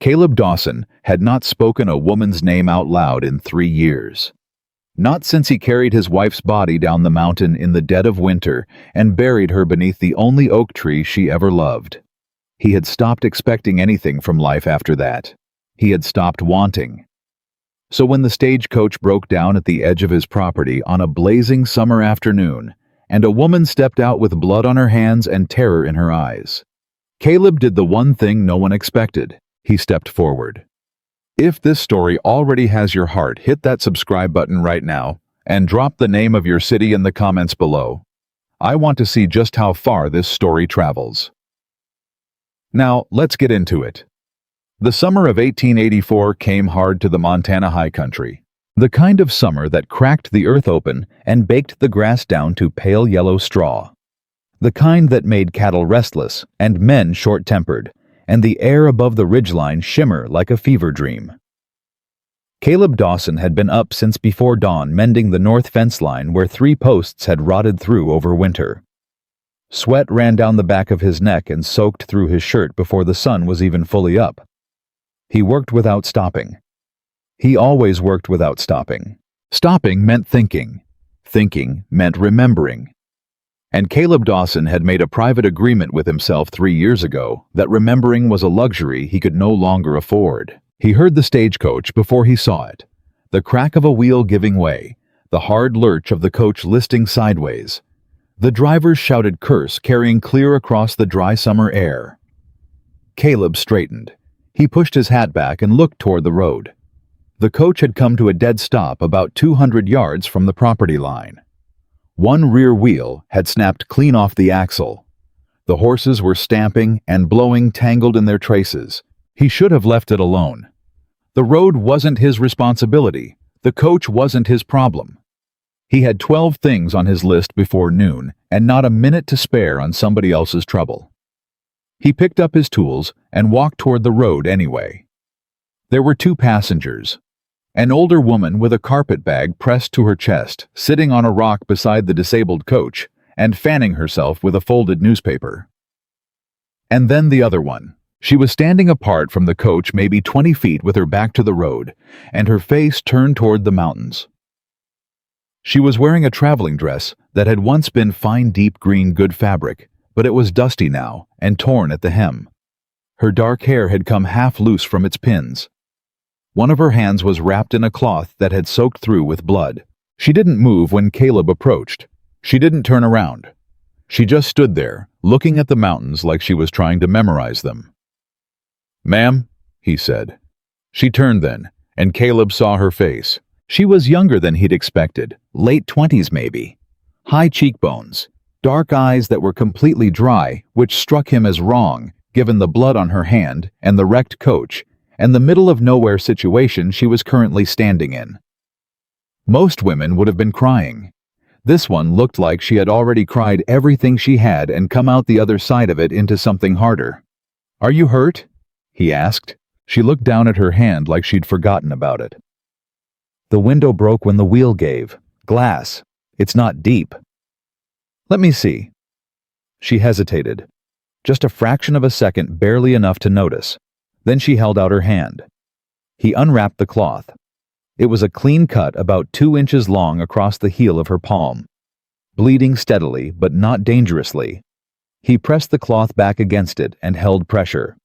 Caleb Dawson had not spoken a woman's name out loud in 3 years. Not since he carried his wife's body down the mountain in the dead of winter and buried her beneath the only oak tree she ever loved. He had stopped expecting anything from life after that. He had stopped wanting. So when the stagecoach broke down at the edge of his property on a blazing summer afternoon, and a woman stepped out with blood on her hands and terror in her eyes, Caleb did the one thing no one expected. He stepped forward. If this story already has your heart, hit that subscribe button right now and drop the name of your city in the comments below. I want to see just how far this story travels. Now, let's get into it. The summer of 1884 came hard to the Montana high country. The kind of summer that cracked the earth open and baked the grass down to pale yellow straw. The kind that made cattle restless and men short-tempered, and the air above the ridgeline shimmer like a fever dream. Caleb Dawson had been up since before dawn mending the north fence line where 3 posts had rotted through over winter. Sweat ran down the back of his neck and soaked through his shirt before the sun was even fully up. He worked without stopping. He always worked without stopping. Stopping meant thinking. Thinking meant remembering. And Caleb Dawson had made a private agreement with himself 3 years ago that remembering was a luxury he could no longer afford. He heard the stagecoach before he saw it, the crack of a wheel giving way, the hard lurch of the coach listing sideways, the driver's shouted curse carrying clear across the dry summer air. Caleb straightened. He pushed his hat back and looked toward the road. The coach had come to a dead stop about 200 yards from the property line. One rear wheel had snapped clean off the axle. The horses were stamping and blowing tangled in their traces. He should have left it alone. The road wasn't his responsibility. The coach wasn't his problem. He had 12 things on his list before noon and not a minute to spare on somebody else's trouble. He picked up his tools and walked toward the road anyway. There were 2 passengers. An older woman with a carpet bag pressed to her chest, sitting on a rock beside the disabled coach and fanning herself with a folded newspaper. And then the other one. She was standing apart from the coach maybe 20 feet with her back to the road and her face turned toward the mountains. She was wearing a traveling dress that had once been fine deep green good fabric, but it was dusty now and torn at the hem. Her dark hair had come half loose from its pins. One of her hands was wrapped in a cloth that had soaked through with blood. She didn't move when Caleb approached. She didn't turn around. She just stood there, looking at the mountains like she was trying to memorize them. "Ma'am," he said. She turned then, and Caleb saw her face. She was younger than he'd expected, late 20s maybe. High cheekbones, dark eyes that were completely dry, which struck him as wrong, given the blood on her hand and the wrecked coach, and the middle-of-nowhere situation she was currently standing in. Most women would have been crying. This one looked like she had already cried everything she had and come out the other side of it into something harder. "Are you hurt?" he asked. She looked down at her hand like she'd forgotten about it. "The window broke when the wheel gave. Glass. It's not deep." "Let me see." She hesitated. Just a fraction of a second, barely enough to notice. Then she held out her hand. He unwrapped the cloth. It was a clean cut about 2 inches long across the heel of her palm. Bleeding steadily, but not dangerously. He pressed the cloth back against it and held pressure.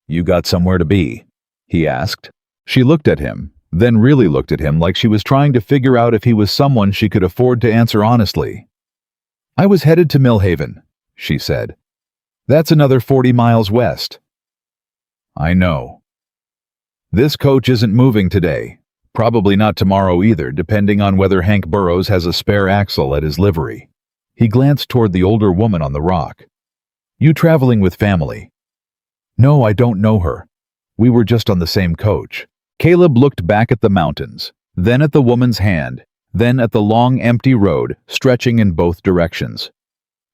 "You got somewhere to be?" he asked. She looked at him, then really looked at him like she was trying to figure out if he was someone she could afford to answer honestly. "I was headed to Millhaven," she said. "That's another 40 miles west." "I know. This coach isn't moving today. Probably not tomorrow either, depending on whether Hank Burrows has a spare axle at his livery." He glanced toward the older woman on the rock. "You traveling with family?" "No, I don't know her. We were just on the same coach." Caleb looked back at the mountains, then at the woman's hand, then at the long empty road stretching in both directions.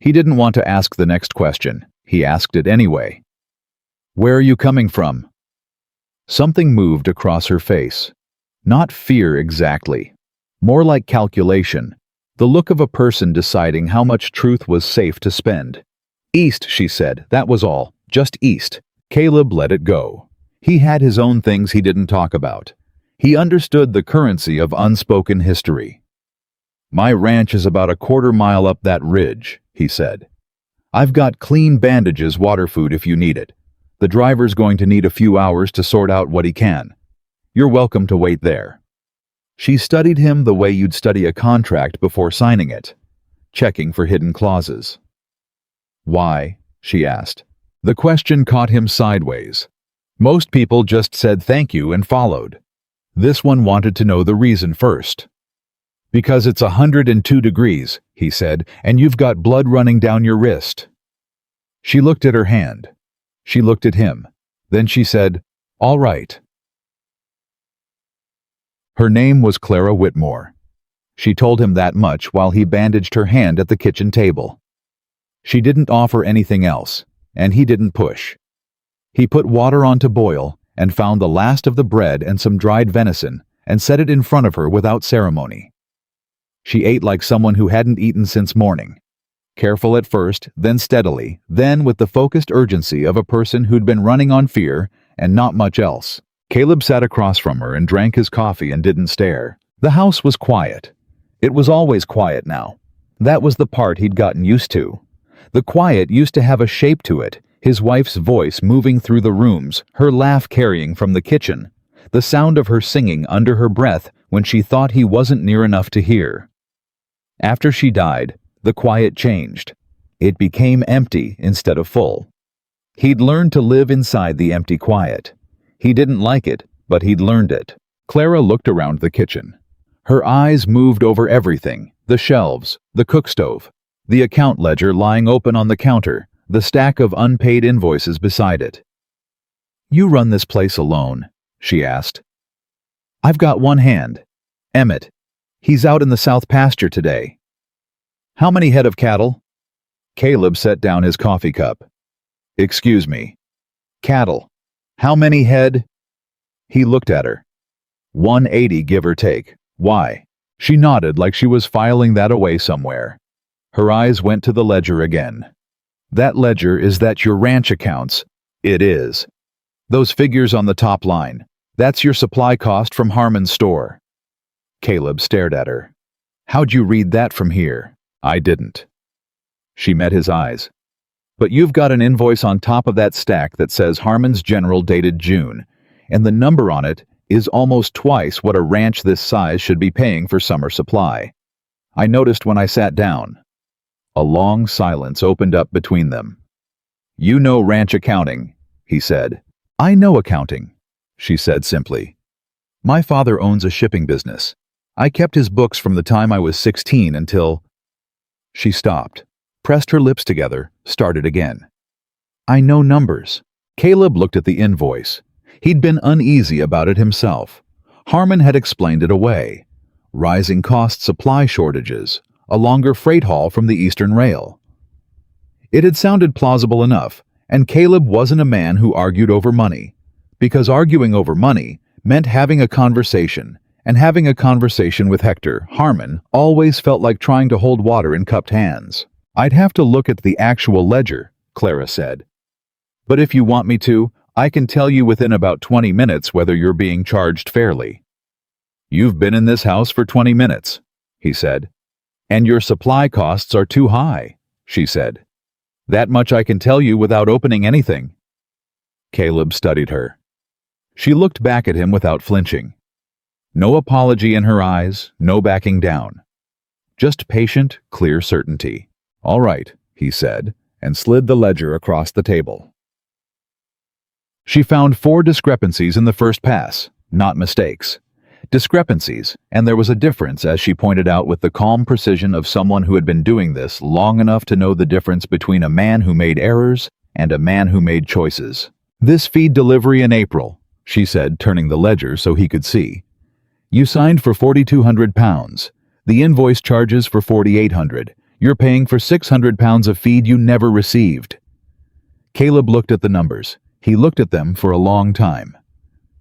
He didn't want to ask the next question. He asked it anyway. "Where are you coming from?" Something moved across her face. Not fear exactly. More like calculation. The look of a person deciding how much truth was safe to spend. "East," she said. "That was all. Just east." Caleb let it go. He had his own things he didn't talk about. He understood the currency of unspoken history. "My ranch is about a quarter-mile up that ridge," he said. "I've got clean bandages, water, food if you need it. The driver's going to need a few hours to sort out what he can. You're welcome to wait there." She studied him the way you'd study a contract before signing it, checking for hidden clauses. "Why?" she asked. The question caught him sideways. Most people just said thank you and followed. This one wanted to know the reason first. "Because it's 102 degrees, he said, "and you've got blood running down your wrist." She looked at her hand. She looked at him. Then she said, "All right." Her name was Clara Whitmore. She told him that much while he bandaged her hand at the kitchen table. She didn't offer anything else, and he didn't push. He put water on to boil and found the last of the bread and some dried venison and set it in front of her without ceremony. She ate like someone who hadn't eaten since morning. Careful at first, then steadily, then with the focused urgency of a person who'd been running on fear and not much else. Caleb sat across from her and drank his coffee and didn't stare. The house was quiet. It was always quiet now. That was the part he'd gotten used to. The quiet used to have a shape to it, his wife's voice moving through the rooms, her laugh carrying from the kitchen, the sound of her singing under her breath when she thought he wasn't near enough to hear. After she died, the quiet changed. It became empty instead of full. He'd learned to live inside the empty quiet. He didn't like it, but he'd learned it. Clara looked around the kitchen. Her eyes moved over everything, the shelves, the cook stove, the account ledger lying open on the counter, the stack of unpaid invoices beside it. "You run this place alone?" she asked. "I've got one hand. Emmett. He's out in the south pasture today." "How many head of cattle?" Caleb set down his coffee cup. "Excuse me. Cattle. How many head?" He looked at her. 180, give or take. Why? She nodded like she was filing that away somewhere. Her eyes went to the ledger again. "That ledger, is that your ranch accounts?" "It is." "Those figures on the top line, that's your supply cost from Harmon's store." Caleb stared at her. "How'd you read that from here?" "I didn't." She met his eyes. "But you've got an invoice on top of that stack that says Harmon's General dated June, and the number on it is almost twice what a ranch this size should be paying for summer supply. I noticed when I sat down." A long silence opened up between them. "You know ranch accounting," he said. "I know accounting," she said simply. "My father owns a shipping business. I kept his books from the time I was 16 until—" She stopped, pressed her lips together, started again. "I know numbers." Caleb looked at the invoice. He'd been uneasy about it himself. Harmon had explained it away. Rising cost supply shortages, a longer freight haul from the Eastern Rail. It had sounded plausible enough, and Caleb wasn't a man who argued over money, because arguing over money meant having a conversation, and having a conversation with Hector, Harmon, always felt like trying to hold water in cupped hands. "I'd have to look at the actual ledger," Clara said. "But if you want me to, I can tell you within about 20 minutes whether you're being charged fairly." "You've been in this house for 20 minutes, he said. "And your supply costs are too high," she said. "That much I can tell you without opening anything." Caleb studied her. She looked back at him without flinching. No apology in her eyes, no backing down. Just patient, clear certainty. "All right," he said, and slid the ledger across the table. She found 4 discrepancies in the first pass, not mistakes. Discrepancies, and there was a difference, as she pointed out with the calm precision of someone who had been doing this long enough to know the difference between a man who made errors and a man who made choices. "This feed delivery in April," she said, turning the ledger so he could see. "You signed for 4,200 pounds. The invoice charges for 4,800. You're paying for 600 pounds of feed you never received." Caleb looked at the numbers. He looked at them for a long time.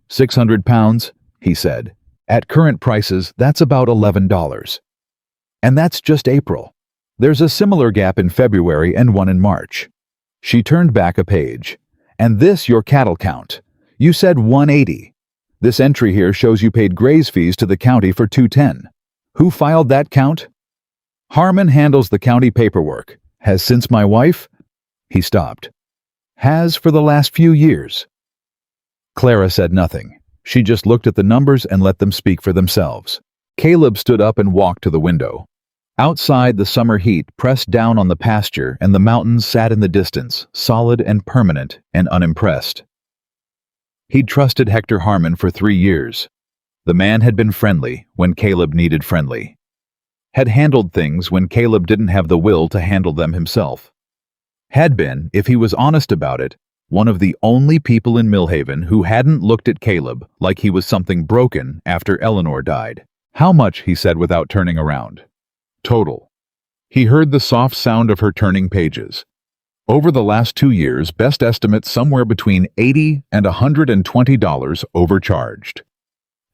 600 pounds, he said. "At current prices, that's about $11. And that's just April. There's a similar gap in February and one in March." She turned back a page. "And this your cattle count. You said 180. This entry here shows you paid graze fees to the county for 210. Who filed that count? Harmon handles the county paperwork. Has since my wife? He stopped. Has for the last few years. Clara said nothing. She just looked at the numbers and let them speak for themselves. Caleb stood up and walked to the window. Outside, the summer heat pressed down on the pasture and the mountains sat in the distance, solid and permanent and unimpressed. He'd trusted Hector Harmon for 3 years. The man had been friendly when Caleb needed friendly. Had handled things when Caleb didn't have the will to handle them himself. Had been, if he was honest about it, one of the only people in Millhaven who hadn't looked at Caleb like he was something broken after Eleanor died. How much, he said without turning around. Total. He heard the soft sound of her turning pages. Over the last 2 years, best estimate somewhere between $80 and $120 overcharged.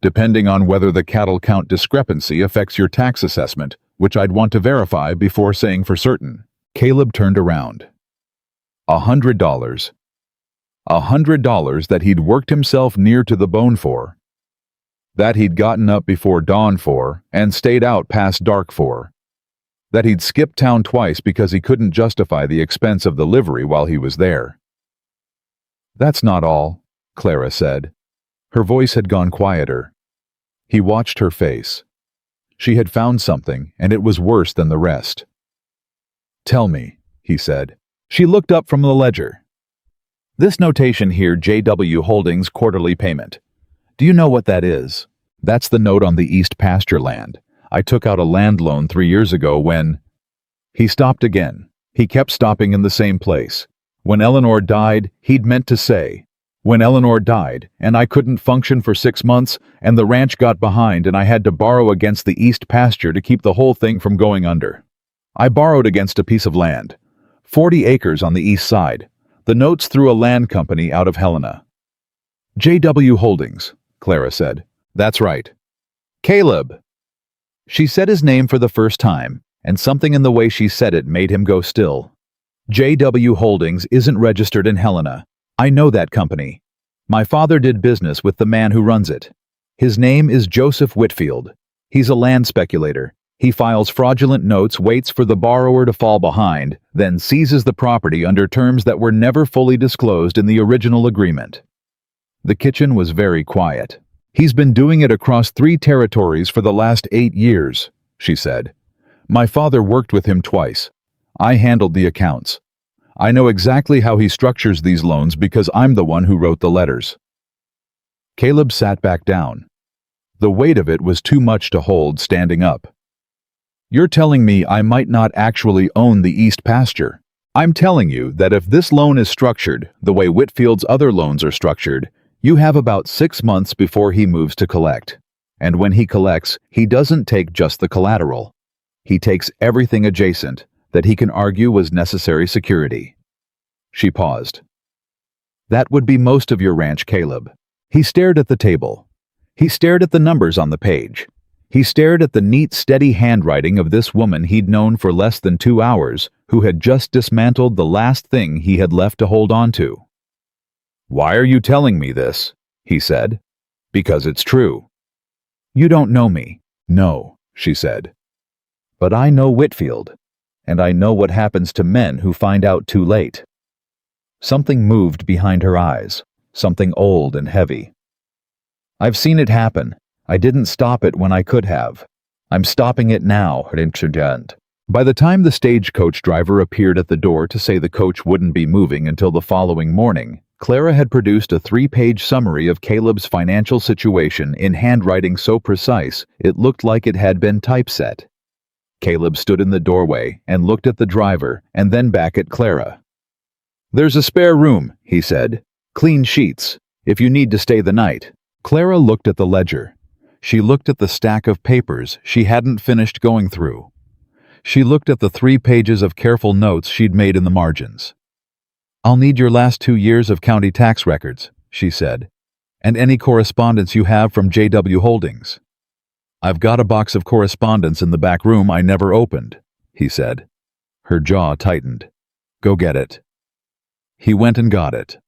Depending on whether the cattle count discrepancy affects your tax assessment, which I'd want to verify before saying for certain. Caleb turned around. $100. $100 that he'd worked himself near to the bone for. That he'd gotten up before dawn for and stayed out past dark for. That he'd skipped town twice because he couldn't justify the expense of the livery while he was there. That's not all, Clara said. Her voice had gone quieter. He watched her face. She had found something, and it was worse than the rest. Tell me, he said. She looked up from the ledger. This notation here, JW Holdings quarterly payment. Do you know what that is? That's the note on the East pasture land. I took out a land loan 3 years ago when... He stopped again. He kept stopping in the same place. When Eleanor died, he'd meant to say, when Eleanor died, and I couldn't function for 6 months, and the ranch got behind and I had to borrow against the East pasture to keep the whole thing from going under. I borrowed against a piece of land. 40 acres on the east side. The note's through a land company out of Helena. JW Holdings, Clara said. That's right. Caleb! She said his name for the first time, and something in the way she said it made him go still. JW Holdings isn't registered in Helena. I know that company. My father did business with the man who runs it. His name is Joseph Whitfield. He's a land speculator. He files fraudulent notes, waits for the borrower to fall behind, then seizes the property under terms that were never fully disclosed in the original agreement. The kitchen was very quiet. He's been doing it across 3 territories for the last 8 years, she said. My father worked with him twice. I handled the accounts. I know exactly how he structures these loans because I'm the one who wrote the letters. Caleb sat back down. The weight of it was too much to hold standing up. You're telling me I might not actually own the East pasture. I'm telling you that if this loan is structured the way Whitfield's other loans are structured, you have about 6 months before he moves to collect. And when he collects, he doesn't take just the collateral. He takes everything adjacent that he can argue was necessary security. She paused. That would be most of your ranch, Caleb. He stared at the table. He stared at the numbers on the page. He stared at the neat, steady handwriting of this woman he'd known for less than 2 hours, who had just dismantled the last thing he had left to hold on to. Why are you telling me this? He said. Because it's true. You don't know me. No, she said. But I know Whitfield, and I know what happens to men who find out too late. Something moved behind her eyes, something old and heavy. I've seen it happen. I didn't stop it when I could have. I'm stopping it now, Rinchardant. By the time the stagecoach driver appeared at the door to say the coach wouldn't be moving until the following morning, Clara had produced a 3-page summary of Caleb's financial situation in handwriting so precise it looked like it had been typeset. Caleb stood in the doorway and looked at the driver and then back at Clara. There's a spare room, he said. Clean sheets, if you need to stay the night. Clara looked at the ledger. She looked at the stack of papers she hadn't finished going through. She looked at the 3 pages of careful notes she'd made in the margins. I'll need your last 2 years of county tax records, she said, and any correspondence you have from JW Holdings. I've got a box of correspondence in the back room I never opened, he said. Her jaw tightened. Go get it. He went and got it.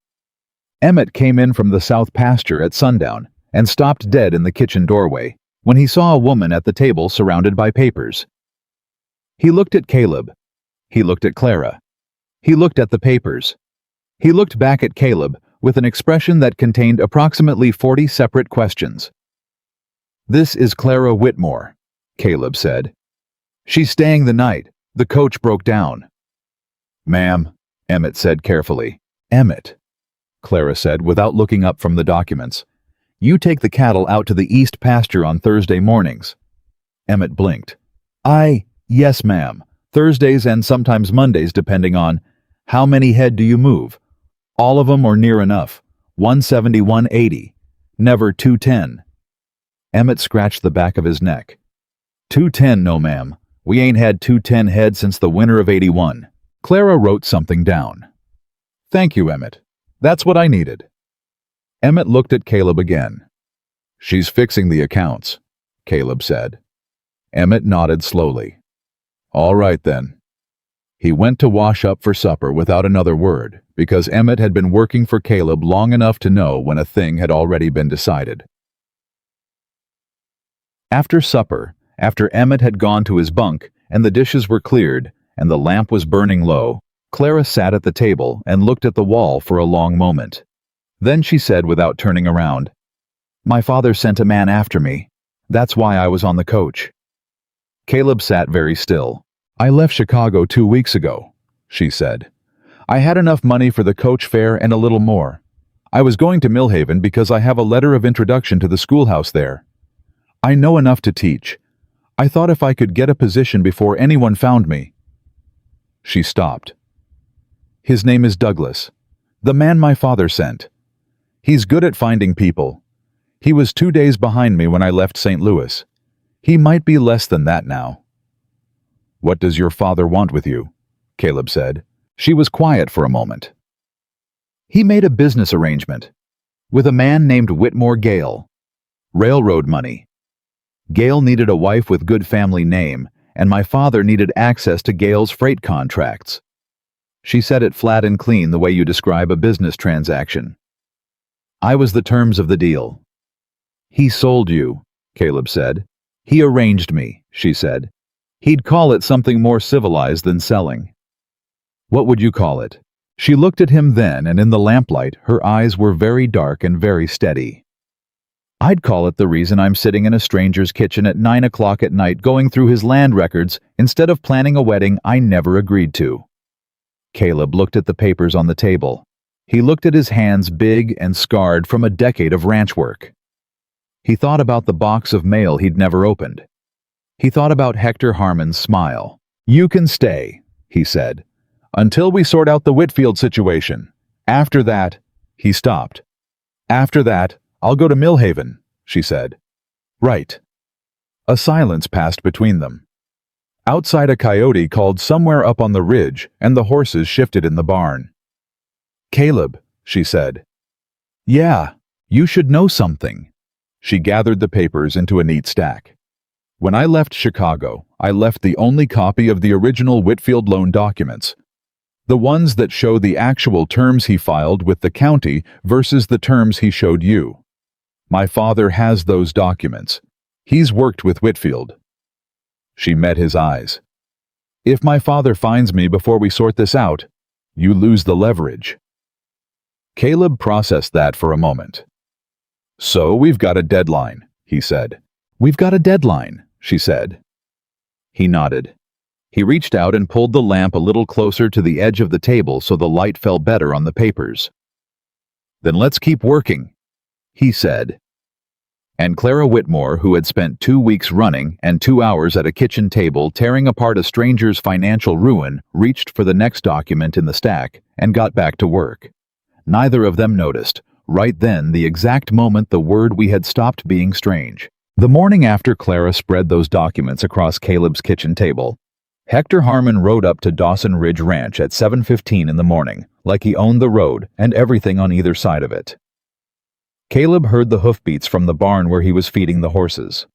Emmett came in from the south pasture at sundown and stopped dead in the kitchen doorway when he saw a woman at the table surrounded by papers. He looked at Caleb. He looked at Clara. He looked at the papers. He looked back at Caleb with an expression that contained approximately 40 separate questions. "This is Clara Whitmore," Caleb said. "She's staying the night. The coach broke down." "Ma'am," Emmett said carefully. "Emmett," Clara said without looking up from the documents. "You take the cattle out to the east pasture on Thursday mornings." Emmett blinked. Yes, ma'am. Thursdays and sometimes Mondays depending on, how many head do you move? All of them or near enough. 170, 180. Never 210. Emmett scratched the back of his neck. 210, no ma'am. We ain't had 210 head since the winter of '81. Clara wrote something down. "Thank you, Emmett. That's what I needed." Emmett looked at Caleb again. "She's fixing the accounts," Caleb said. Emmett nodded slowly. "All right then." He went to wash up for supper without another word, because Emmett had been working for Caleb long enough to know when a thing had already been decided. After supper, after Emmett had gone to his bunk and the dishes were cleared and the lamp was burning low, Clara sat at the table and looked at the wall for a long moment. Then she said without turning around, "My father sent a man after me. That's why I was on the coach." Caleb sat very still. "I left Chicago 2 weeks ago," she said. "I had enough money for the coach fare and a little more. I was going to Millhaven because I have a letter of introduction to the schoolhouse there. I know enough to teach. I thought if I could get a position before anyone found me." She stopped. "His name is Douglas. The man my father sent. He's good at finding people. He was 2 days behind me when I left St. Louis. He might be less than that now." "What does your father want with you?" Caleb said. She was quiet for a moment. "He made a business arrangement with a man named Whitmore Gale. Railroad money. Gale needed a wife with good family name, and my father needed access to Gale's freight contracts." She said it flat and clean the way you describe a business transaction. "I was the terms of the deal." "He sold you," Caleb said. "He arranged me," she said. "He'd call it something more civilized than selling." "What would you call it?" She looked at him then, and in the lamplight, her eyes were very dark and very steady. "I'd call it the reason I'm sitting in a stranger's kitchen at 9 o'clock at night going through his land records instead of planning a wedding I never agreed to." Caleb looked at the papers on the table. He looked at his hands big and scarred from a decade of ranch work. He thought about the box of mail he'd never opened. He thought about Hector Harmon's smile. "You can stay," he said, "until we sort out the Whitfield situation. After that—" He stopped. "After that, I'll go to Millhaven," she said. "Right." A silence passed between them. Outside, a coyote called somewhere up on the ridge, and the horses shifted in the barn. "Caleb," she said. "Yeah, you should know something." She gathered the papers into a neat stack. "When I left Chicago, I left the only copy of the original Whitfield loan documents. The ones that show the actual terms he filed with the county versus the terms he showed you. My father has those documents. He's worked with Whitfield." She met his eyes. "If my father finds me before we sort this out, you lose the leverage." Caleb processed that for a moment. "So we've got a deadline," he said. "We've got a deadline," she said. He nodded. He reached out and pulled the lamp a little closer to the edge of the table so the light fell better on the papers. "Then let's keep working," he said. And Clara Whitmore, who had spent 2 weeks running and 2 hours at a kitchen table tearing apart a stranger's financial ruin, reached for the next document in the stack and got back to work. Neither of them noticed, right then, the exact moment the word we had stopped being strange. The morning after Clara spread those documents across Caleb's kitchen table, Hector Harmon rode up to Dawson Ridge Ranch at 7:15 in the morning, like he owned the road and everything on either side of it. Caleb heard the hoofbeats from the barn where he was feeding the horses.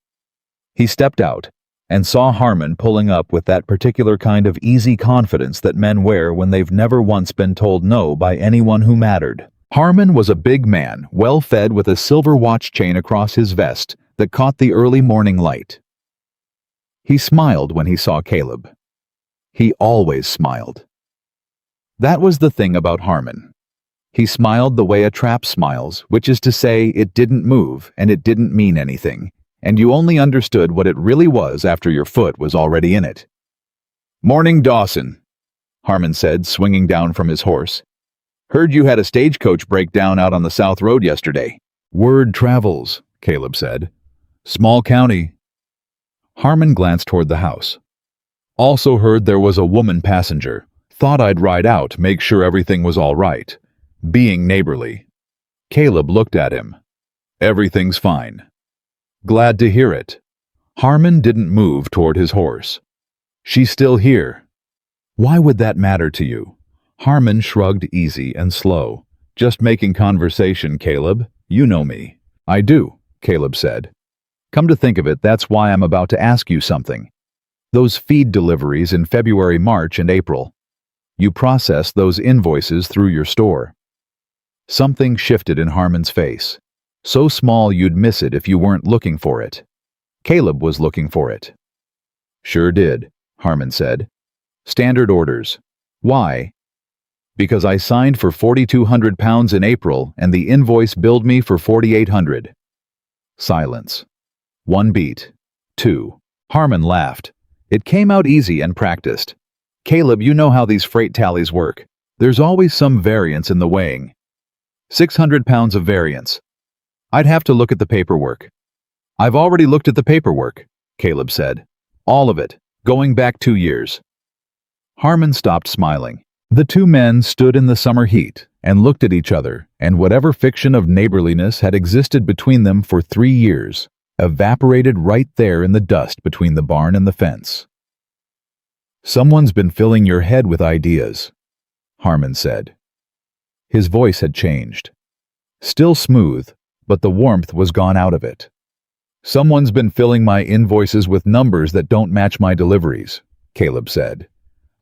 He stepped out and saw Harmon pulling up with that particular kind of easy confidence that men wear when they've never once been told no by anyone who mattered. Harmon was a big man, well-fed with a silver watch chain across his vest that caught the early morning light. He smiled when he saw Caleb. He always smiled. That was the thing about Harmon. He smiled the way a trap smiles, which is to say it didn't move and it didn't mean anything, and you only understood what it really was after your foot was already in it. "Morning, Dawson," Harmon said, swinging down from his horse. "Heard you had a stagecoach breakdown out on the South Road yesterday." "Word travels," Caleb said. "Small county." Harmon glanced toward the house. "Also heard there was a woman passenger. Thought I'd ride out, make sure everything was all right. Being neighborly." Caleb looked at him. "Everything's fine." "Glad to hear it." Harmon didn't move toward his horse. "She's still here." "Why would that matter to you?" Harmon shrugged, easy and slow. "Just making conversation, Caleb. You know me." "I do," Caleb said. "Come to think of it, that's why I'm about to ask you something. Those feed deliveries in February, March, and April. You process those invoices through your store." Something shifted in Harmon's face. So small you'd miss it if you weren't looking for it. Caleb was looking for it. "Sure did," Harmon said. "Standard orders. Why?" "Because I signed for £4,200 in April and the invoice billed me for $4,800. Silence. One beat. Two. Harmon laughed. It came out easy and practiced. "Caleb, you know how these freight tallies work. There's always some variance in the weighing. 600 pounds of variance. I'd have to look at the paperwork." "I've already looked at the paperwork," Caleb said. "All of it, going back 2 years. Harmon stopped smiling. The two men stood in the summer heat and looked at each other, and whatever fiction of neighborliness had existed between them for 3 years evaporated right there in the dust between the barn and the fence. "Someone's been filling your head with ideas," Harmon said. His voice had changed. Still smooth, but the warmth was gone out of it. "Someone's been filling my invoices with numbers that don't match my deliveries," Caleb said.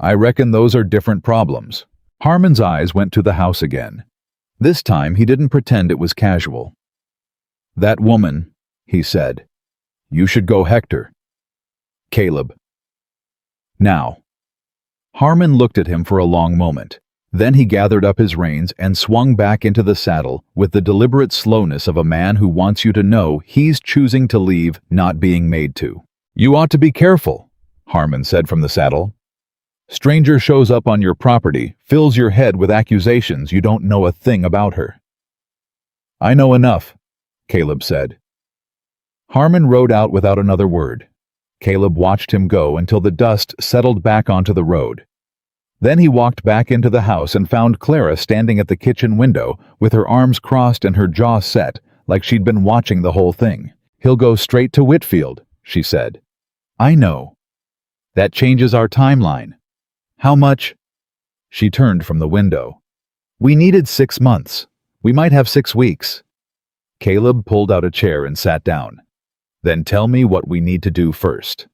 "I reckon those are different problems." Harmon's eyes went to the house again. This time he didn't pretend it was casual. "That woman," he said. "You should go Hector." "Caleb." "Now." Harmon looked at him for a long moment. Then he gathered up his reins and swung back into the saddle with the deliberate slowness of a man who wants you to know he's choosing to leave, not being made to. "You ought to be careful," Harmon said from the saddle. "Stranger shows up on your property, fills your head with accusations you don't know a thing about her." "I know enough," Caleb said. Harmon rode out without another word. Caleb watched him go until the dust settled back onto the road. Then he walked back into the house and found Clara standing at the kitchen window with her arms crossed and her jaw set, like she'd been watching the whole thing. "He'll go straight to Whitfield," she said. "I know. That changes our timeline." "How much?" She turned from the window. "We needed 6 months. We might have 6 weeks. Caleb pulled out a chair and sat down. "Then tell me what we need to do first."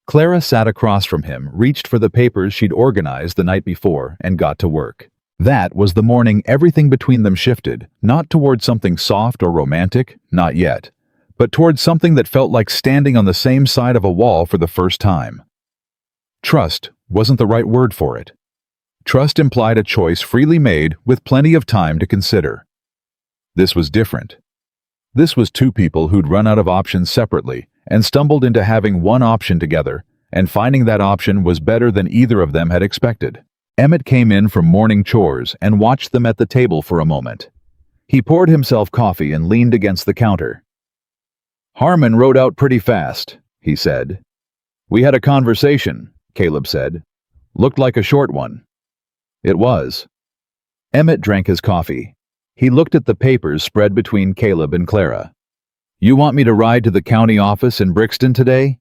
Clara sat across from him, reached for the papers she'd organized the night before, and got to work. That was the morning everything between them shifted, not toward something soft or romantic, not yet, but toward something that felt like standing on the same side of a wall for the first time. Trust wasn't the right word for it. Trust implied a choice freely made with plenty of time to consider. This was different. This was two people who'd run out of options separately and stumbled into having one option together, and finding that option was better than either of them had expected. Emmett came in from morning chores and watched them at the table for a moment. He poured himself coffee and leaned against the counter. "Harmon rode out pretty fast," he said. "We had a conversation," Caleb said. "Looked like a short one." It was. Emmett drank his coffee. He looked at the papers spread between Caleb and Clara. "You want me to ride to the county office in Brixton today?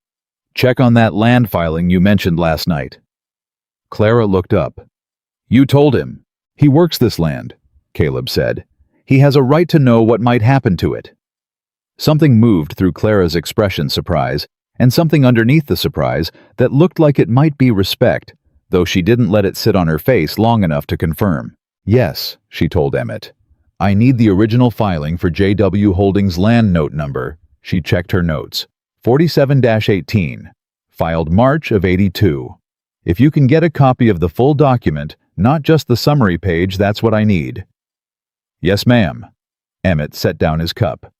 Check on that land filing you mentioned last night." Clara looked up. "You told him. He works this land," Caleb said. "He has a right to know what might happen to it." Something moved through Clara's expression surprise, and something underneath the surprise that looked like it might be respect, though she didn't let it sit on her face long enough to confirm. Yes, she told Emmett. I need the original filing for JW Holdings land note number. She checked her notes. 47-18. Filed March of '82. If you can get a copy of the full document, not just the summary page, that's what I need. Yes, ma'am. Emmett set down his cup.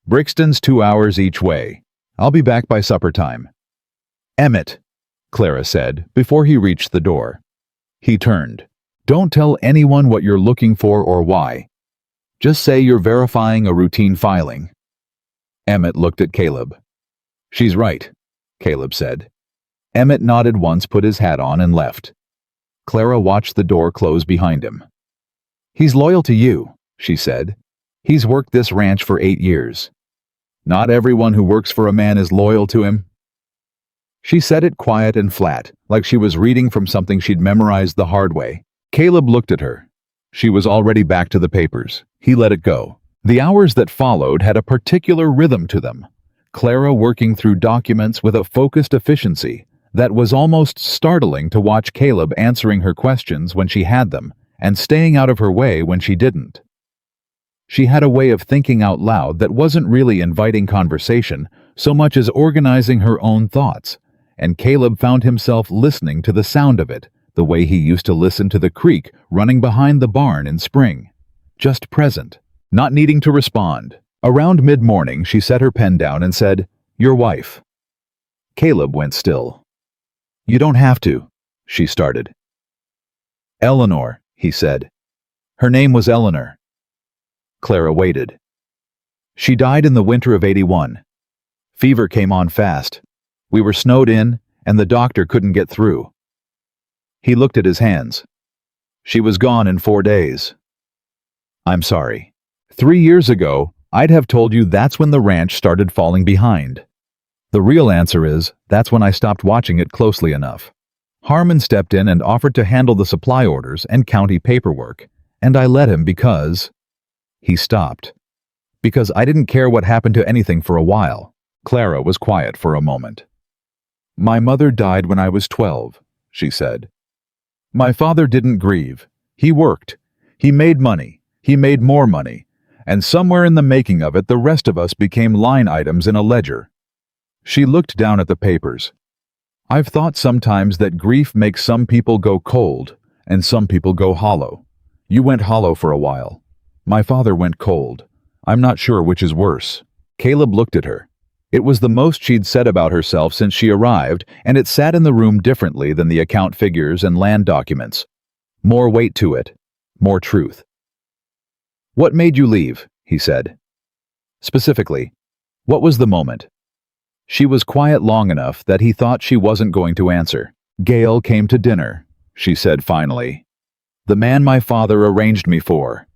Brixton's 2 hours each way. I'll be back by supper time. Emmett, Clara said before he reached the door. He turned. Don't tell anyone what you're looking for or why. Just say you're verifying a routine filing. Emmett looked at Caleb. She's right, Caleb said. Emmett nodded once, put his hat on, and left. Clara watched the door close behind him. He's loyal to you, she said. He's worked this ranch for 8 years. Not everyone who works for a man is loyal to him. She said it quiet and flat, like she was reading from something she'd memorized the hard way. Caleb looked at her. She was already back to the papers. He let it go. The hours that followed had a particular rhythm to them. Clara working through documents with a focused efficiency that was almost startling to watch Caleb answering her questions when she had them and staying out of her way when she didn't. She had a way of thinking out loud that wasn't really inviting conversation so much as organizing her own thoughts, and Caleb found himself listening to the sound of it, the way he used to listen to the creek running behind the barn in spring. Just present, not needing to respond. Around mid-morning, she set her pen down and said, "Your wife." Caleb went still. "You don't have to," she started. "Eleanor," he said. "Her name was Eleanor." Clara waited. "She died in the winter of '81. Fever came on fast. We were snowed in, and the doctor couldn't get through." He looked at his hands. "She was gone in 4 days." "I'm sorry. 3 years ago, I'd have told you that's when the ranch started falling behind. The real answer is, that's when I stopped watching it closely enough. Harmon stepped in and offered to handle the supply orders and county paperwork, and I let him because..." He stopped. "Because I didn't care what happened to anything for a while." Clara was quiet for a moment. "My mother died when I was 12, she said. My father didn't grieve. He worked. He made money. He made more money. And somewhere in the making of it, the rest of us became line items in a ledger." She looked down at the papers. "I've thought sometimes that grief makes some people go cold, and some people go hollow. You went hollow for a while. My father went cold. I'm not sure which is worse." Caleb looked at her. It was the most she'd said about herself since she arrived, and it sat in the room differently than the account figures and land documents. More weight to it. More truth. "What made you leave?" he said. "Specifically, what was the moment?" She was quiet long enough that he thought she wasn't going to answer. "Gail came to dinner," she said finally. "The man my father arranged me for.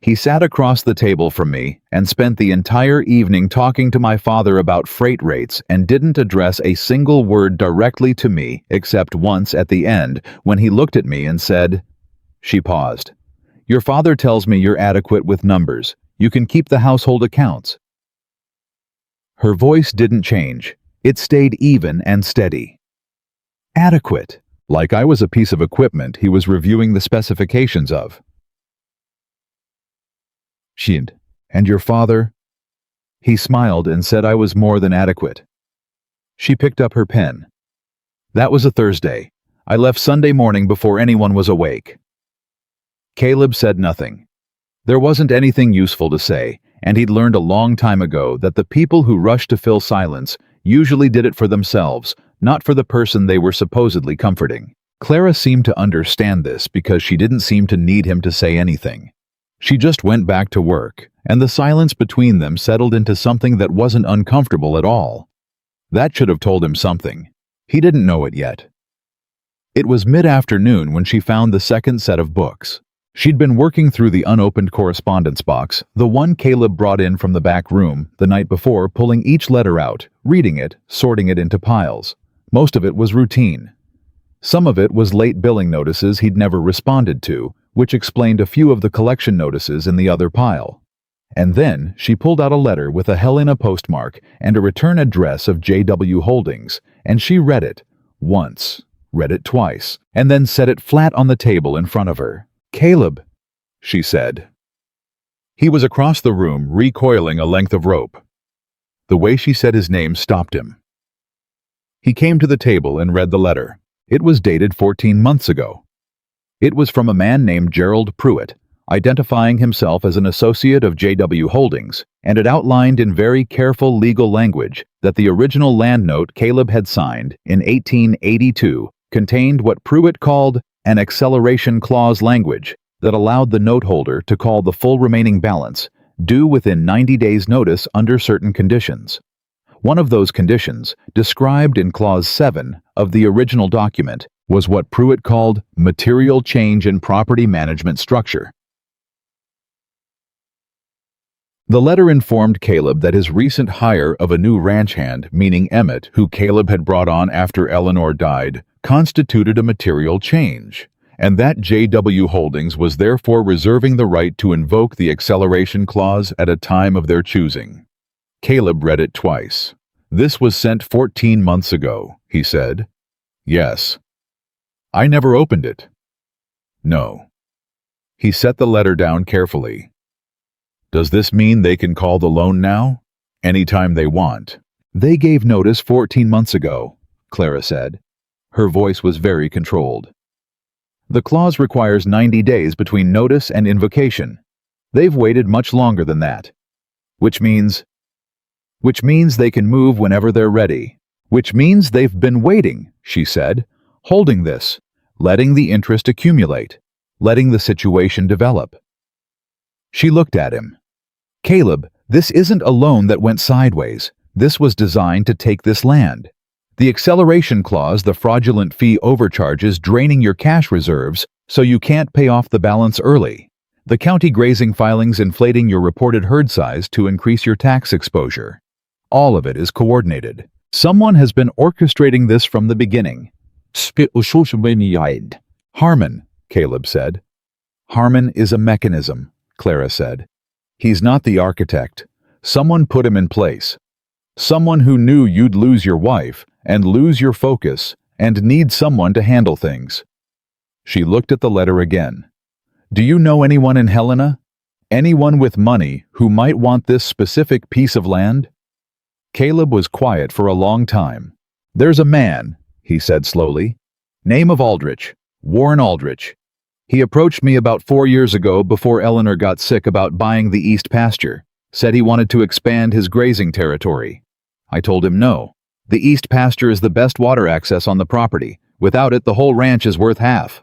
He sat across the table from me and spent the entire evening talking to my father about freight rates and didn't address a single word directly to me except once at the end when he looked at me and said..." She paused. "Your father tells me you're adequate with numbers. You can keep the household accounts." Her voice didn't change. It stayed even and steady. "Adequate. Like I was a piece of equipment he was reviewing the specifications of." "And your father?" He smiled and said I was more than adequate." She picked up her pen. "That was a Thursday. I left Sunday morning before anyone was awake." Caleb said nothing. There wasn't anything useful to say, and he'd learned a long time ago that the people who rushed to fill silence usually did it for themselves, not for the person they were supposedly comforting. Clara seemed to understand this because she didn't seem to need him to say anything. She just went back to work, and the silence between them settled into something that wasn't uncomfortable at all. That should have told him something. He didn't know it yet. It was mid-afternoon when she found the second set of books. She'd been working through the unopened correspondence box, the one Caleb brought in from the back room the night before, pulling each letter out, reading it, sorting it into piles. Most of it was routine. Some of it was late billing notices he'd never responded to, which explained a few of the collection notices in the other pile. And then she pulled out a letter with a Helena postmark and a return address of JW Holdings, and she read it once, read it twice, and then set it flat on the table in front of her. "Caleb," she said. He was across the room, recoiling a length of rope. The way she said his name stopped him. He came to the table and read the letter. It was dated 14 months ago. It was from a man named Gerald Pruitt, identifying himself as an associate of JW Holdings, and it outlined in very careful legal language that the original land note Caleb had signed in 1882 contained what Pruitt called an acceleration clause language that allowed the note holder to call the full remaining balance due within 90 days' notice under certain conditions. One of those conditions, described in Clause 7 of the original document, was what Pruitt called material change in property management structure. The letter informed Caleb that his recent hire of a new ranch hand, meaning Emmett, who Caleb had brought on after Eleanor died, constituted a material change, and that JW Holdings was therefore reserving the right to invoke the acceleration clause at a time of their choosing. Caleb read it twice. "This was sent 14 months ago," he said. "Yes." "I never opened it." "No." He set the letter down carefully. "Does this mean they can call the loan now? Anytime they want?" "They gave notice 14 months ago," Clara said. Her voice was very controlled. "The clause requires 90 days between notice and invocation. They've waited much longer than that. Which means they can move whenever they're ready. Which means they've been waiting," she said, "holding this, letting the interest accumulate, letting the situation develop." She looked at him. "Caleb, this isn't a loan that went sideways. This was designed to take this land. The acceleration clause, the fraudulent fee overcharges draining your cash reserves so you can't pay off the balance early. The county grazing filings inflating your reported herd size to increase your tax exposure. All of it is coordinated. Someone has been orchestrating this from the beginning." "Harmon," Caleb said. "Harmon is a mechanism," Clara said. "He's not the architect. Someone put him in place. Someone who knew you'd lose your wife and lose your focus and need someone to handle things." She looked at the letter again. "Do you know anyone in Helena? Anyone with money who might want this specific piece of land?" Caleb was quiet for a long time. "There's a man," he said slowly. "Name of Aldrich. Warren Aldrich. He approached me about 4 years ago before Eleanor got sick about buying the east pasture. Said he wanted to expand his grazing territory. I told him no. The east pasture is the best water access on the property. Without it, the whole ranch is worth half.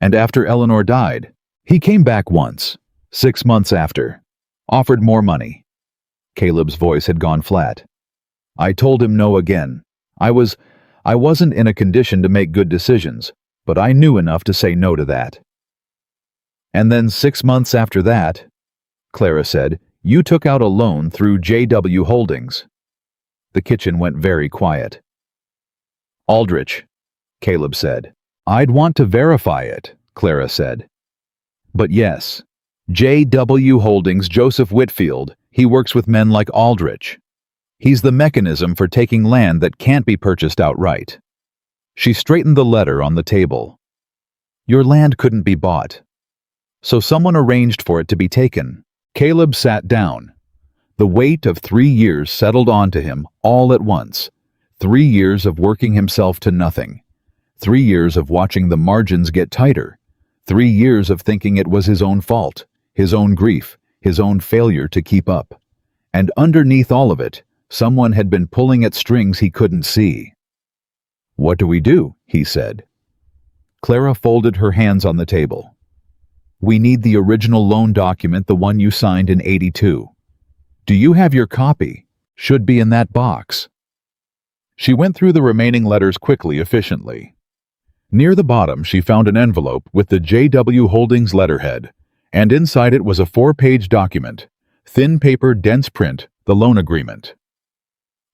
And after Eleanor died, he came back once, 6 months after. Offered more money." Caleb's voice had gone flat. "I told him no again. I wasn't in a condition to make good decisions, but I knew enough to say no to that." "And then 6 months after that," Clara said, "you took out a loan through JW Holdings." The kitchen went very quiet. "Aldrich," Caleb said. "I'd want to verify it," Clara said. "But yes, JW Holdings, Joseph Whitfield, he works with men like Aldrich. He's the mechanism for taking land that can't be purchased outright." She straightened the letter on the table. "Your land couldn't be bought. So someone arranged for it to be taken." Caleb sat down. The weight of 3 years settled onto him all at once. 3 years of working himself to nothing. 3 years of watching the margins get tighter. 3 years of thinking it was his own fault, his own grief, his own failure to keep up. And underneath all of it, someone had been pulling at strings he couldn't see. "What do we do?" he said. Clara folded her hands on the table. "We need the original loan document, the one you signed in 82. Do you have your copy? Should be in that box." She went through the remaining letters quickly, efficiently. Near the bottom, she found an envelope with the JW Holdings letterhead, and inside it was a 4-page document, thin paper, dense print, the loan agreement.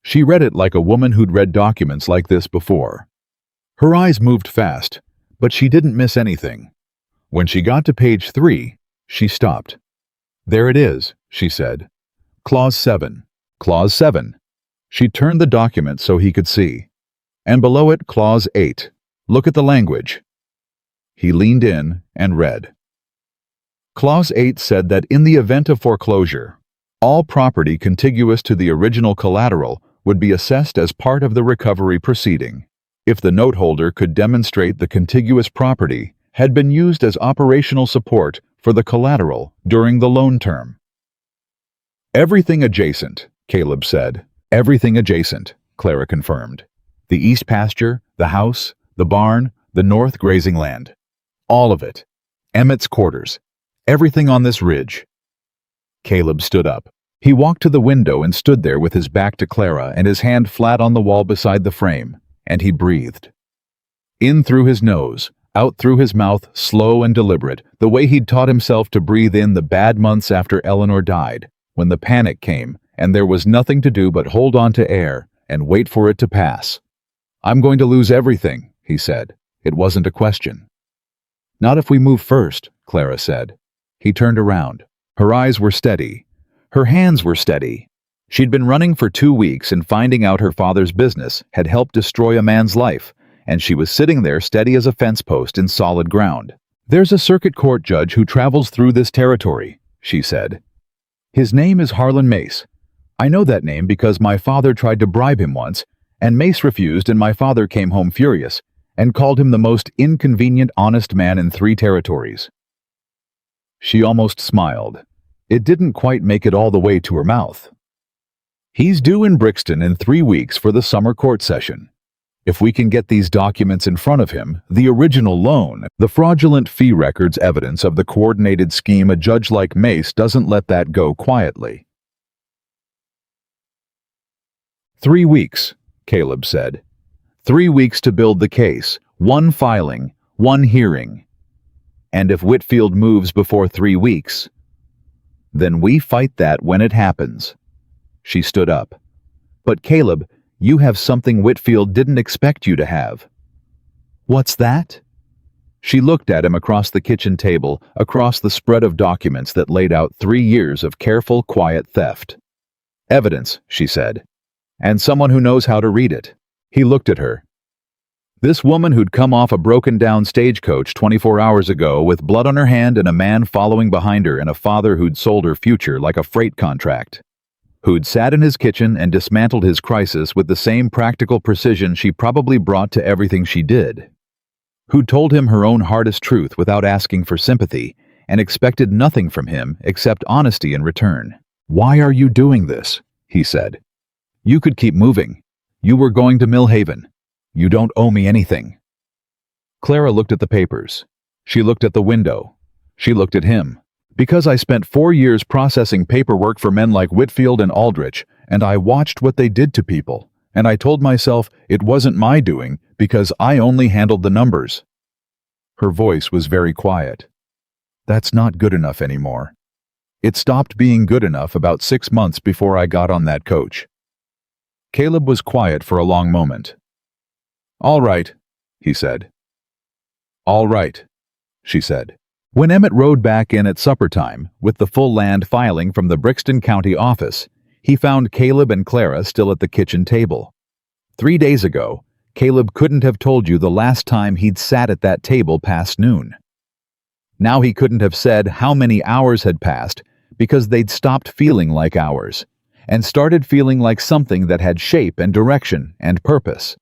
She read it like a woman who'd read documents like this before. Her eyes moved fast, but she didn't miss anything. When she got to page 3, she stopped. "There it is," she said. "Clause 7. Clause 7. She turned the document so he could see. "And below it, Clause 8. Look at the language." He leaned in and read. Clause 8 said that in the event of foreclosure, all property contiguous to the original collateral would be assessed as part of the recovery proceeding, if the note holder could demonstrate the contiguous property had been used as operational support for the collateral during the loan term. Everything adjacent, Caleb said. Everything adjacent, Clara confirmed. The east pasture, the house, the barn, the north grazing land. All of it. Emmett's quarters. Everything on this ridge. Caleb stood up. He walked to the window and stood there with his back to Clara and his hand flat on the wall beside the frame, and he breathed. In through his nose, out through his mouth, slow and deliberate, the way he'd taught himself to breathe in the bad months after Eleanor died, when the panic came and there was nothing to do but hold on to air and wait for it to pass. "I'm going to lose everything," he said. It wasn't a question. "Not if we move first," Clara said. He turned around. Her eyes were steady. Her hands were steady. She'd been running for 2 weeks, and finding out her father's business had helped destroy a man's life, and she was sitting there steady as a fence post in solid ground. "There's a circuit court judge who travels through this territory," she said. "His name is Harlan Mace. I know that name because my father tried to bribe him once, and Mace refused, and my father came home furious and called him the most inconvenient, honest man in 3 territories. She almost smiled. It didn't quite make it all the way to her mouth. "He's due in Brixton in 3 weeks for the summer court session. If we can get these documents in front of him, the original loan, the fraudulent fee records, evidence of the coordinated scheme, a judge like Mace doesn't let that go quietly." 3 weeks, Caleb said. 3 weeks to build the case, 1 filing, 1 hearing. And if Whitfield moves before 3 weeks, then we fight that when it happens. She stood up. "But Caleb, you have something Whitfield didn't expect you to have." "What's that?" She looked at him across the kitchen table, across the spread of documents that laid out 3 years of careful, quiet theft. "Evidence," she said, "and someone who knows how to read it." He looked at her. This woman who'd come off a broken-down stagecoach 24 hours ago with blood on her hand and a man following behind her, and a father who'd sold her future like a freight contract. Who'd sat in his kitchen and dismantled his crisis with the same practical precision she probably brought to everything she did. Who'd told him her own hardest truth without asking for sympathy and expected nothing from him except honesty in return. "Why are you doing this?" he said. "You could keep moving. You were going to Millhaven. You don't owe me anything." Clara looked at the papers. She looked at the window. She looked at him. "Because I spent 4 years processing paperwork for men like Whitfield and Aldrich, and I watched what they did to people, and I told myself it wasn't my doing because I only handled the numbers." Her voice was very quiet. "That's not good enough anymore. It stopped being good enough about 6 months before I got on that coach." Caleb was quiet for a long moment. "All right," he said. "All right," she said. When Emmett rode back in at supper time, with the full land filing from the Brixton County office, he found Caleb and Clara still at the kitchen table. 3 days ago, Caleb couldn't have told you the last time he'd sat at that table past noon. Now he couldn't have said how many hours had passed because they'd stopped feeling like hours and started feeling like something that had shape and direction and purpose.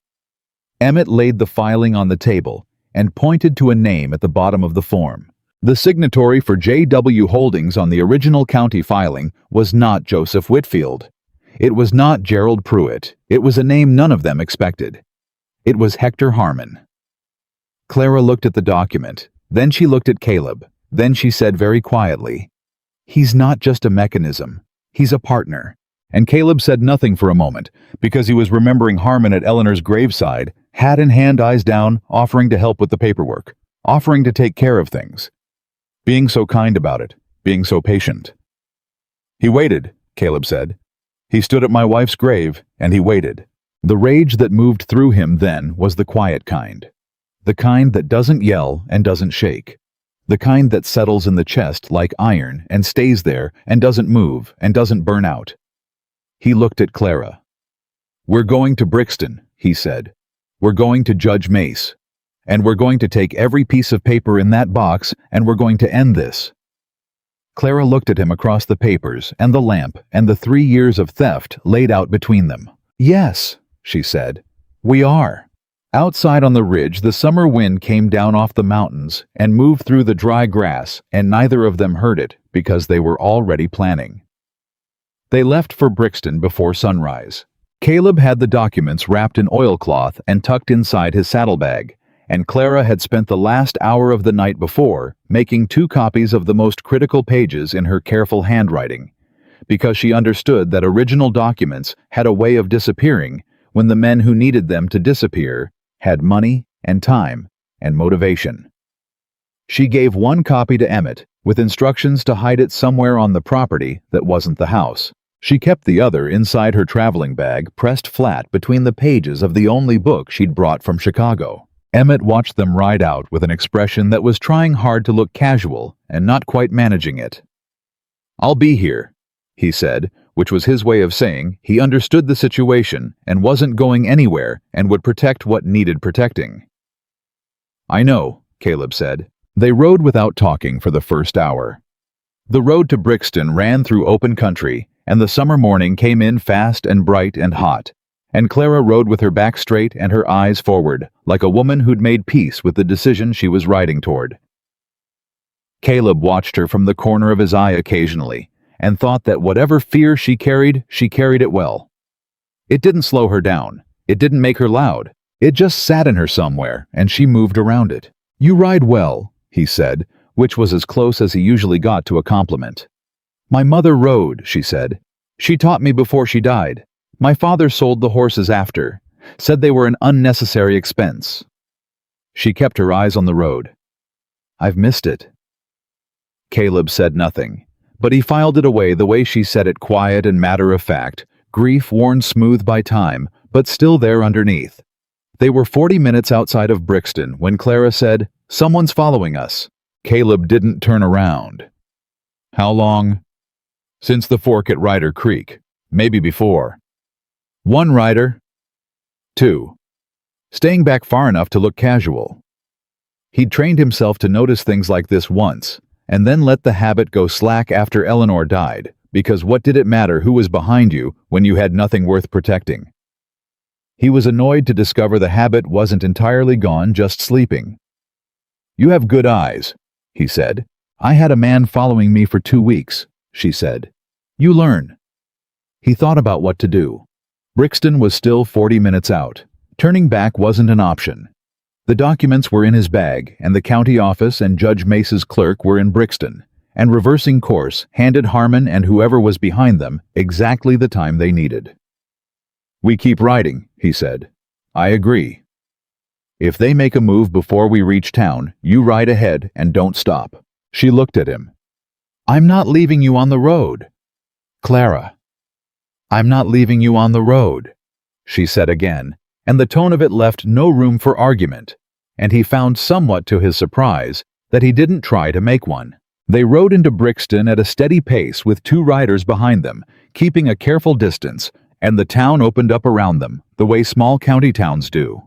Emmett laid the filing on the table and pointed to a name at the bottom of the form. The signatory for J.W. Holdings on the original county filing was not Joseph Whitfield. It was not Gerald Pruitt. It was a name none of them expected. It was Hector Harmon. Clara looked at the document. Then she looked at Caleb. Then she said very quietly, "He's not just a mechanism. He's a partner." And Caleb said nothing for a moment, because he was remembering Harmon at Eleanor's graveside, hat in hand, eyes down, offering to help with the paperwork, offering to take care of things. Being so kind about it, being so patient. "He waited," Caleb said. "He stood at my wife's grave, and he waited." The rage that moved through him then was the quiet kind. The kind that doesn't yell and doesn't shake. The kind that settles in the chest like iron and stays there and doesn't move and doesn't burn out. He looked at Clara. "We're going to Brixton," he said. "We're going to Judge Mace. And we're going to take every piece of paper in that box, and we're going to end this. Clara looked at him across the papers and the lamp and the 3 years of theft laid out between them. "Yes," she said, "we are." Outside on the ridge, the summer wind came down off the mountains and moved through the dry grass, and neither of them heard it because they were already planning. They left for Brixton before sunrise. Caleb had the documents wrapped in oilcloth and tucked inside his saddlebag, and Clara had spent the last hour of the night before making 2 copies of the most critical pages in her careful handwriting, because she understood that original documents had a way of disappearing when the men who needed them to disappear had money and time and motivation. She gave 1 copy to Emmett, with instructions to hide it somewhere on the property that wasn't the house. She kept the other inside her traveling bag, pressed flat between the pages of the only book she'd brought from Chicago. Emmett watched them ride out with an expression that was trying hard to look casual and not quite managing it. "I'll be here," he said, which was his way of saying he understood the situation and wasn't going anywhere and would protect what needed protecting. "I know," Caleb said. They rode without talking for the first hour. The road to Brixton ran through open country, and the summer morning came in fast and bright and hot, and Clara rode with her back straight and her eyes forward, like a woman who'd made peace with the decision she was riding toward. Caleb watched her from the corner of his eye occasionally, and thought that whatever fear she carried it well. It didn't slow her down. It didn't make her loud. It just sat in her somewhere, and she moved around it. "You ride well," he said, which was as close as he usually got to a compliment. "My mother rode," she said. "She taught me before she died. My father sold the horses after, said they were an unnecessary expense." She kept her eyes on the road. "I've missed it." Caleb said nothing, but he filed it away the way she said it, quiet and matter-of-fact, grief worn smooth by time, but still there underneath. They were 40 minutes outside of Brixton when Clara said, "Someone's following us." Caleb didn't turn around. "How long?" "Since the fork at Ryder Creek. Maybe before." "1 rider." 2. Staying back far enough to look casual. He'd trained himself to notice things like this once, and then let the habit go slack after Eleanor died, because what did it matter who was behind you when you had nothing worth protecting? He was annoyed to discover the habit wasn't entirely gone, just sleeping. "You have good eyes," he said. "I had a man following me for 2 weeks," she said. "You learn." He thought about what to do. Brixton was still 40 minutes out. Turning back wasn't an option. The documents were in his bag, and the county office and Judge Mace's clerk were in Brixton, and reversing course handed Harmon and whoever was behind them exactly the time they needed. "We keep riding," he said. "I agree. If they make a move before we reach town, you ride ahead and don't stop." She looked at him. "I'm not leaving you on the road." "Clara." "I'm not leaving you on the road," she said again, and the tone of it left no room for argument, and he found somewhat to his surprise that he didn't try to make one. They rode into Brixton at a steady pace with 2 riders behind them, keeping a careful distance, and the town opened up around them, the way small county towns do.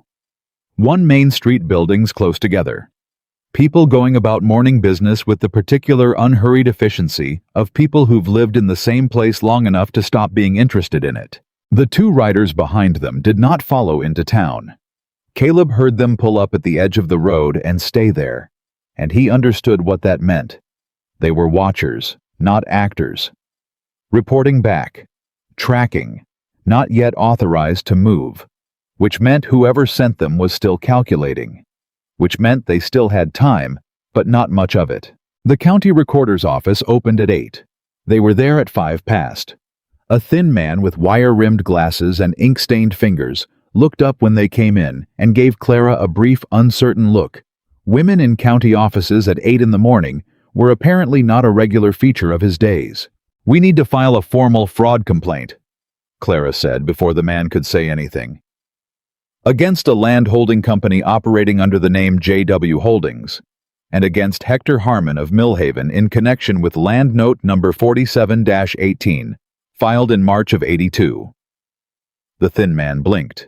1 main street, buildings close together. People going about morning business with the particular unhurried efficiency of people who've lived in the same place long enough to stop being interested in it. The 2 riders behind them did not follow into town. Caleb heard them pull up at the edge of the road and stay there, and he understood what that meant. They were watchers, not actors. Reporting back. Tracking. Not yet authorized to move. Which meant whoever sent them was still calculating. Which meant they still had time, but not much of it. The county recorder's office opened at 8. They were there at 5 past. A thin man with wire-rimmed glasses and ink-stained fingers looked up when they came in and gave Clara a brief, uncertain look. Women in county offices at 8 in the morning were apparently not a regular feature of his days. "We need to file a formal fraud complaint," Clara said before the man could say anything. "Against a land holding company operating under the name J.W. Holdings, and against Hector Harmon of Millhaven in connection with Land Note number 47-18, filed in March of '82. The thin man blinked.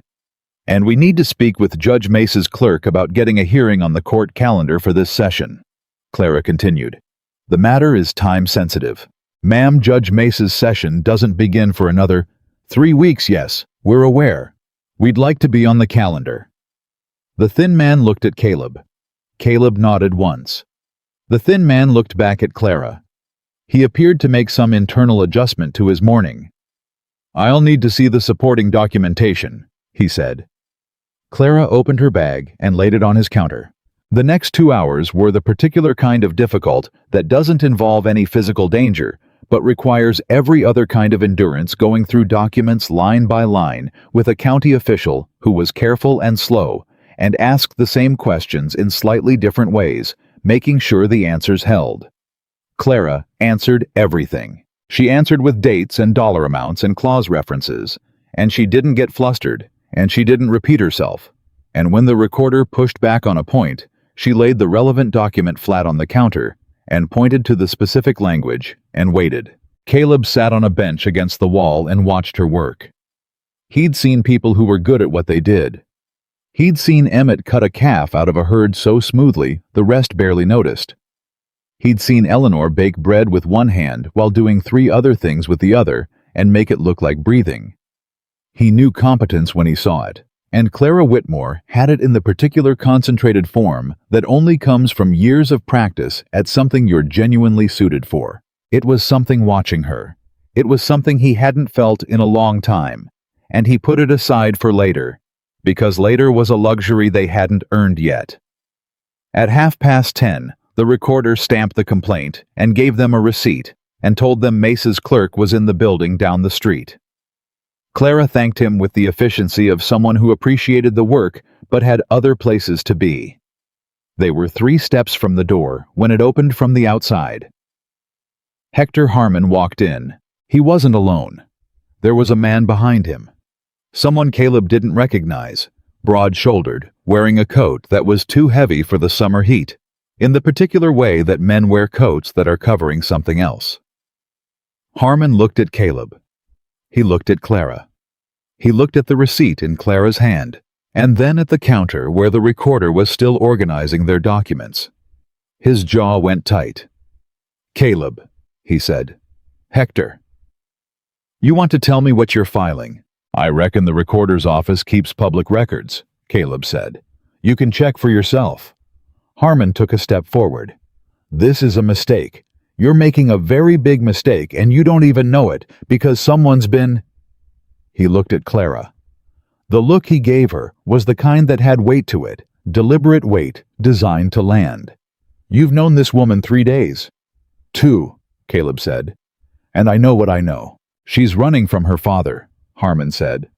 "And we need to speak with Judge Mace's clerk about getting a hearing on the court calendar for this session," Clara continued. The matter is time-sensitive. Ma'am, Judge Mace's session doesn't begin for another 3 weeks, yes, we're aware. We'd like to be on the calendar." The thin man looked at Caleb. Caleb nodded once. The thin man looked back at Clara. He appeared to make some internal adjustment to his mourning. "I'll need to see the supporting documentation," he said. Clara opened her bag and laid it on his counter. The next 2 hours were the particular kind of difficult that doesn't involve any physical danger, but requires every other kind of endurance, going through documents line by line with a county official who was careful and slow and asked the same questions in slightly different ways, making sure the answers held. Clara answered everything. She answered with dates and dollar amounts and clause references, and she didn't get flustered, and she didn't repeat herself. And when the recorder pushed back on a point, she laid the relevant document flat on the counter and pointed to the specific language and waited. Caleb sat on a bench against the wall and watched her work. He'd seen people who were good at what they did. He'd seen Emmett cut a calf out of a herd so smoothly the rest barely noticed. He'd seen Eleanor bake bread with one hand while doing 3 other things with the other and make it look like breathing. He knew competence when he saw it, and Clara Whitmore had it in the particular concentrated form that only comes from years of practice at something you're genuinely suited for. It was something watching her. It was something he hadn't felt in a long time, and he put it aside for later, because later was a luxury they hadn't earned yet. At 10:30, the recorder stamped the complaint and gave them a receipt and told them Mace's clerk was in the building down the street. Clara thanked him with the efficiency of someone who appreciated the work but had other places to be. They were 3 steps from the door when it opened from the outside. Hector Harmon walked in. He wasn't alone. There was a man behind him. Someone Caleb didn't recognize, broad-shouldered, wearing a coat that was too heavy for the summer heat, in the particular way that men wear coats that are covering something else. Harmon looked at Caleb. He looked at Clara. He looked at the receipt in Clara's hand, and then at the counter where the recorder was still organizing their documents. His jaw went tight. "Caleb," he said. "Hector. You want to tell me what you're filing?" "I reckon the recorder's office keeps public records," Caleb said. "You can check for yourself." Harmon took a step forward. "This is a mistake. You're making a very big mistake, and you don't even know it, because someone's been—" He looked at Clara. The look he gave her was the kind that had weight to it, deliberate weight, designed to land. "You've known this woman 3 days. 2, Caleb said. "And I know what I know. She's running from her father," Harmon said.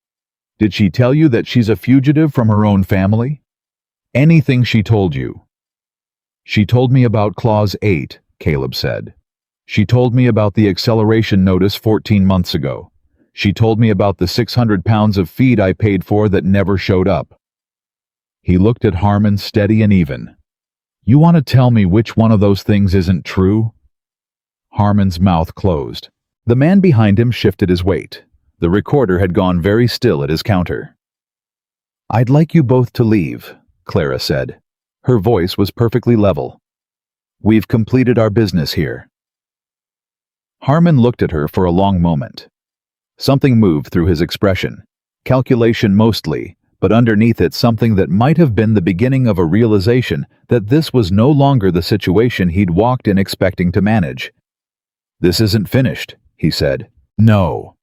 "Did she tell you that she's a fugitive from her own family?" "Anything she told you." "She told me about Clause 8, Caleb said. "She told me about the acceleration notice 14 months ago. She told me about the 600 pounds of feed I paid for that never showed up." He looked at Harmon steady and even. "You want to tell me which one of those things isn't true?" Harmon's mouth closed. The man behind him shifted his weight. The recorder had gone very still at his counter. "I'd like you both to leave," Clara said. Her voice was perfectly level. "We've completed our business here." Harmon looked at her for a long moment. Something moved through his expression. Calculation mostly, but underneath it something that might have been the beginning of a realization that this was no longer the situation he'd walked in expecting to manage. "This isn't finished," he said. "No,"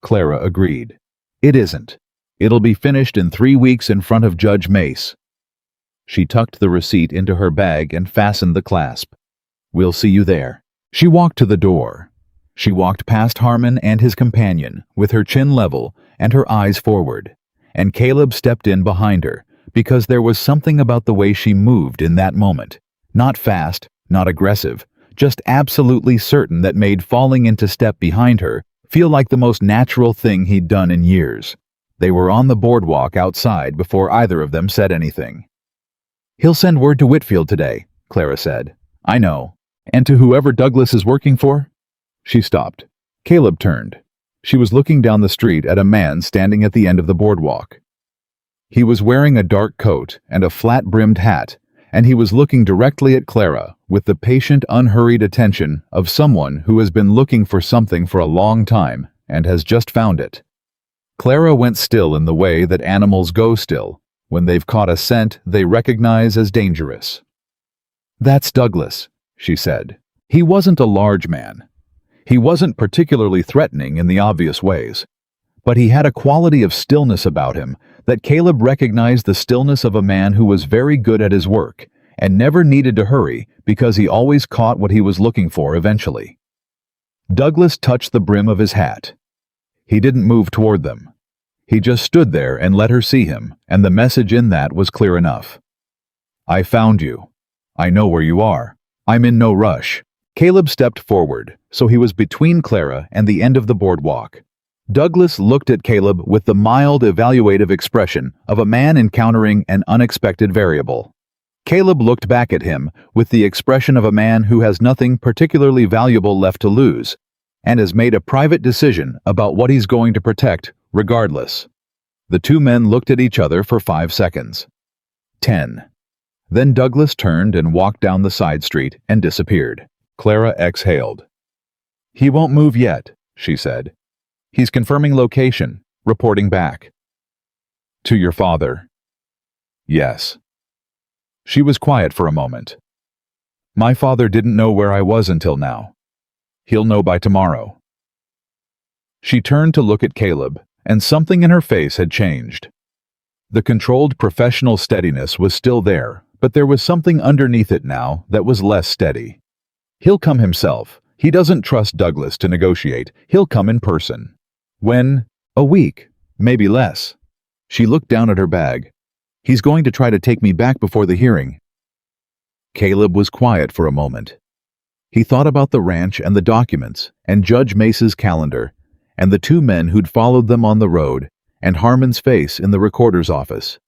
Clara agreed. "It isn't. It'll be finished in 3 weeks in front of Judge Mace." She tucked the receipt into her bag and fastened the clasp. "We'll see you there." She walked to the door. She walked past Harmon and his companion, with her chin level and her eyes forward, and Caleb stepped in behind her, because there was something about the way she moved in that moment. Not fast, not aggressive, just absolutely certain, that made falling into step behind her feel like the most natural thing he'd done in years. They were on the boardwalk outside before either of them said anything. "He'll send word to Whitfield today," Clara said. "I know. And to whoever Douglas is working for?" She stopped. Caleb turned. She was looking down the street at a man standing at the end of the boardwalk. He was wearing a dark coat and a flat-brimmed hat, and he was looking directly at Clara with the patient, unhurried attention of someone who has been looking for something for a long time and has just found it. Clara went still in the way that animals go still when they've caught a scent they recognize as dangerous. "That's Douglas," she said. He wasn't a large man. He wasn't particularly threatening in the obvious ways, but he had a quality of stillness about him that Caleb recognized, the stillness of a man who was very good at his work and never needed to hurry because he always caught what he was looking for eventually. Douglas touched the brim of his hat. He didn't move toward them. He just stood there and let her see him, and the message in that was clear enough. "I found you. I know where you are. I'm in no rush." Caleb stepped forward, so he was between Clara and the end of the boardwalk. Douglas looked at Caleb with the mild, evaluative expression of a man encountering an unexpected variable. Caleb looked back at him with the expression of a man who has nothing particularly valuable left to lose and has made a private decision about what he's going to protect regardless. The two men looked at each other for 5 seconds. 10. Then Douglas turned and walked down the side street and disappeared. Clara exhaled. "He won't move yet," she said. "He's confirming location, reporting back." "To your father?" "Yes." She was quiet for a moment. "My father didn't know where I was until now. He'll know by tomorrow." She turned to look at Caleb, and something in her face had changed. The controlled professional steadiness was still there, but there was something underneath it now that was less steady. "He'll come himself. He doesn't trust Douglas to negotiate. He'll come in person." "When?" "A week, maybe less." She looked down at her bag. "He's going to try to take me back before the hearing." Caleb was quiet for a moment. He thought about the ranch and the documents, and Judge Mace's calendar, and the two men who'd followed them on the road, and Harmon's face in the recorder's office.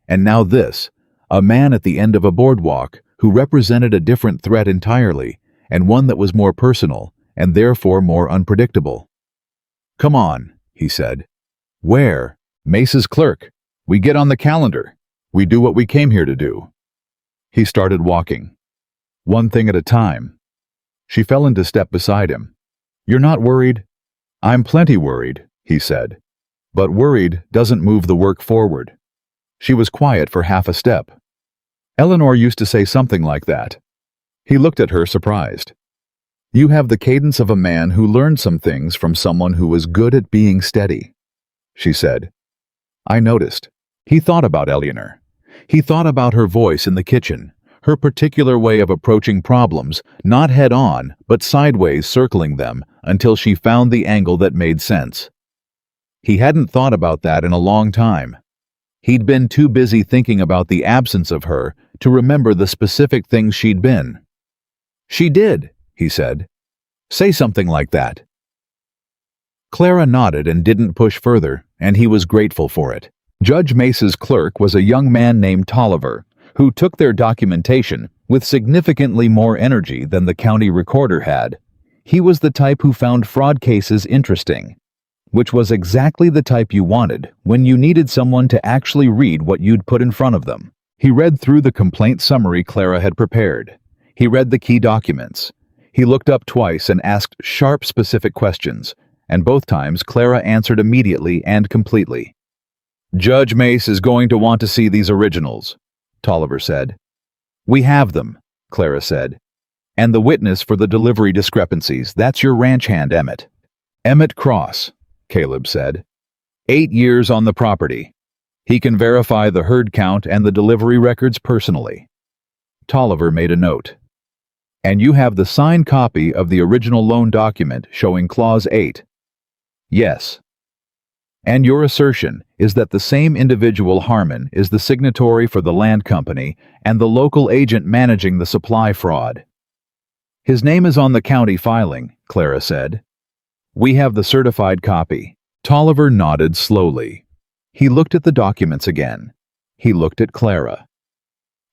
And now this, a man at the end of a boardwalk who represented a different threat entirely, and one that was more personal, and therefore more unpredictable. "Come on," he said. "Where?" "Mace's clerk. We get on the calendar. We do what we came here to do." He started walking. "One thing at a time." She fell into step beside him. "You're not worried?" "I'm plenty worried," he said. "But worried doesn't move the work forward." She was quiet for half a step. "Eleanor used to say something like that." He looked at her, surprised. "You have the cadence of a man who learned some things from someone who was good at being steady," she said. I noticed. He thought about Eleanor. He thought about her voice in the kitchen, her particular way of approaching problems, not head-on, but sideways circling them until she found the angle that made sense. He hadn't thought about that in a long time. He'd been too busy thinking about the absence of her to remember the specific things she'd been. "She did," he said. "Say something like that." Clara nodded and didn't push further, and he was grateful for it. Judge Mace's clerk was a young man named Tolliver, who took their documentation with significantly more energy than the county recorder had. He was the type who found fraud cases interesting, which was exactly the type you wanted when you needed someone to actually read what you'd put in front of them. He read through the complaint summary Clara had prepared. He read the key documents. He looked up twice and asked sharp, specific questions, and both times Clara answered immediately and completely. "Judge Mace is going to want to see these originals," Tolliver said. "We have them," Clara said. "And the witness for the delivery discrepancies, that's your ranch hand, Emmett." "Emmett Cross," Caleb said. 8 years on the property. He can verify the herd count and the delivery records personally." Tolliver made a note. "And you have the signed copy of the original loan document showing Clause 8. "Yes." "And your assertion is that the same individual, Harmon, is the signatory for the land company and the local agent managing the supply fraud." "His name is on the county filing," Clara said. "We have the certified copy." Tolliver nodded slowly. He looked at the documents again. He looked at Clara.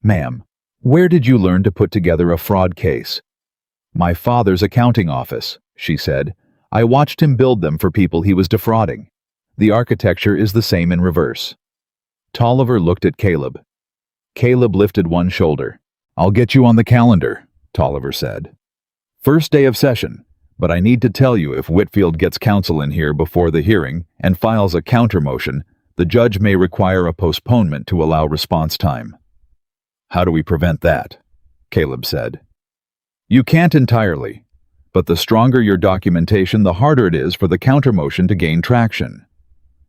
"Ma'am, where did you learn to put together a fraud case?" "My father's accounting office," she said. "I watched him build them for people he was defrauding. The architecture is the same in reverse." Tolliver looked at Caleb. Caleb lifted one shoulder. I'll get you on the calendar, Tolliver said. First day of session, but I need to tell you if Whitfield gets counsel in here before the hearing and files a counter motion, the judge may require a postponement to allow response time. How do we prevent that? Caleb said. You can't entirely, but the stronger your documentation, the harder it is for the counter motion to gain traction.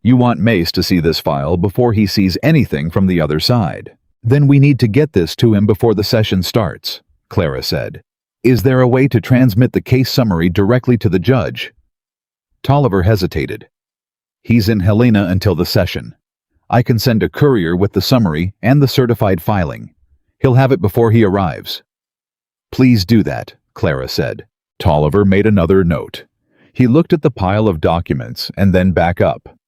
You want Mace to see this file before he sees anything from the other side. Then we need to get this to him before the session starts, Clara said. Is there a way to transmit the case summary directly to the judge? Tolliver hesitated. He's in Helena until the session. I can send a courier with the summary and the certified filing. He'll have it before he arrives. Please do that, Clara said. Tolliver made another note. He looked at the pile of documents and then back up.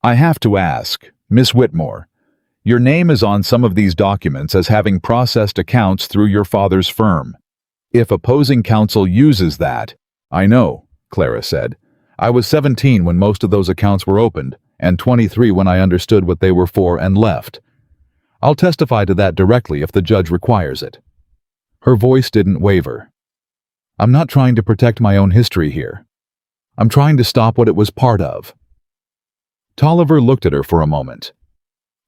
I have to ask, Miss Whitmore, your name is on some of these documents as having processed accounts through your father's firm. If opposing counsel uses that— I know, Clara said. I was 17 when most of those accounts were opened, and 23 when I understood what they were for and left. I'll testify to that directly if the judge requires it. Her voice didn't waver. I'm not trying to protect my own history here. I'm trying to stop what it was part of. Tolliver looked at her for a moment.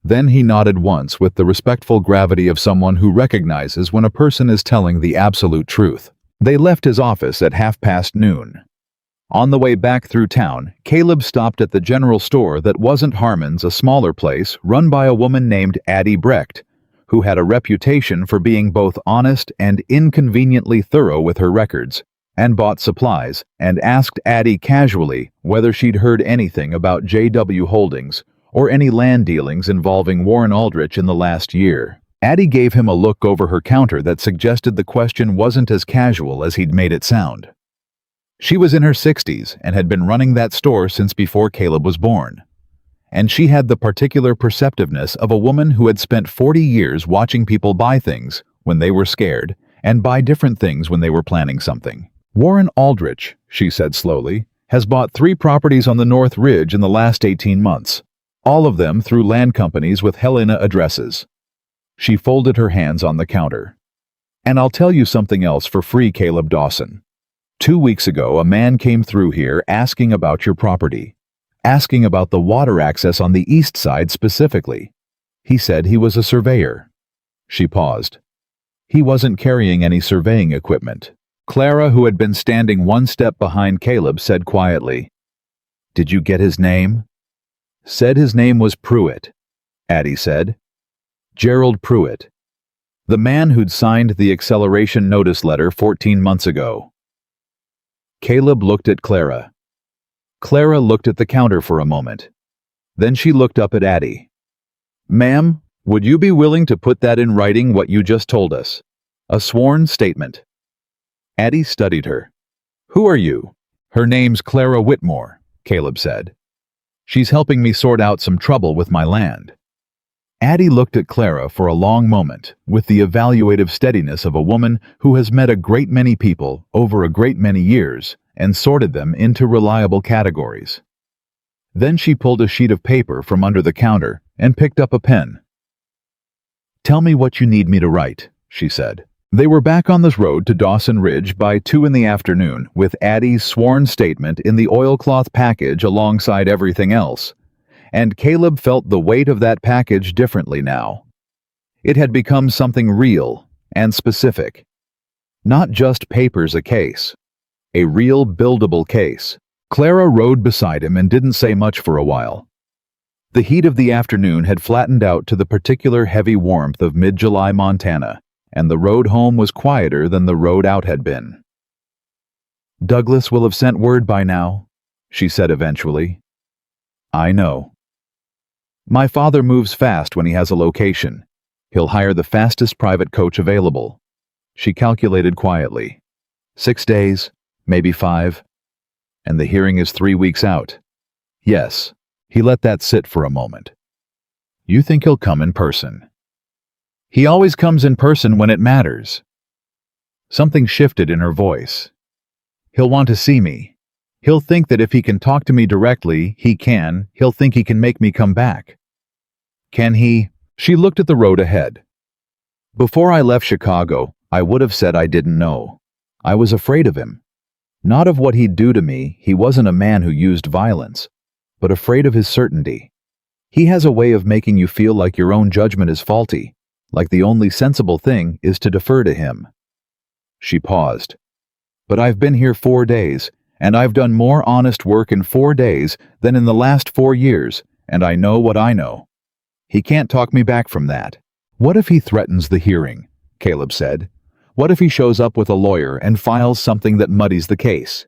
Then he nodded once with the respectful gravity of someone who recognizes when a person is telling the absolute truth. They left his office at noon. On the way back through town, Caleb stopped at the general store that wasn't Harmon's, a smaller place run by a woman named Addie Brecht, who had a reputation for being both honest and inconveniently thorough with her records, and bought supplies, and asked Addie casually whether she'd heard anything about JW Holdings or any land dealings involving Warren Aldrich in the last year. Addie gave him a look over her counter that suggested the question wasn't as casual as he'd made it sound. She was in her 60s and had been running that store since before Caleb was born. And she had the particular perceptiveness of a woman who had spent 40 years watching people buy things when they were scared and buy different things when they were planning something. Warren Aldrich, she said slowly, has bought 3 properties on the North Ridge in the last 18 months, all of them through land companies with Helena addresses. She folded her hands on the counter. And I'll tell you something else for free, Caleb Dawson. 2 weeks ago, a man came through here asking about your property, asking about the water access on the east side specifically. He said he was a surveyor. She paused. He wasn't carrying any surveying equipment. Clara, who had been standing one step behind Caleb, said quietly, Did you get his name? Said his name was Pruitt, Addie said. Gerald Pruitt. The man who'd signed the acceleration notice letter 14 months ago. Caleb looked at Clara. Clara looked at the counter for a moment. Then she looked up at Addie. Ma'am, would you be willing to put that in writing, what you just told us? A sworn statement. Addie studied her. Who are you? Her name's Clara Whitmore, Caleb said. She's helping me sort out some trouble with my land. Addie looked at Clara for a long moment with the evaluative steadiness of a woman who has met a great many people over a great many years and sorted them into reliable categories. Then she pulled a sheet of paper from under the counter and picked up a pen. Tell me what you need me to write, she said. They were back on this road to Dawson Ridge by 2 in the afternoon with Addie's sworn statement in the oilcloth package alongside everything else. And Caleb felt the weight of that package differently now. It had become something real and specific. Not just papers a case. A real buildable case. Clara rode beside him and didn't say much for a while. The heat of the afternoon had flattened out to the particular heavy warmth of mid-July Montana, and the road home was quieter than the road out had been. Douglas will have sent word by now, she said eventually. I know. My father moves fast when he has a location. He'll hire the fastest private coach available. She calculated quietly. 6 days, maybe 5. And the hearing is 3 weeks out. Yes, he let that sit for a moment. You think he'll come in person? He always comes in person when it matters. Something shifted in her voice. He'll want to see me. He'll think that if he can talk to me directly, he'll think he can make me come back. Can he? She looked at the road ahead. Before I left Chicago, I would have said I didn't know. I was afraid of him. Not of what he'd do to me, he wasn't a man who used violence, but afraid of his certainty. He has a way of making you feel like your own judgment is faulty, like the only sensible thing is to defer to him. She paused. But I've been here 4 days, and I've done more honest work in 4 days than in the last 4 years, and I know what I know. He can't talk me back from that. What if he threatens the hearing? Caleb said. What if he shows up with a lawyer and files something that muddies the case?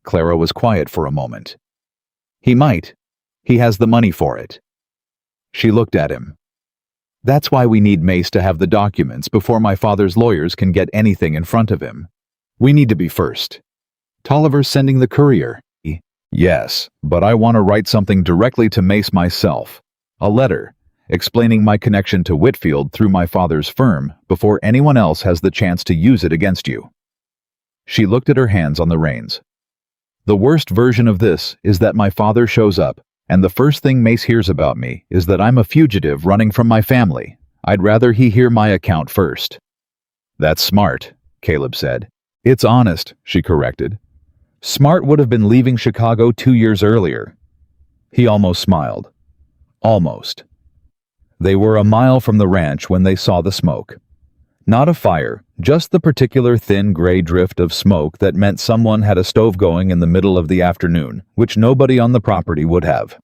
Clara was quiet for a moment. He might. He has the money for it. She looked at him. That's why we need Mace to have the documents before my father's lawyers can get anything in front of him. We need to be first. Tolliver's sending the courier. Yes, but I want to write something directly to Mace myself. A letter, explaining my connection to Whitfield through my father's firm before anyone else has the chance to use it against you. She looked at her hands on the reins. The worst version of this is that my father shows up, and the first thing Mace hears about me is that I'm a fugitive running from my family. I'd rather he hear my account first. That's smart, Caleb said. It's honest, she corrected. Smart would have been leaving Chicago 2 years earlier. He almost smiled. Almost. They were a mile from the ranch when they saw the smoke. Not a fire, just the particular thin gray drift of smoke that meant someone had a stove going in the middle of the afternoon, which nobody on the property would have.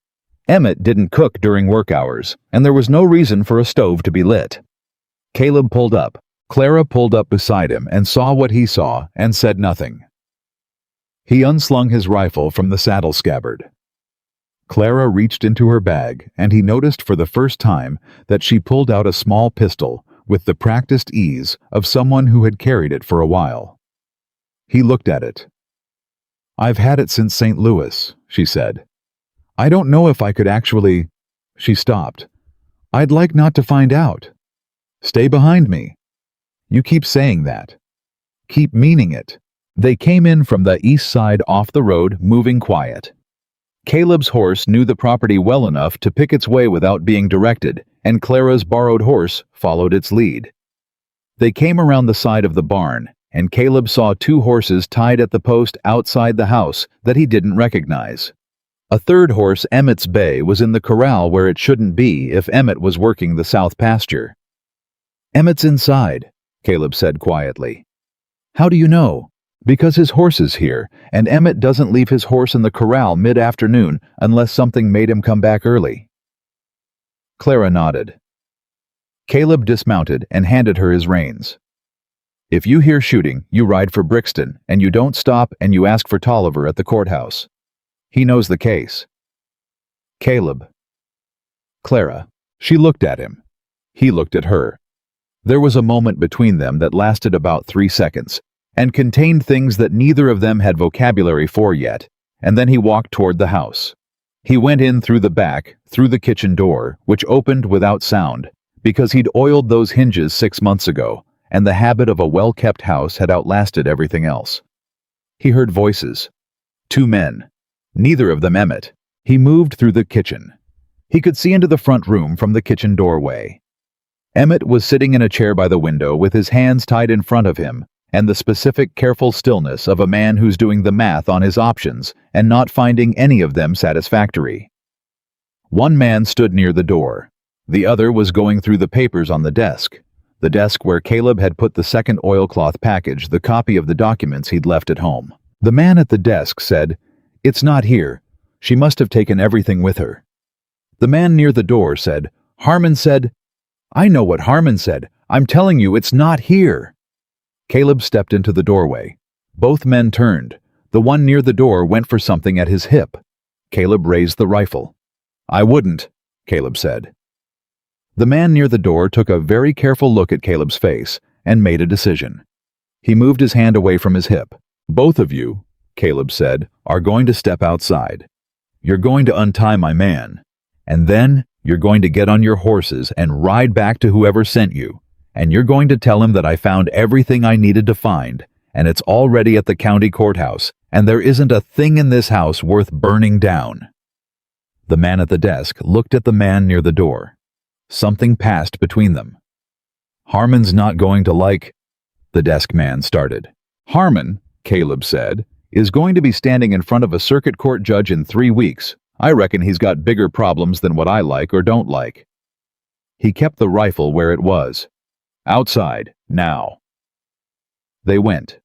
Emmett didn't cook during work hours, and there was no reason for a stove to be lit. Caleb pulled up. Clara pulled up beside him and saw what he saw and said nothing. He unslung his rifle from the saddle scabbard. Clara reached into her bag, and he noticed for the first time that she pulled out a small pistol with the practiced ease of someone who had carried it for a while. He looked at it. I've had it since St. Louis, she said. I don't know if I could actually... She stopped. I'd like not to find out. Stay behind me. You keep saying that. Keep meaning it. They came in from the east side off the road, moving quiet. Caleb's horse knew the property well enough to pick its way without being directed, and Clara's borrowed horse followed its lead. They came around the side of the barn, and Caleb saw 2 horses tied at the post outside the house that he didn't recognize. A third horse, Emmett's bay, was in the corral where it shouldn't be if Emmett was working the south pasture. Emmett's inside, Caleb said quietly. How do you know? Because his horse is here, and Emmett doesn't leave his horse in the corral mid-afternoon unless something made him come back early. Clara nodded. Caleb dismounted and handed her his reins. If you hear shooting, you ride for Brixton, and you don't stop and you ask for Tolliver at the courthouse. He knows the case. Caleb. Clara. She looked at him. He looked at her. There was a moment between them that lasted about 3 seconds, and contained things that neither of them had vocabulary for yet, and then he walked toward the house. He went in through the back, through the kitchen door, which opened without sound, because he'd oiled those hinges 6 months ago, and the habit of a well-kept house had outlasted everything else. He heard voices. 2 men. Neither of them Emmett. He moved through the kitchen. He could see into the front room from the kitchen doorway. Emmett was sitting in a chair by the window with his hands tied in front of him, and the specific careful stillness of a man who's doing the math on his options and not finding any of them satisfactory. One man stood near the door. The other was going through the papers on the desk where Caleb had put the second oilcloth package, the copy of the documents he'd left at home. The man at the desk said, "It's not here. She must have taken everything with her." The man near the door said, "Harmon said..." "I know what Harmon said. I'm telling you, it's not here." Caleb stepped into the doorway. Both men turned. The one near the door went for something at his hip. Caleb raised the rifle. "I wouldn't," Caleb said. The man near the door took a very careful look at Caleb's face and made a decision. He moved his hand away from his hip. "Both of you," Caleb said, "are going to step outside. You're going to untie my man, and then you're going to get on your horses and ride back to whoever sent you, and you're going to tell him that I found everything I needed to find, and it's already at the county courthouse, and there isn't a thing in this house worth burning down." The man at the desk looked at the man near the door. Something passed between them. Harmon's not going to like, the desk man started. Harmon, Caleb said, is going to be standing in front of a circuit court judge in 3 weeks. I reckon he's got bigger problems than what I like or don't like. He kept the rifle where it was. Outside, now. They went.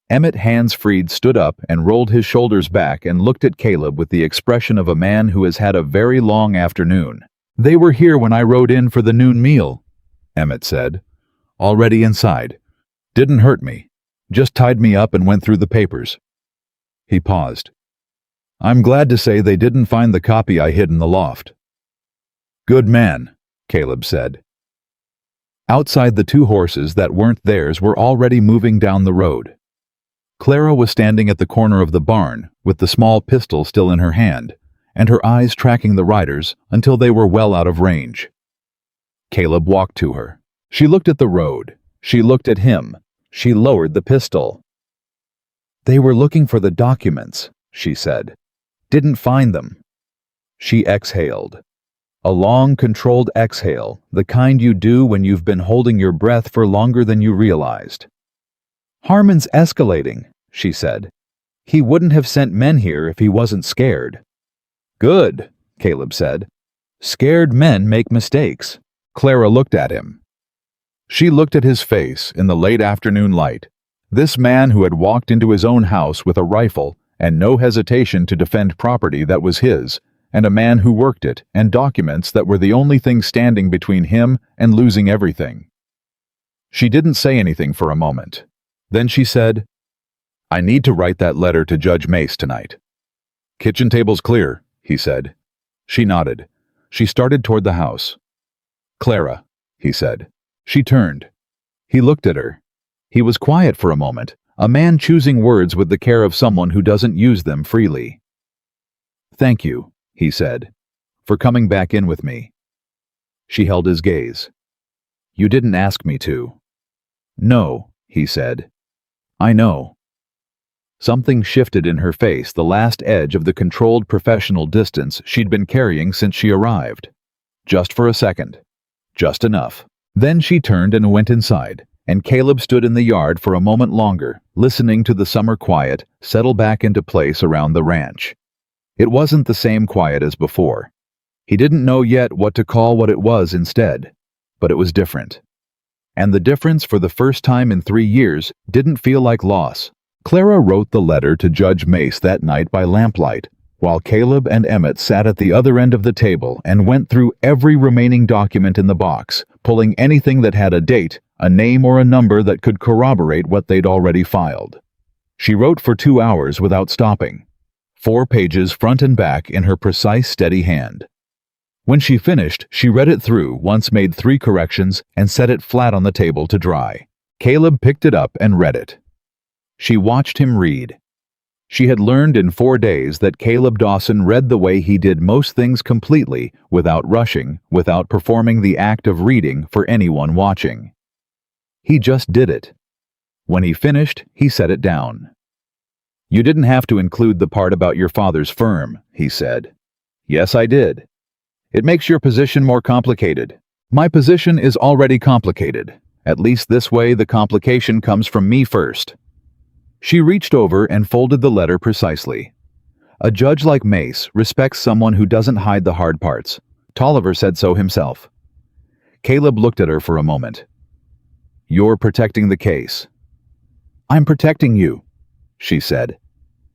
Emmett hands-freed stood up and rolled his shoulders back and looked at Caleb with the expression of a man who has had a very long afternoon. They were here when I rode in for the noon meal, Emmett said. Already inside. Didn't hurt me. Just tied me up and went through the papers. He paused. I'm glad to say they didn't find the copy I hid in the loft. Good man, Caleb said. Outside, the 2 horses that weren't theirs were already moving down the road. Clara was standing at the corner of the barn with the small pistol still in her hand, and her eyes tracking the riders until they were well out of range. Caleb walked to her. She looked at the road. She looked at him. She lowered the pistol. They were looking for the documents, she said. Didn't find them. She exhaled. A long, controlled exhale, the kind you do when you've been holding your breath for longer than you realized. Harmon's escalating, she said. He wouldn't have sent men here if he wasn't scared. Good, Caleb said. Scared men make mistakes. Clara looked at him. She looked at his face in the late afternoon light. This man who had walked into his own house with a rifle and no hesitation to defend property that was his, and a man who worked it and documents that were the only thing standing between him and losing everything. She didn't say anything for a moment. Then she said, I need to write that letter to Judge Mace tonight. Kitchen table's clear, he said. She nodded. She started toward the house. Clara, he said. She turned. He looked at her. He was quiet for a moment, a man choosing words with the care of someone who doesn't use them freely. Thank you, he said, for coming back in with me. She held his gaze. You didn't ask me to. No, he said. I know. Something shifted in her face, the last edge of the controlled professional distance she'd been carrying since she arrived. Just for a second. Just enough. Then she turned and went inside, and Caleb stood in the yard for a moment longer, listening to the summer quiet settle back into place around the ranch. It wasn't the same quiet as before. He didn't know yet what to call what it was instead, but it was different. And the difference, for the first time in 3 years, didn't feel like loss. Clara wrote the letter to Judge Mace that night by lamplight, while Caleb and Emmett sat at the other end of the table and went through every remaining document in the box, pulling anything that had a date, a name, or a number that could corroborate what they'd already filed. She wrote for 2 hours without stopping, 4 pages front and back in her precise, steady hand. When she finished, she read it through, once made 3 corrections, and set it flat on the table to dry. Caleb picked it up and read it. She watched him read. She had learned in 4 days that Caleb Dawson read the way he did most things completely, without rushing, without performing the act of reading for anyone watching. He just did it. When he finished, he set it down. You didn't have to include the part about your father's firm, he said. Yes, I did. It makes your position more complicated. My position is already complicated. At least this way the complication comes from me first. She reached over and folded the letter precisely. A judge like Mace respects someone who doesn't hide the hard parts. Tolliver said so himself. Caleb looked at her for a moment. You're protecting the case. I'm protecting you, she said.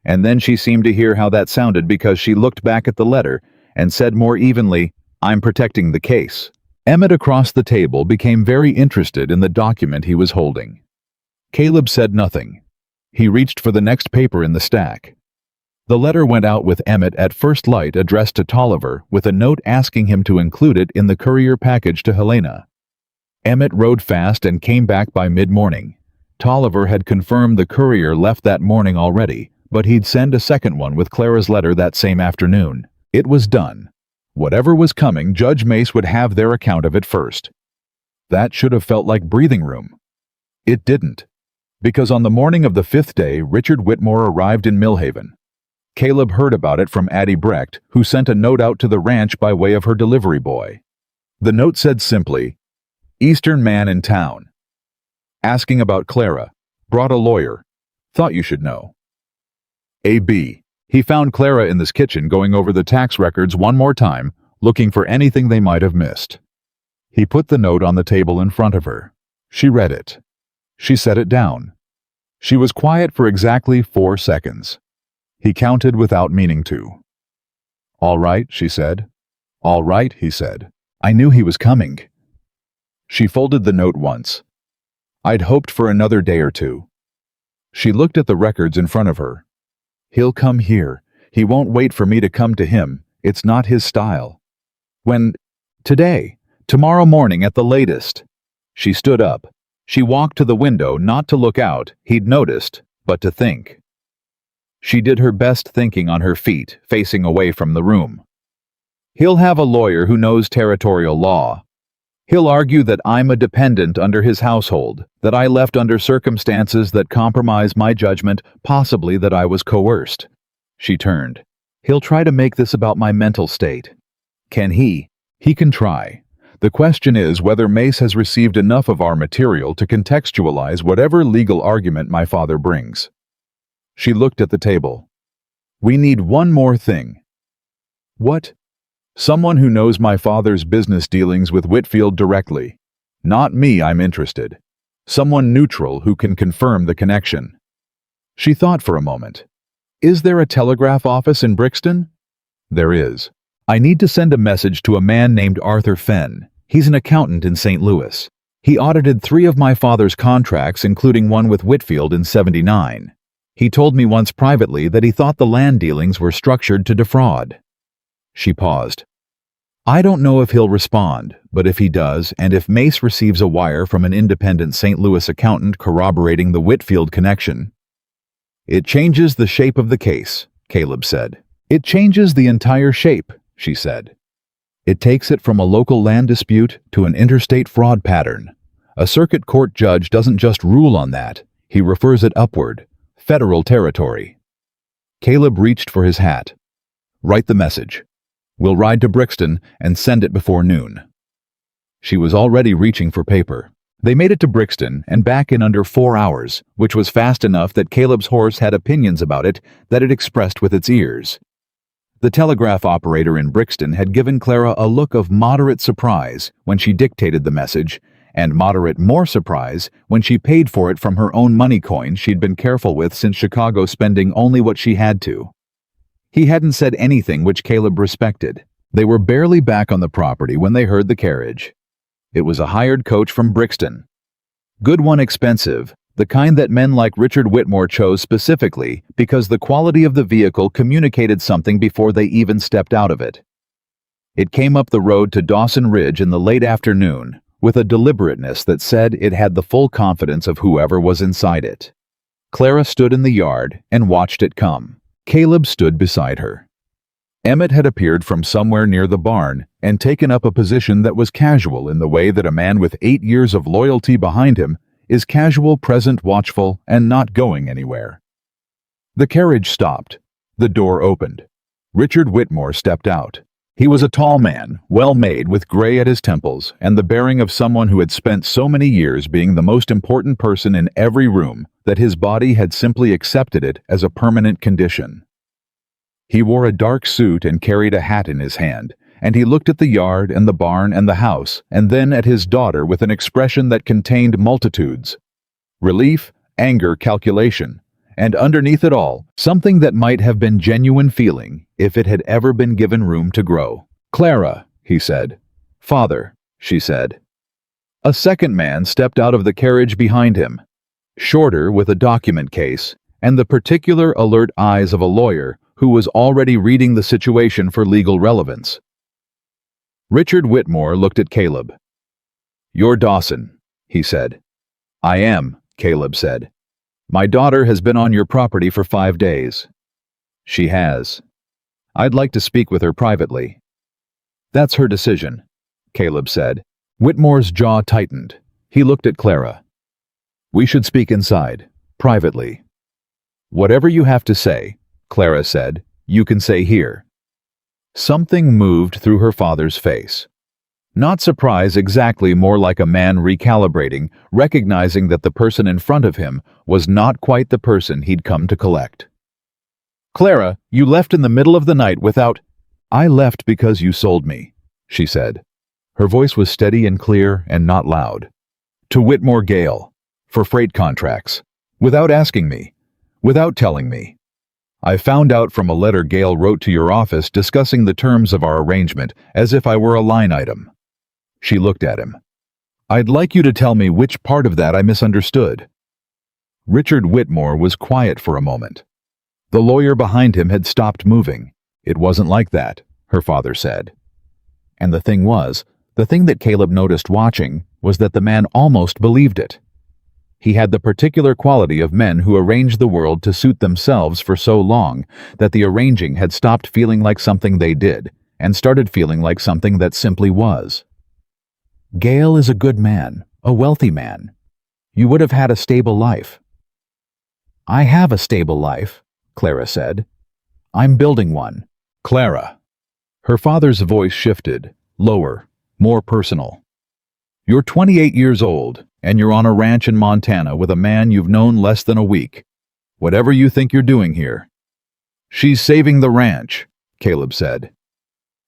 And then she seemed to hear how that sounded because she looked back at the letter and said more evenly, I'm protecting the case. Emmett across the table became very interested in the document he was holding. Caleb said nothing. He reached for the next paper in the stack. The letter went out with Emmett at first light, addressed to Tolliver, with a note asking him to include it in the courier package to Helena. Emmett rode fast and came back by mid-morning. Tolliver had confirmed the courier left that morning already, but he'd send a second one with Clara's letter that same afternoon. It was done. Whatever was coming, Judge Mace would have their account of it first. That should have felt like breathing room. It didn't. Because on the morning of the 5th day, Richard Whitmore arrived in Millhaven. Caleb heard about it from Addie Brecht, who sent a note out to the ranch by way of her delivery boy. The note said simply, Eastern man in town. Asking about Clara. Brought a lawyer. Thought you should know. A.B. He found Clara in this kitchen going over the tax records one more time, looking for anything they might have missed. He put the note on the table in front of her. She read it. She set it down. She was quiet for exactly 4 seconds. He counted without meaning to. "All right," she said. "All right," he said. "I knew he was coming." She folded the note once. "I'd hoped for another day or two." She looked at the records in front of her. "He'll come here. He won't wait for me to come to him. It's not his style. When? Today. Tomorrow morning at the latest." She stood up. She walked to the window, not to look out, he'd noticed, but to think. She did her best thinking on her feet, facing away from the room. "He'll have a lawyer who knows territorial law. He'll argue that I'm a dependent under his household, that I left under circumstances that compromise my judgment, possibly that I was coerced." She turned. "He'll try to make this about my mental state. Can he? He can try. The question is whether Mace has received enough of our material to contextualize whatever legal argument my father brings." She looked at the table. "We need one more thing." "What?" "Someone who knows my father's business dealings with Whitfield directly. Not me, I'm interested. Someone neutral who can confirm the connection." She thought for a moment. "Is there a telegraph office in Brixton?" "There is. I need to send a message to a man named Arthur Fenn. He's an accountant in St. Louis. He audited 3 of my father's contracts, including one with Whitfield in '79. He told me once privately that he thought the land dealings were structured to defraud." She paused. "I don't know if he'll respond, but if he does, and if Mace receives a wire from an independent St. Louis accountant corroborating the Whitfield connection..." "It changes the shape of the case," Caleb said. "It changes the entire shape," she said. "It takes it from a local land dispute to an interstate fraud pattern. A circuit court judge doesn't just rule on that, he refers it upward, federal territory." Caleb reached for his hat. "Write the message. We'll ride to Brixton and send it before noon." She was already reaching for paper. They made it to Brixton and back in under 4 hours, which was fast enough that Caleb's horse had opinions about it that it expressed with its ears. The telegraph operator in Brixton had given Clara a look of moderate surprise when she dictated the message, and moderate more surprise when she paid for it from her own money coin she'd been careful with since Chicago, spending only what she had to. He hadn't said anything which Caleb respected. They were barely back on the property when they heard the carriage. It was a hired coach from Brixton. Good one, expensive, the kind that men like Richard Whitmore chose specifically because the quality of the vehicle communicated something before they even stepped out of it. It came up the road to Dawson Ridge in the late afternoon, with a deliberateness that said it had the full confidence of whoever was inside it. Clara stood in the yard and watched it come. Caleb stood beside her. Emmett had appeared from somewhere near the barn and taken up a position that was casual in the way that a man with 8 years of loyalty behind him is casual, present, watchful, and not going anywhere. The carriage stopped. The door opened. Richard Whitmore stepped out. He was a tall man, well-made, with gray at his temples, and the bearing of someone who had spent so many years being the most important person in every room that his body had simply accepted it as a permanent condition. He wore a dark suit and carried a hat in his hand, and he looked at the yard and the barn and the house, and then at his daughter with an expression that contained multitudes. Relief, anger, calculation, and underneath it all, something that might have been genuine feeling if it had ever been given room to grow. "Clara," he said. "Father," she said. A second man stepped out of the carriage behind him, shorter, with a document case, and the particular alert eyes of a lawyer who was already reading the situation for legal relevance. Richard Whitmore looked at Caleb. "You're Dawson," he said. "I am," Caleb said. "My daughter has been on your property for 5 days." "She has. I'd like to speak with her privately." "That's her decision," Caleb said. Whitmore's jaw tightened. He looked at Clara. "We should speak inside, privately." "Whatever you have to say," Clara said, "you can say here." Something moved through her father's face. Not surprise, exactly, more like a man recalibrating, recognizing that the person in front of him was not quite the person he'd come to collect. "Clara, you left in the middle of the night without—" "I left because you sold me," she said. Her voice was steady and clear and not loud. "To Whitmore Gale, for freight contracts, without asking me, without telling me. I found out from a letter Gale wrote to your office discussing the terms of our arrangement as if I were a line item." She looked at him. "I'd like you to tell me which part of that I misunderstood." Richard Whitmore was quiet for a moment. The lawyer behind him had stopped moving. "It wasn't like that," her father said. And the thing that Caleb noticed watching was that the man almost believed it. He had the particular quality of men who arrange the world to suit themselves for so long that the arranging had stopped feeling like something they did and started feeling like something that simply was. "Gale is a good man, a wealthy man. You would have had a stable life." "I have a stable life," Clara said. "I'm building one." "Clara." Her father's voice shifted, lower, more personal. "You're 28 years old, and you're on a ranch in Montana with a man you've known less than a week. Whatever you think you're doing here." "She's saving the ranch," Caleb said.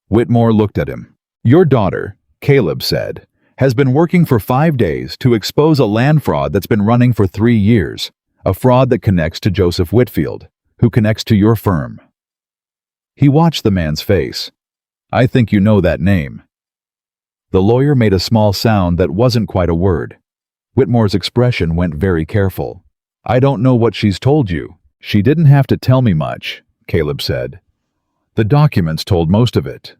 Whitmore looked at him. "Your daughter," Caleb said, "has been working for 5 days to expose a land fraud that's been running for 3 years, a fraud that connects to Joseph Whitfield, who connects to your firm." He watched the man's face. "I think you know that name." The lawyer made a small sound that wasn't quite a word. Whitmore's expression went very careful. "I don't know what she's told you. She didn't have to tell me much," Caleb said. "The documents told most of it.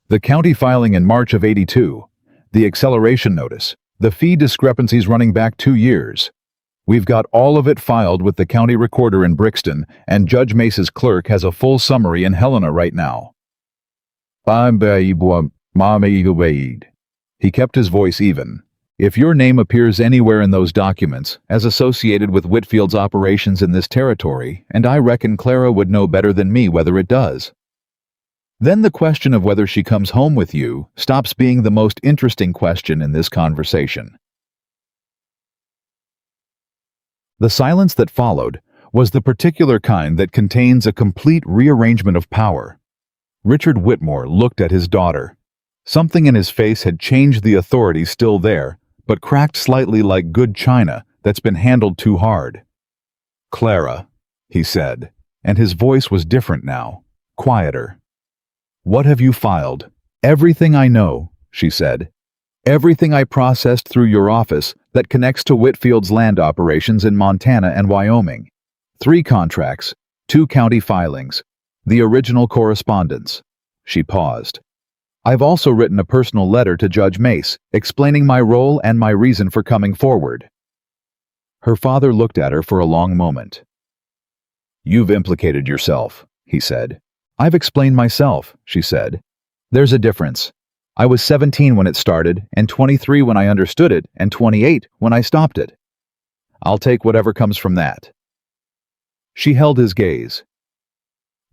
The county filing in March of '82, the acceleration notice, the fee discrepancies running back 2 years. We've got all of it filed with the county recorder in Brixton, and Judge Mace's clerk has a full summary in Helena right now." He kept his voice even. "If your name appears anywhere in those documents as associated with Whitfield's operations in this territory, and I reckon Clara would know better than me whether it does. Then the question of whether she comes home with you stops being the most interesting question in this conversation." The silence that followed was the particular kind that contains a complete rearrangement of power. Richard Whitmore looked at his daughter. Something in his face had changed the authority still there, but cracked slightly like good china that's been handled too hard. "Clara," he said, and his voice was different now, quieter. "What have you filed?" "Everything I know," she said. "Everything I processed through your office that connects to Whitfield's land operations in Montana and Wyoming. 3 contracts, 2 county filings, the original correspondence." She paused. "I've also written a personal letter to Judge Mace, explaining my role and my reason for coming forward." Her father looked at her for a long moment. "You've implicated yourself," he said. "I've explained myself," she said. "There's a difference. I was 17 when it started, and 23 when I understood it, and 28 when I stopped it. I'll take whatever comes from that." She held his gaze.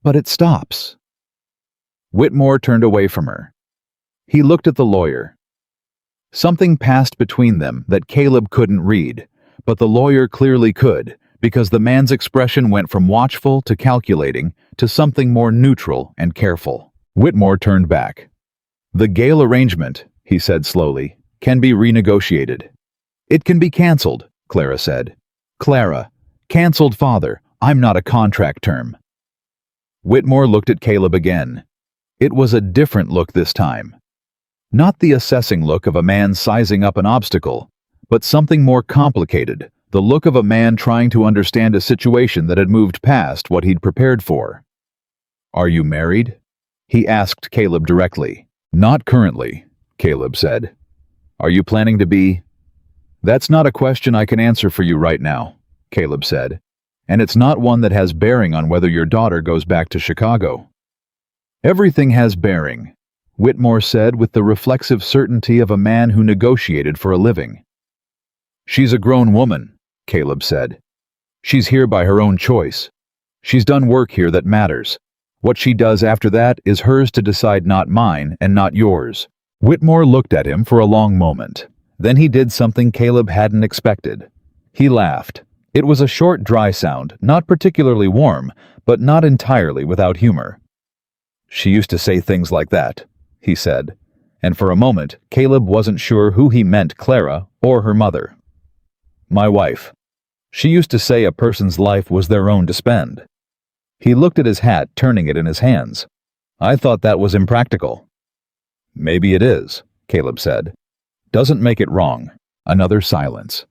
"But it stops." Whitmore turned away from her. He looked at the lawyer. Something passed between them that Caleb couldn't read, but the lawyer clearly could, because the man's expression went from watchful to calculating to something more neutral and careful. Whitmore turned back. "The Gale arrangement," he said slowly, "can be renegotiated." "It can be canceled," Clara said. "Clara, canceled, father. I'm not a contract term." Whitmore looked at Caleb again. It was a different look this time. Not the assessing look of a man sizing up an obstacle, but something more complicated, the look of a man trying to understand a situation that had moved past what he'd prepared for. "Are you married?" he asked Caleb directly. "Not currently," Caleb said. "Are you planning to be?" "That's not a question I can answer for you right now," Caleb said, "and it's not one that has bearing on whether your daughter goes back to Chicago." "Everything has bearing," Whitmore said with the reflexive certainty of a man who negotiated for a living. "She's a grown woman," Caleb said. "She's here by her own choice. She's done work here that matters. What she does after that is hers to decide, not mine and not yours. Whitmore looked at him for a long moment. Then he did something Caleb hadn't expected. He laughed. It was a short, dry sound, not particularly warm, but not entirely without humor. "She used to say things like that," he said, and for a moment Caleb wasn't sure who he meant, Clara or her mother. "My wife. She used to say a person's life was their own to spend." He looked at his hat, turning it in his hands. "I thought that was impractical." "Maybe it is," Caleb said. "Doesn't make it wrong." Another silence.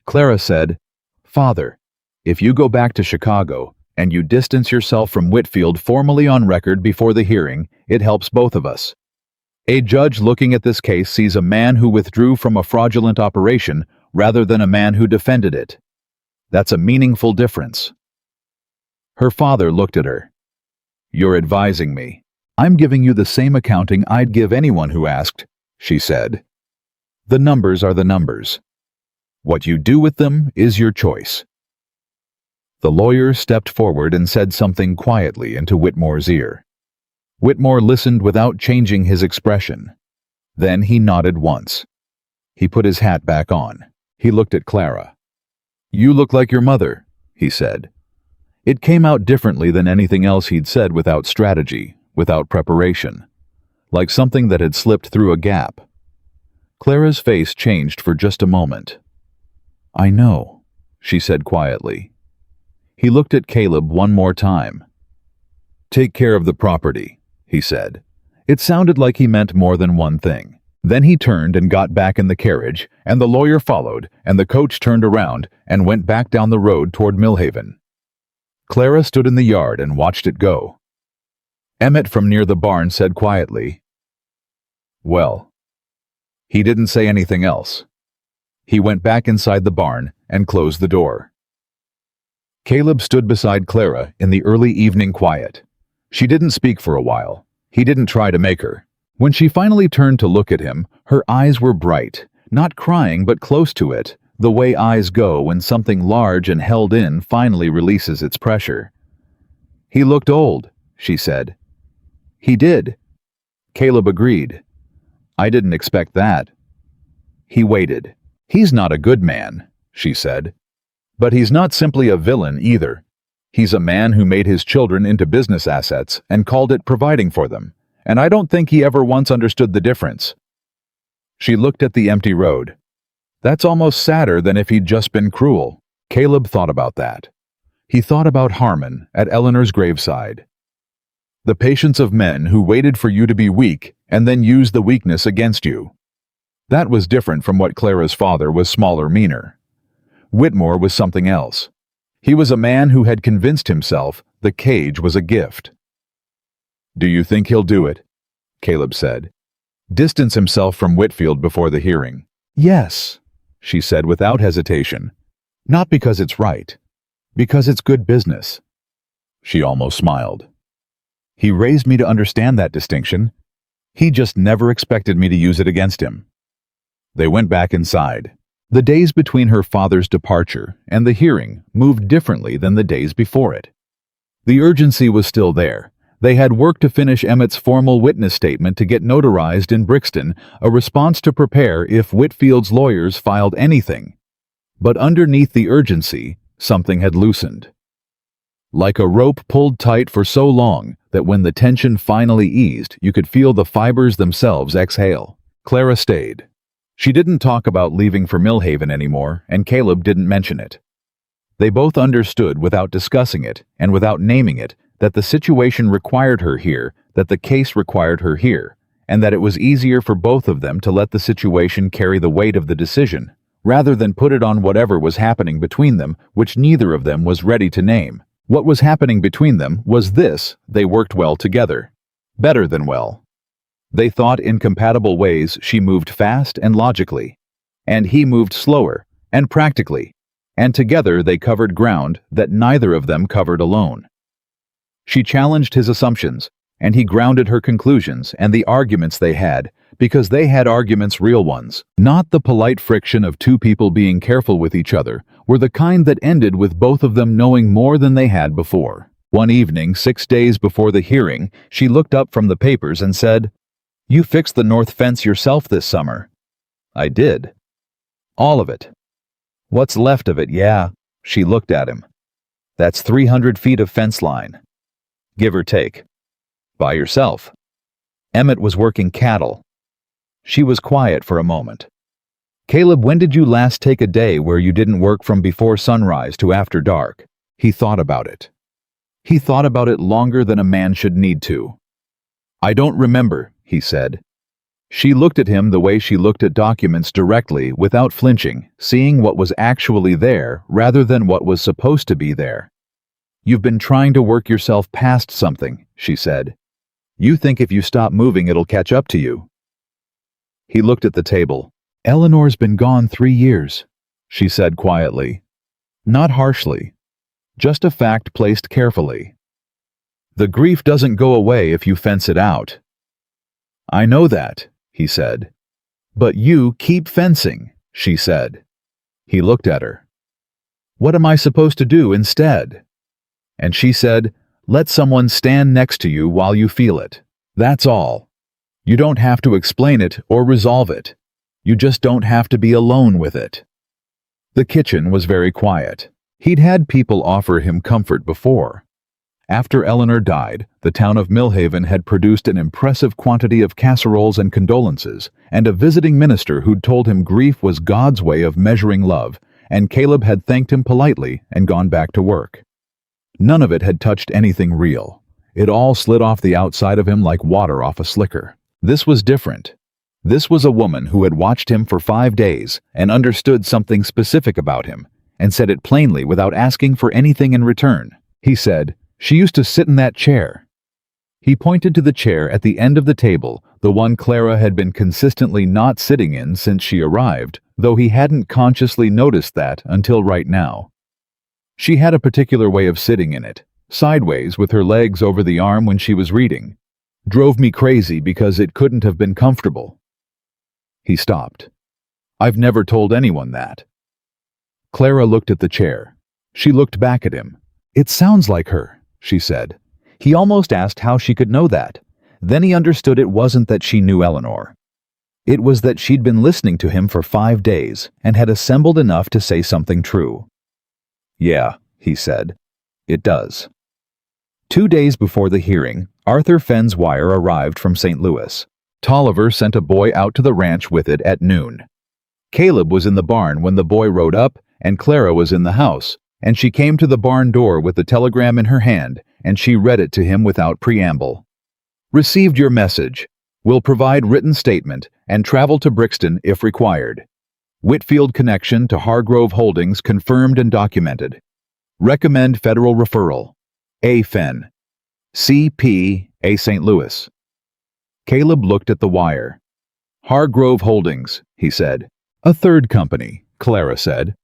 Clara said, "Father, if you go back to Chicago and you distance yourself from Whitfield formally on record before the hearing, it helps both of us. A judge looking at this case sees a man who withdrew from a fraudulent operation rather than a man who defended it. That's a meaningful difference." Her father looked at her. "You're advising me. I'm giving you the same accounting I'd give anyone who asked," she said. "The numbers are the numbers. What you do with them is your choice." The lawyer stepped forward and said something quietly into Whitmore's ear. Whitmore listened without changing his expression. Then he nodded once. He put his hat back on. He looked at Clara. "You look like your mother," he said. It came out differently than anything else he'd said, without strategy, without preparation. Like something that had slipped through a gap. Clara's face changed for just a moment. "I know," she said quietly. He looked at Caleb one more time. "Take care of the property," he said. It sounded like he meant more than one thing. Then he turned and got back in the carriage, and the lawyer followed, and the coach turned around and went back down the road toward Millhaven. Clara stood in the yard and watched it go. Emmett from near the barn said quietly, "Well." He didn't say anything else. He went back inside the barn and closed the door. Caleb stood beside Clara in the early evening quiet. She didn't speak for a while. He didn't try to make her. When she finally turned to look at him, her eyes were bright, not crying but close to it, the way eyes go when something large and held in finally releases its pressure. "He looked old," she said. "He did." Caleb agreed. "I didn't expect that." He waited. "He's not a good man," she said. "But he's not simply a villain either. He's a man who made his children into business assets and called it providing for them, and I don't think he ever once understood the difference." She looked at the empty road. "That's almost sadder than if he'd just been cruel." Caleb thought about that. He thought about Harmon at Eleanor's graveside. The patience of men who waited for you to be weak and then used the weakness against you. That was different from what Clara's father was, smaller, meaner. Whitmore was something else. He was a man who had convinced himself the cage was a gift. "Do you think he'll do it?" Caleb said. "Distance himself from Whitfield before the hearing." "Yes," she said without hesitation. "Not because it's right. Because it's good business." She almost smiled. "He raised me to understand that distinction. He just never expected me to use it against him." They went back inside. The days between her father's departure and the hearing moved differently than the days before it. The urgency was still there. They had work to finish Emmett's formal witness statement to get notarized in Brixton, a response to prepare if Whitfield's lawyers filed anything. But underneath the urgency, something had loosened. Like a rope pulled tight for so long that when the tension finally eased, you could feel the fibers themselves exhale. Clara stayed. She didn't talk about leaving for Millhaven anymore, and Caleb didn't mention it. They both understood without discussing it and without naming it that the situation required her here, that the case required her here, and that it was easier for both of them to let the situation carry the weight of the decision, rather than put it on whatever was happening between them, which neither of them was ready to name. What was happening between them was this: they worked well together. Better than well. They thought in compatible ways. She moved fast and logically, and he moved slower and practically, and together they covered ground that neither of them covered alone. She challenged his assumptions, and he grounded her conclusions and the arguments they had, because they had arguments, real ones, not the polite friction of two people being careful with each other, were the kind that ended with both of them knowing more than they had before. One evening, 6 days before the hearing, she looked up from the papers and said, You fixed the north fence yourself this summer. I did. All of it. What's left of it, yeah. She looked at him. That's 300 feet of fence line. Give or take. By yourself. Emmett was working cattle. She was quiet for a moment. Caleb, when did you last take a day where you didn't work from before sunrise to after dark? He thought about it. He thought about it longer than a man should need to. I don't remember, he said. She looked at him the way she looked at documents directly, without flinching, seeing what was actually there rather than what was supposed to be there. You've been trying to work yourself past something, she said. You think if you stop moving it'll catch up to you. He looked at the table. Eleanor's been gone 3 years, she said quietly. Not harshly. Just a fact placed carefully. The grief doesn't go away if you fence it out. I know that, he said. But you keep fencing, she said. He looked at her. What am I supposed to do instead? And she said, let someone stand next to you while you feel it. That's all. You don't have to explain it or resolve it. You just don't have to be alone with it. The kitchen was very quiet. He'd had people offer him comfort before. After Eleanor died, the town of Millhaven had produced an impressive quantity of casseroles and condolences, and a visiting minister who'd told him grief was God's way of measuring love, and Caleb had thanked him politely and gone back to work. None of it had touched anything real. It all slid off the outside of him like water off a slicker. This was different. This was a woman who had watched him for 5 days and understood something specific about him, and said it plainly without asking for anything in return. He said, she used to sit in that chair. He pointed to the chair at the end of the table, the one Clara had been consistently not sitting in since she arrived, though he hadn't consciously noticed that until right now. She had a particular way of sitting in it, sideways with her legs over the arm when she was reading. Drove me crazy because it couldn't have been comfortable. He stopped. I've never told anyone that. Clara looked at the chair. She looked back at him. It sounds like her, she said. He almost asked how she could know that. Then he understood it wasn't that she knew Eleanor. It was that she'd been listening to him for 5 days and had assembled enough to say something true. Yeah, he said. It does. 2 days before the hearing, Arthur Fenn's wire arrived from St. Louis. Tolliver sent a boy out to the ranch with it at noon. Caleb was in the barn when the boy rode up, and Clara was in the house, and she came to the barn door with the telegram in her hand, and she read it to him without preamble. Received your message. Will provide written statement and travel to Brixton if required. Whitfield connection to Hargrove Holdings confirmed and documented. Recommend federal referral. A. Fenn. C.P. A. St. Louis. Caleb looked at the wire. Hargrove Holdings, he said. A third company, Clara said.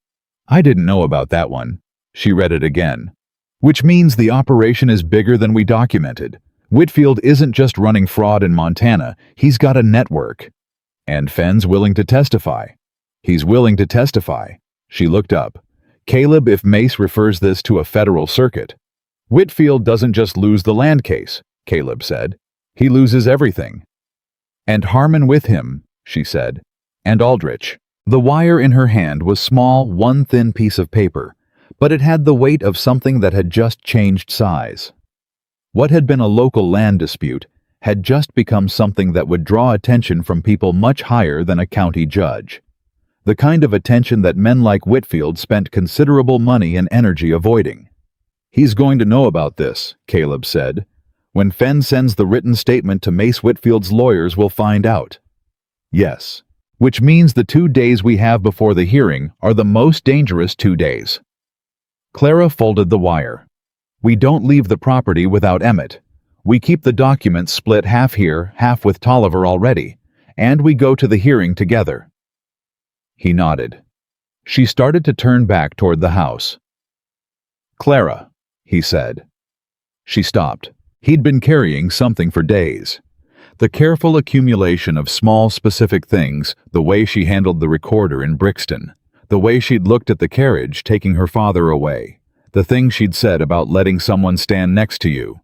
I didn't know about that one. She read it again. Which means the operation is bigger than we documented. Whitfield isn't just running fraud in Montana, he's got a network. And Fenn's willing to testify. He's willing to testify. She looked up. Caleb, if Mace refers this to a federal circuit. Whitfield doesn't just lose the land case, Caleb said. He loses everything. And Harmon with him, she said. And Aldrich. The wire in her hand was small, one thin piece of paper, but it had the weight of something that had just changed size. What had been a local land dispute had just become something that would draw attention from people much higher than a county judge. The kind of attention that men like Whitfield spent considerable money and energy avoiding. He's going to know about this, Caleb said. When Fenn sends the written statement to Mace Whitfield's lawyers, we'll find out. Yes. Which means the 2 days we have before the hearing are the most dangerous 2 days. Clara folded the wire. We don't leave the property without Emmett. We keep the documents split half here, half with Tolliver already, and we go to the hearing together. He nodded. She started to turn back toward the house. Clara, he said. She stopped. He'd been carrying something for days. The careful accumulation of small specific things, the way she handled the recorder in Brixton, the way she'd looked at the carriage taking her father away, the things she'd said about letting someone stand next to you.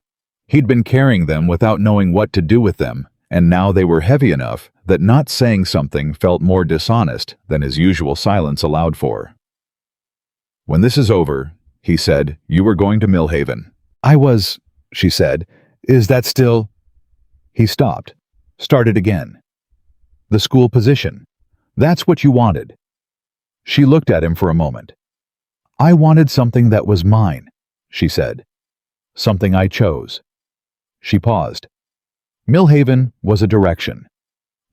He'd been carrying them without knowing what to do with them, and now they were heavy enough that not saying something felt more dishonest than his usual silence allowed for. "When this is over," he said, "you were going to Millhaven." "I was," she said. "Is that still—" He stopped, started again. "The school position. That's what you wanted." She looked at him for a moment. "I wanted something that was mine," she said. "Something I chose." She paused. Millhaven was a direction,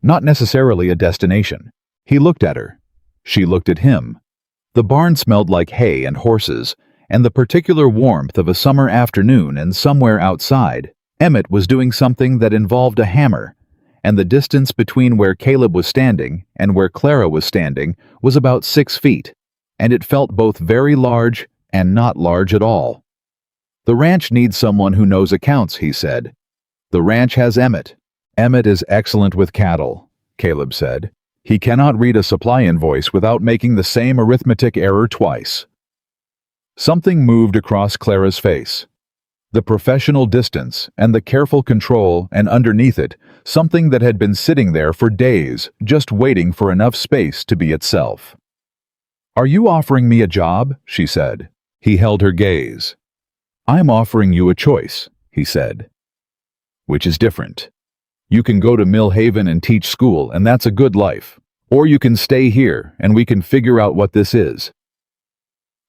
not necessarily a destination. He looked at her. She looked at him. The barn smelled like hay and horses, and the particular warmth of a summer afternoon, and somewhere outside, Emmett was doing something that involved a hammer, and the distance between where Caleb was standing and where Clara was standing was about 6 feet, and it felt both very large and not large at all. "The ranch needs someone who knows accounts," he said. "The ranch has Emmett. Emmett is excellent with cattle," Caleb said. "He cannot read a supply invoice without making the same arithmetic error twice." Something moved across Clara's face. The professional distance and the careful control, and underneath it, something that had been sitting there for days, just waiting for enough space to be itself. "Are you offering me a job?" she said. He held her gaze. "I'm offering you a choice," he said. "Which is different. You can go to Millhaven and teach school, and that's a good life. Or you can stay here, and we can figure out what this is."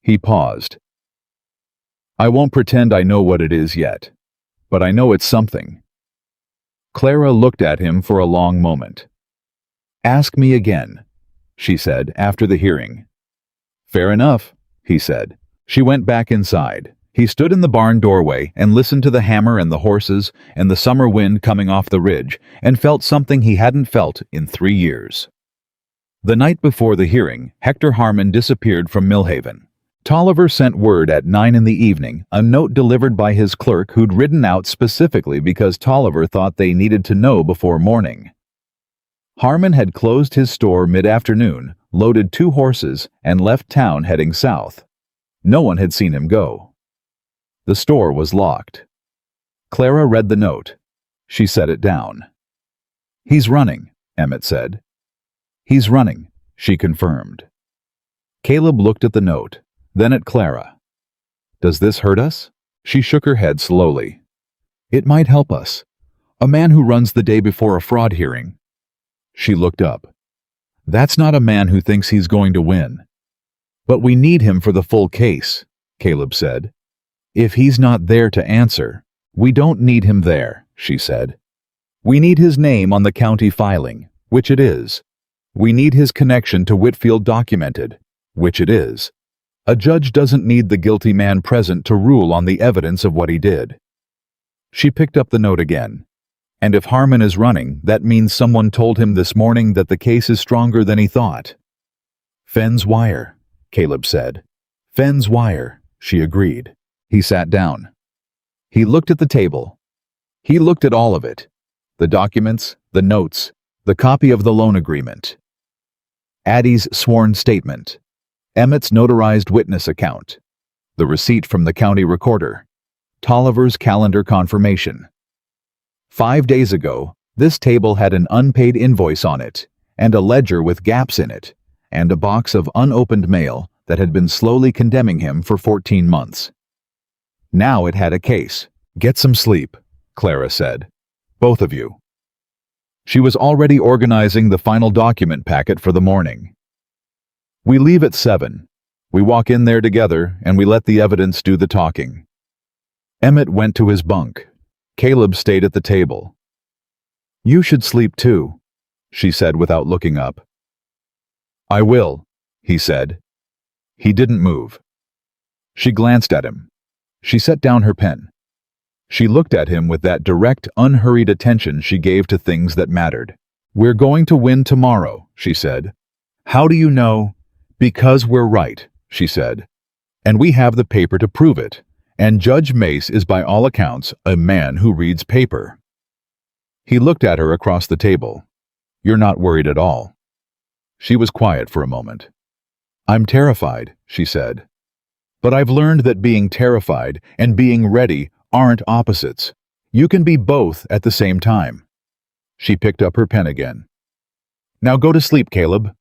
He paused. "I won't pretend I know what it is yet, but I know it's something." Clara looked at him for a long moment. "Ask me again," she said after the hearing. "Fair enough," he said. She went back inside. He stood in the barn doorway and listened to the hammer and the horses and the summer wind coming off the ridge, and felt something he hadn't felt in 3 years. The night before the hearing, Hector Harmon disappeared from Millhaven. Tolliver sent word at 9 in the evening, a note delivered by his clerk who'd ridden out specifically because Tolliver thought they needed to know before morning. Harmon had closed his store mid-afternoon, loaded 2 horses, and left town heading south. No one had seen him go. The store was locked. Clara read the note. She set it down. "He's running," Emmett said. "He's running," she confirmed. Caleb looked at the note, then at Clara. "Does this hurt us?" She shook her head slowly. "It might help us. A man who runs the day before a fraud hearing." She looked up. "That's not a man who thinks he's going to win." "But we need him for the full case," Caleb said. "If he's not there to answer—" "We don't need him there," she said. "We need his name on the county filing, which it is. We need his connection to Whitfield documented, which it is. A judge doesn't need the guilty man present to rule on the evidence of what he did." She picked up the note again. "And if Harmon is running, that means someone told him this morning that the case is stronger than he thought." "Fenn's wire," Caleb said. "Fenn's wire," she agreed. He sat down. He looked at the table. He looked at all of it. The documents, the notes, the copy of the loan agreement. Addie's sworn statement. Emmett's notarized witness account. The receipt from the county recorder. Tolliver's calendar confirmation. 5 days ago, this table had an unpaid invoice on it, and a ledger with gaps in it, and a box of unopened mail that had been slowly condemning him for 14 months. Now it had a case. "Get some sleep," Clara said. "Both of you." She was already organizing the final document packet for the morning. "We leave at 7. We walk in there together, and we let the evidence do the talking." Emmett went to his bunk. Caleb stayed at the table. "You should sleep too," she said without looking up. "I will," he said. He didn't move. She glanced at him. She set down her pen. She looked at him with that direct, unhurried attention she gave to things that mattered. "We're going to win tomorrow," she said. "How do you know?" "Because we're right," she said. "And we have the paper to prove it. And Judge Mace is by all accounts a man who reads paper." He looked at her across the table. "You're not worried at all." She was quiet for a moment. "I'm terrified," she said. "But I've learned that being terrified and being ready aren't opposites. You can be both at the same time." She picked up her pen again. "Now go to sleep, Caleb."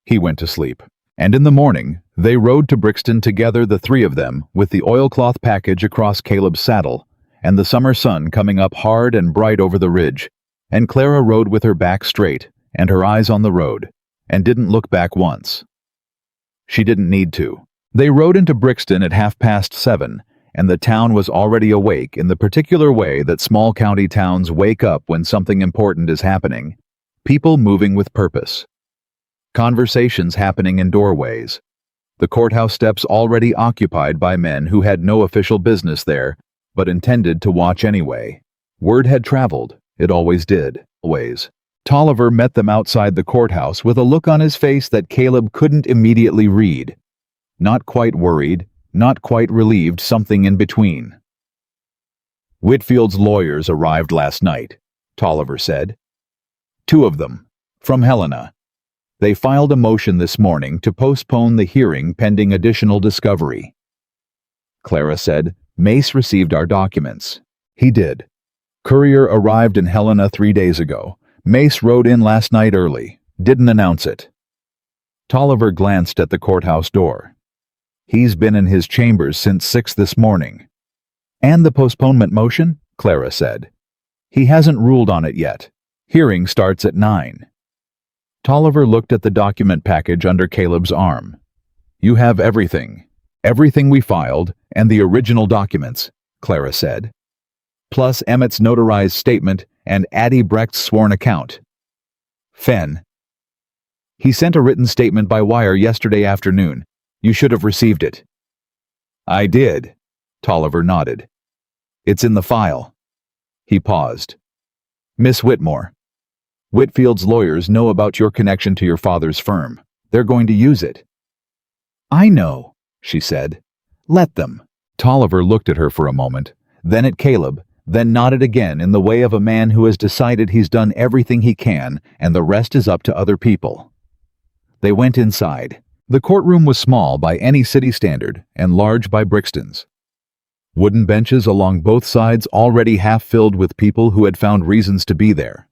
He went to sleep. And in the morning, they rode to Brixton together, the three of them, with the oilcloth package across Caleb's saddle, and the summer sun coming up hard and bright over the ridge, and Clara rode with her back straight and her eyes on the road, and didn't look back once. She didn't need to. They rode into Brixton at 7:30, and the town was already awake in the particular way that small county towns wake up when something important is happening. People moving with purpose. Conversations happening in doorways. The courthouse steps already occupied by men who had no official business there, but intended to watch anyway. Word had traveled. It always did. Always. Tolliver met them outside the courthouse with a look on his face that Caleb couldn't immediately read. Not quite worried, not quite relieved, something in between. "Whitfield's lawyers arrived last night," Tolliver said. "Two of them. From Helena. They filed a motion this morning to postpone the hearing pending additional discovery." Clara said, "Mace received our documents." "He did. Courier arrived in Helena 3 days ago. Mace rode in last night early. Didn't announce it." Tolliver glanced at the courthouse door. "He's been in his chambers since 6 this morning." "And the postponement motion?" Clara said. "He hasn't ruled on it yet. Hearing starts at 9. Tolliver looked at the document package under Caleb's arm. "You have everything. Everything we filed, and the original documents," Clara said. "Plus Emmett's notarized statement and Addie Brecht's sworn account." "Fen. He sent a written statement by wire yesterday afternoon. You should have received it." "I did." Tolliver nodded. "It's in the file." He paused. "Miss Whitmore, Whitfield's lawyers know about your connection to your father's firm. They're going to use it." "I know," she said. "Let them." Tolliver looked at her for a moment, then at Caleb, then nodded again in the way of a man who has decided he's done everything he can and the rest is up to other people. They went inside. The courtroom was small by any city standard and large by Brixton's. Wooden benches along both sides already half filled with people who had found reasons to be there.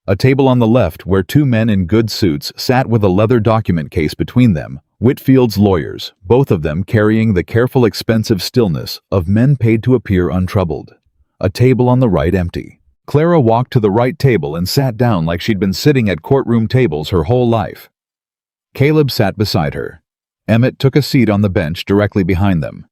A table on the left where two men in good suits sat with a leather document case between them, Whitfield's lawyers, both of them carrying the careful, expensive stillness of men paid to appear untroubled. A table on the right empty. Clara walked to the right table and sat down like she'd been sitting at courtroom tables her whole life. Caleb sat beside her. Emmett took a seat on the bench directly behind them.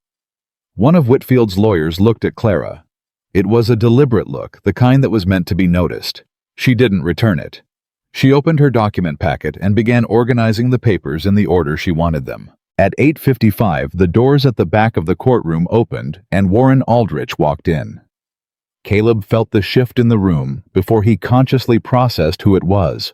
One of Whitfield's lawyers looked at Clara. It was a deliberate look, the kind that was meant to be noticed. She didn't return it. She opened her document packet and began organizing the papers in the order she wanted them. At 8:55, the doors at the back of the courtroom opened and Warren Aldrich walked in. Caleb felt the shift in the room before he consciously processed who it was.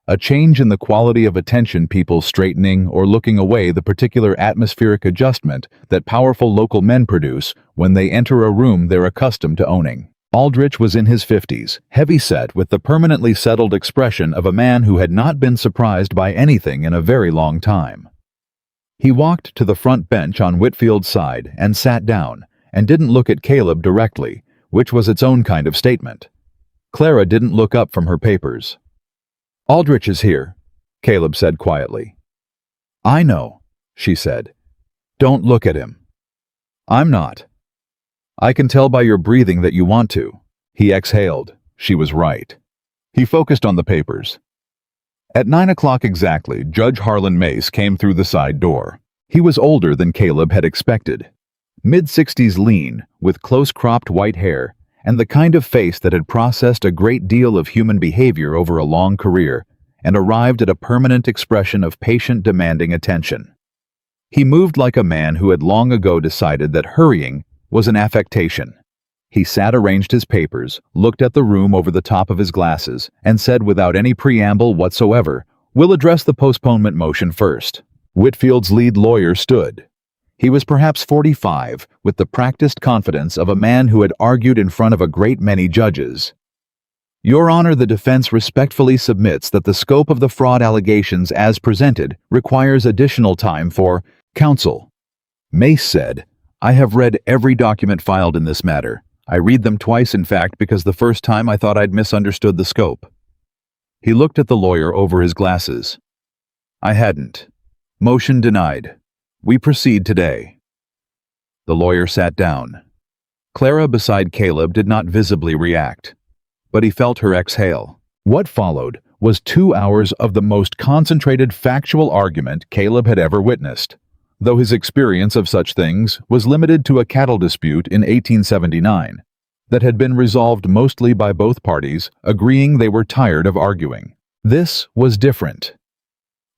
A change in the quality of attention, people straightening or looking away, the particular atmospheric adjustment that powerful local men produce when they enter a room they're accustomed to owning. Aldrich was in his 50s, heavy-set with the permanently settled expression of a man who had not been surprised by anything in a very long time. He walked to the front bench on Whitfield's side and sat down, and didn't look at Caleb directly, which was its own kind of statement. Clara didn't look up from her papers. "Aldrich is here," Caleb said quietly. "I know," she said. "Don't look at him." "I'm not." "I can tell by your breathing that you want to." He exhaled. She was right. He focused on the papers. At 9 o'clock exactly, Judge Harlan Mace came through the side door. He was older than Caleb had expected. Mid-60s, lean, with close-cropped white hair, and the kind of face that had processed a great deal of human behavior over a long career and arrived at a permanent expression of patient, demanding attention. He moved like a man who had long ago decided that hurrying was an affectation. He sat, arranged his papers, looked at the room over the top of his glasses, and said without any preamble whatsoever, "We'll address the postponement motion first." Whitfield's lead lawyer stood. He was perhaps 45, with the practiced confidence of a man who had argued in front of a great many judges. "Your Honor, the defense respectfully submits that the scope of the fraud allegations as presented requires additional time for counsel." Mace said, "I have read every document filed in this matter. I read them twice, in fact, because the first time I thought I'd misunderstood the scope. He looked at the lawyer over his glasses. I hadn't. Motion denied. We proceed today. The lawyer sat down. Clara beside Caleb did not visibly react, but he felt her exhale. What followed was 2 hours of the most concentrated factual argument Caleb had ever witnessed, though his experience of such things was limited to a cattle dispute in 1879 that had been resolved mostly by both parties agreeing they were tired of arguing. This was different.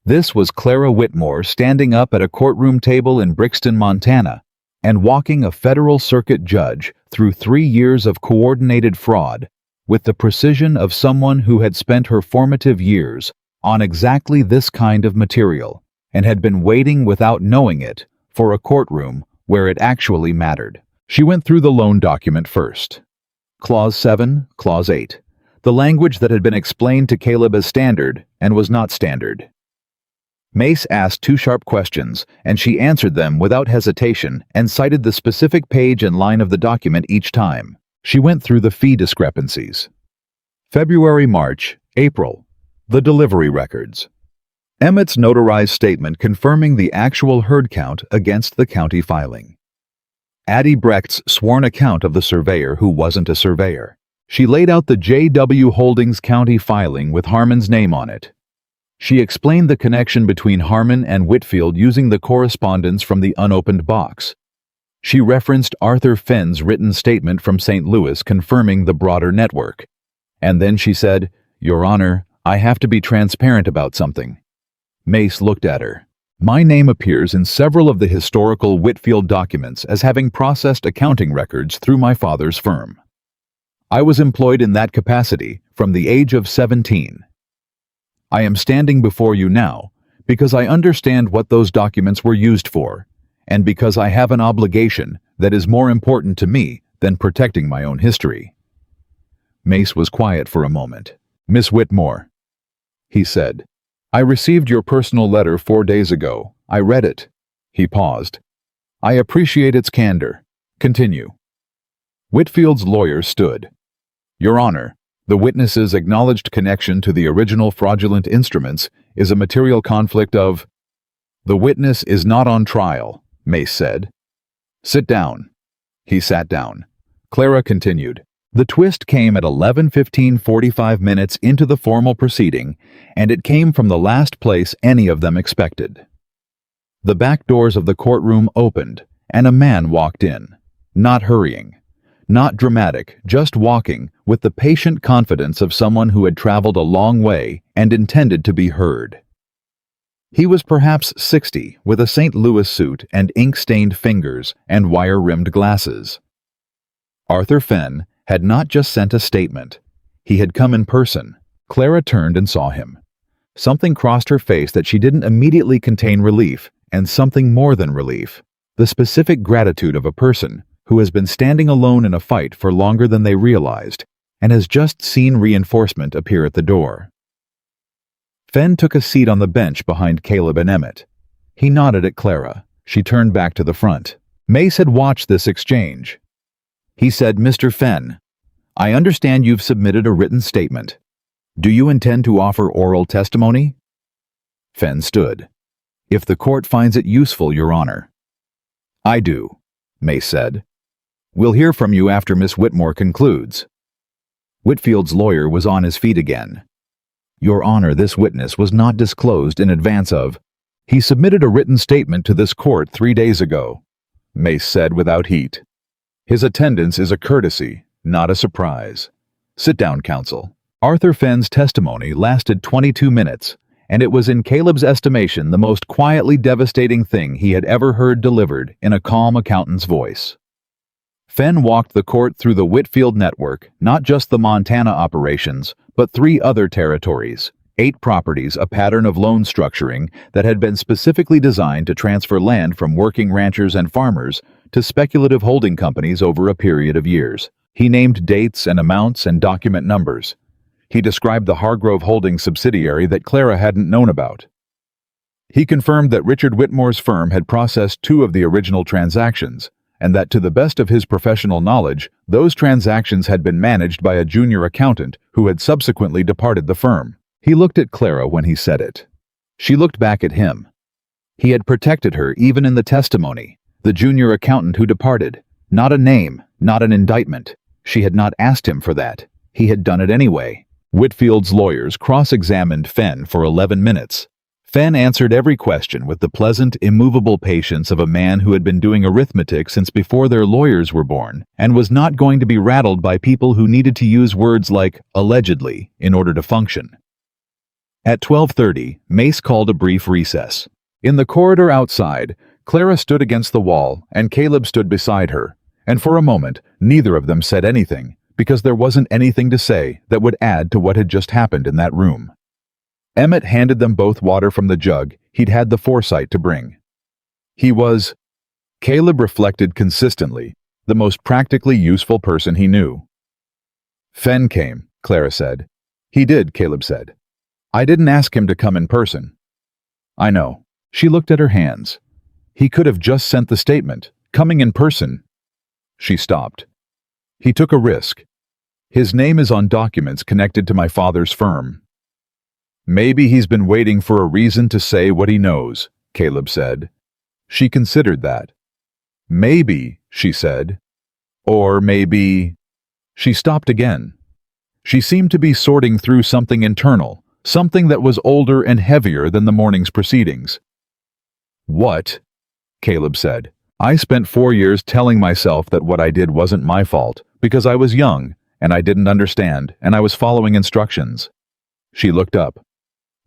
This was Clara Whitmore standing up at a courtroom table in Brixton, Montana, and walking a federal circuit judge through 3 years of coordinated fraud with the precision of someone who had spent her formative years on exactly this kind of material and had been waiting without knowing it for a courtroom where it actually mattered. She went through the loan document first. Clause 7, Clause 8, the language that had been explained to Caleb as standard and was not standard. Mace asked 2 sharp questions, and she answered them without hesitation and cited the specific page and line of the document each time. She went through the fee discrepancies. February, March, April, the delivery records. Emmett's notarized statement confirming the actual herd count against the county filing. Addie Brecht's sworn account of the surveyor who wasn't a surveyor. She laid out the J.W. Holdings County filing with Harmon's name on it. She explained the connection between Harmon and Whitfield using the correspondence from the unopened box. She referenced Arthur Fenn's written statement from St. Louis confirming the broader network. And then she said, "Your Honor, I have to be transparent about something." Mace looked at her. My name appears in several of the historical Whitfield documents as having processed accounting records through my father's firm. I was employed in that capacity from the age of 17. I am standing before you now because I understand what those documents were used for, and because I have an obligation that is more important to me than protecting my own history. Mace was quiet for a moment. Miss Whitmore, he said, I received your personal letter 4 days ago. I read it. He paused. I appreciate its candor. Continue. Whitfield's lawyer stood. Your Honor, the witness's acknowledged connection to the original fraudulent instruments is a material conflict of... The witness is not on trial, Mace said. Sit down. He sat down. Clara continued. The twist came at 11:45 minutes into the formal proceeding, and it came from the last place any of them expected. The back doors of the courtroom opened, and a man walked in, not hurrying, not dramatic, just walking with the patient confidence of someone who had traveled a long way and intended to be heard. He was perhaps 60, with a St. Louis suit and ink-stained fingers and wire-rimmed glasses. Arthur Fenn had not just sent a statement. He had come in person. Clara turned and saw him. Something crossed her face that she didn't immediately contain relief, and something more than relief. The specific gratitude of a person who has been standing alone in a fight for longer than they realized, and has just seen reinforcement appear at the door. Fenn took a seat on the bench behind Caleb and Emmett. He nodded at Clara. She turned back to the front. Mace had watched this exchange. He said, Mr. Fenn, I understand you've submitted a written statement. Do you intend to offer oral testimony? Fenn stood. If the court finds it useful, Your Honor. I do, Mace said. We'll hear from you after Miss Whitmore concludes. Whitfield's lawyer was on his feet again. Your Honor, this witness was not disclosed in advance of. He submitted a written statement to this court 3 days ago, Mace said without heat. His attendance is a courtesy, not a surprise. Sit down, counsel. Arthur Fenn's testimony lasted 22 minutes, and it was in Caleb's estimation the most quietly devastating thing he had ever heard delivered in a calm accountant's voice. Fenn walked the court through the Whitfield network, not just the Montana operations, but 3 other territories, 8 properties, a pattern of loan structuring that had been specifically designed to transfer land from working ranchers and farmers to speculative holding companies over a period of years. He named dates and amounts and document numbers. He described the Hargrove Holdings subsidiary that Clara hadn't known about. He confirmed that Richard Whitmore's firm had processed 2 of the original transactions, and that to the best of his professional knowledge, those transactions had been managed by a junior accountant who had subsequently departed the firm. He looked at Clara when he said it. She looked back at him. He had protected her even in the testimony. The junior accountant who departed. Not a name, not an indictment. She had not asked him for that. He had done it anyway. Whitfield's lawyers cross-examined Fenn for 11 minutes. Fenn answered every question with the pleasant, immovable patience of a man who had been doing arithmetic since before their lawyers were born, and was not going to be rattled by people who needed to use words like allegedly in order to function. At 12:30, Mace called a brief recess. In the corridor outside, Clara stood against the wall and Caleb stood beside her, and for a moment, neither of them said anything, because there wasn't anything to say that would add to what had just happened in that room. Emmett handed them both water from the jug he'd had the foresight to bring. He was, Caleb reflected consistently, the most practically useful person he knew. Fenn came, Clara said. He did, Caleb said. I didn't ask him to come in person. I know. She looked at her hands. He could have just sent the statement, coming in person. She stopped. He took a risk. His name is on documents connected to my father's firm. Maybe he's been waiting for a reason to say what he knows, Caleb said. She considered that. Maybe, she said. Or maybe... She stopped again. She seemed to be sorting through something internal, something that was older and heavier than the morning's proceedings. What? Caleb said. I spent 4 years telling myself that what I did wasn't my fault, because I was young, and I didn't understand, and I was following instructions. She looked up.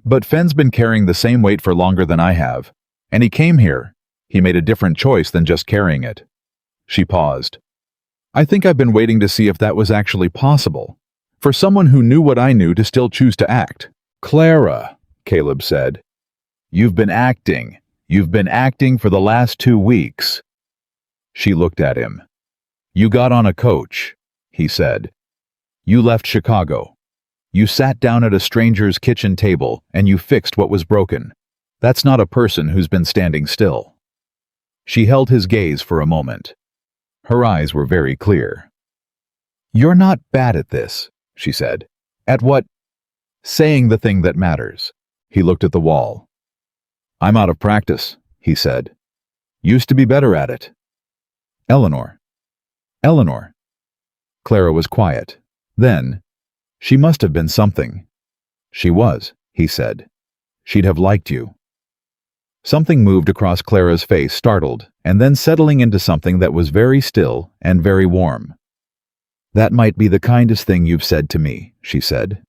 But Fenn's been carrying the same weight for longer than I have, and he came here. He made a different choice than just carrying it. She paused. I think I've been waiting to see if that was actually possible. For someone who knew what I knew to still choose to act. Clara, Caleb said. You've been acting. You've been acting for the last 2 weeks. She looked at him. You got on a coach, he said. You left Chicago. You sat down at a stranger's kitchen table and you fixed what was broken. That's not a person who's been standing still. She held his gaze for a moment. Her eyes were very clear. You're not bad at this, she said. At what? Saying the thing that matters. He looked at the wall. I'm out of practice, he said. Used to be better at it. Eleanor. Eleanor. Clara was quiet. Then, she must have been something. She was, he said. She'd have liked you. Something moved across Clara's face, startled, and then settling into something that was very still and very warm. That might be the kindest thing you've said to me, she said.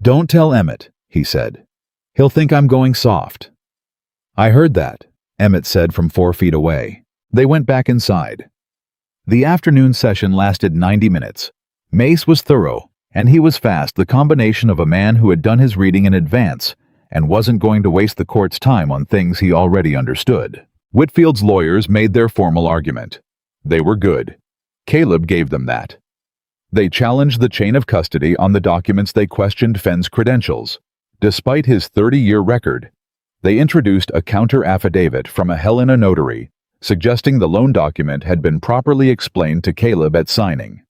Don't tell Emmett, he said. He'll think I'm going soft. I heard that, Emmett said from 4 feet away. They went back inside. The afternoon session lasted 90 minutes. Mace was thorough, and he was fast, the combination of a man who had done his reading in advance and wasn't going to waste the court's time on things he already understood. Whitfield's lawyers made their formal argument. They were good. Caleb gave them that. They challenged the chain of custody on the documents. They questioned Fenn's credentials. Despite his 30-year record, they introduced a counter-affidavit from a Helena notary, suggesting the loan document had been properly explained to Caleb at signing.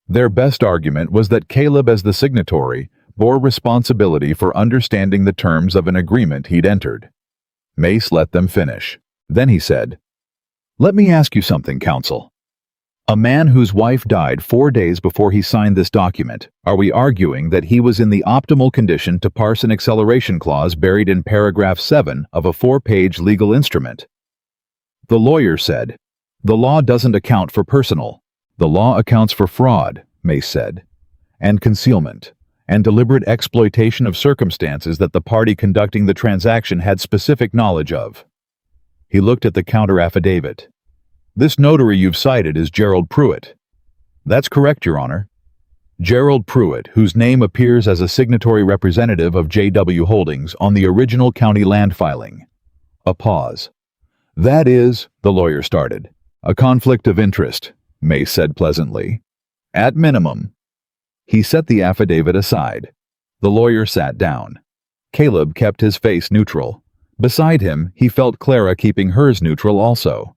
Their best argument was that Caleb, as the signatory, bore responsibility for understanding the terms of an agreement he'd entered. Mace let them finish. Then he said, Let me ask you something, counsel. A man whose wife died 4 days before he signed this document, are we arguing that he was in the optimal condition to parse an acceleration clause buried in paragraph 7 of a 4-page legal instrument? The lawyer said, The law doesn't account for personal. The law accounts for fraud, Mace said, and concealment, and deliberate exploitation of circumstances that the party conducting the transaction had specific knowledge of. He looked at the counter-affidavit. This notary you've cited is Gerald Pruitt. That's correct, Your Honor. Gerald Pruitt, whose name appears as a signatory representative of J.W. Holdings on the original county land filing. A pause. That is, the lawyer started, a conflict of interest, Mace said pleasantly. At minimum. He set the affidavit aside. The lawyer sat down. Caleb kept his face neutral. Beside him, he felt Clara keeping hers neutral also.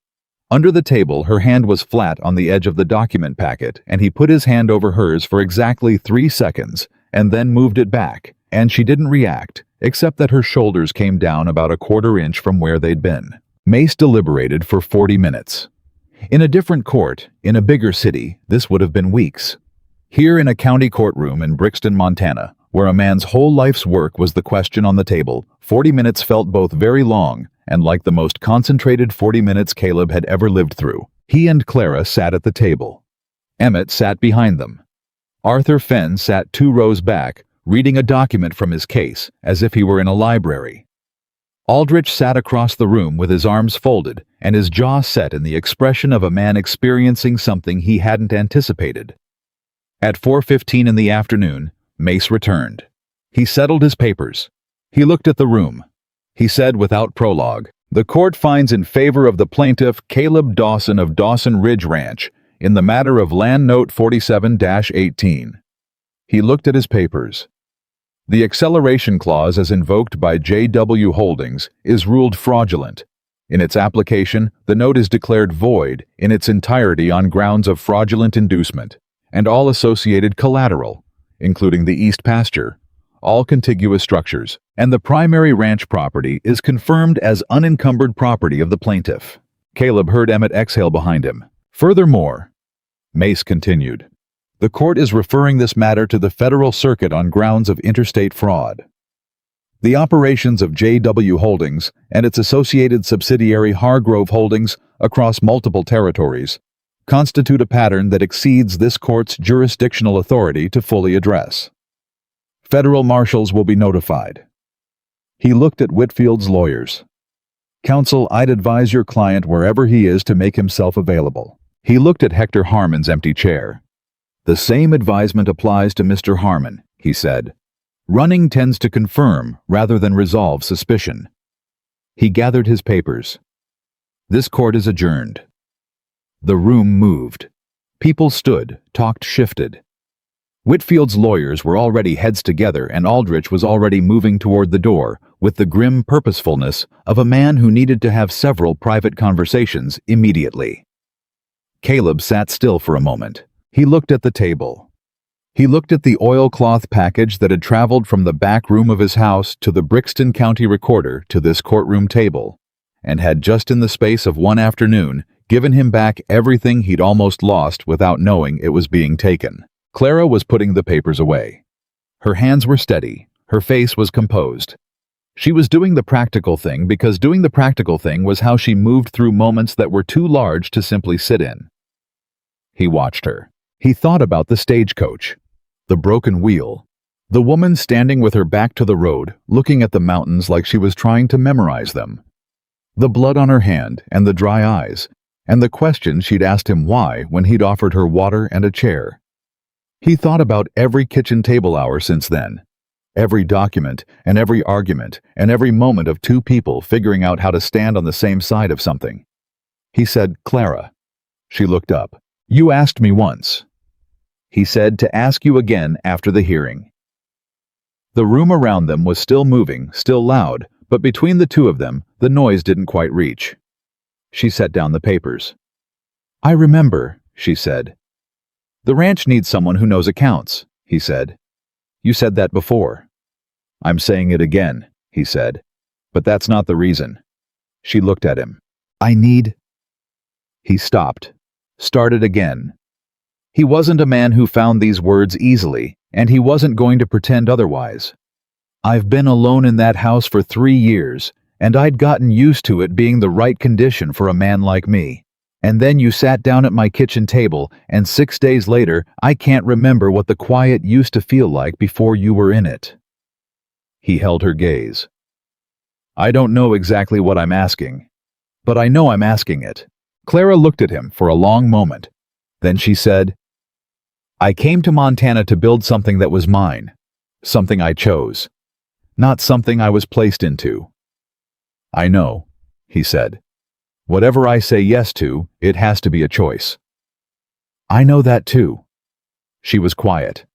Under the table, her hand was flat on the edge of the document packet, and he put his hand over hers for exactly 3 seconds, and then moved it back, and she didn't react, except that her shoulders came down about a quarter inch from where they'd been. Mace deliberated for 40 minutes. In a different court, in a bigger city, this would have been weeks. Here in a county courtroom in Brixton, Montana, where a man's whole life's work was the question on the table, 40 minutes felt both very long and like the most concentrated 40 minutes Caleb had ever lived through. He and Clara sat at the table. Emmett sat behind them. Arthur Fenn sat 2 rows back, reading a document from his case, as if he were in a library. Aldrich sat across the room with his arms folded and his jaw set in the expression of a man experiencing something he hadn't anticipated. At 4:15 in the afternoon, Mace returned. He settled his papers. He looked at the room. He said without prologue, "The court finds in favor of the plaintiff Caleb Dawson of Dawson Ridge Ranch in the matter of Land Note 47-18. He looked at his papers. The acceleration clause as invoked by J.W. Holdings is ruled fraudulent. In its application, the note is declared void in its entirety on grounds of fraudulent inducement, and all associated collateral, including the east pasture, all contiguous structures, and the primary ranch property is confirmed as unencumbered property of the plaintiff." Caleb heard Emmett exhale behind him. "Furthermore," Mace continued, "the court is referring this matter to the Federal Circuit on grounds of interstate fraud. The operations of J.W. Holdings and its associated subsidiary Hargrove Holdings across multiple territories constitute a pattern that exceeds this court's jurisdictional authority to fully address. Federal marshals will be notified." He looked at Whitfield's lawyers. "Counsel, I'd advise your client wherever he is to make himself available." He looked at Hector Harmon's empty chair. "The same advisement applies to Mr. Harmon," he said. "Running tends to confirm rather than resolve suspicion." He gathered his papers. "This court is adjourned." The room moved. People stood, talked, shifted. Whitfield's lawyers were already heads together, and Aldrich was already moving toward the door with the grim purposefulness of a man who needed to have several private conversations immediately. Caleb sat still for a moment. He looked at the table. He looked at the oilcloth package that had traveled from the back room of his house to the Brixton County Recorder to this courtroom table, and had just in the space of one afternoon given him back everything he'd almost lost without knowing it was being taken. Clara was putting the papers away. Her hands were steady. Her face was composed. She was doing the practical thing because doing the practical thing was how she moved through moments that were too large to simply sit in. He watched her. He thought about the stagecoach, the broken wheel, the woman standing with her back to the road, looking at the mountains like she was trying to memorize them, the blood on her hand and the dry eyes, and the question she'd asked him why when he'd offered her water and a chair. He thought about every kitchen table hour since then, every document and every argument and every moment of 2 people figuring out how to stand on the same side of something. He said, "Clara." She looked up. "You asked me once." He said, "To ask you again after the hearing." The room around them was still moving, still loud, but between the 2 of them, the noise didn't quite reach. She set down the papers. "I remember," she said. "The ranch needs someone who knows accounts," he said. "You said that before." "I'm saying it again," he said. "But that's not the reason." She looked at him. "I need—" He stopped, started again. He wasn't a man who found these words easily, and he wasn't going to pretend otherwise. "I've been alone in that house for 3 years, and I'd gotten used to it being the right condition for a man like me. And then you sat down at my kitchen table, and 6 days later, I can't remember what the quiet used to feel like before you were in it." He held her gaze. "I don't know exactly what I'm asking, but I know I'm asking it." Clara looked at him for a long moment. Then she said, "I came to Montana to build something that was mine, something I chose, not something I was placed into." "I know," he said. "Whatever I say yes to, it has to be a choice." "I know that too." She was quiet.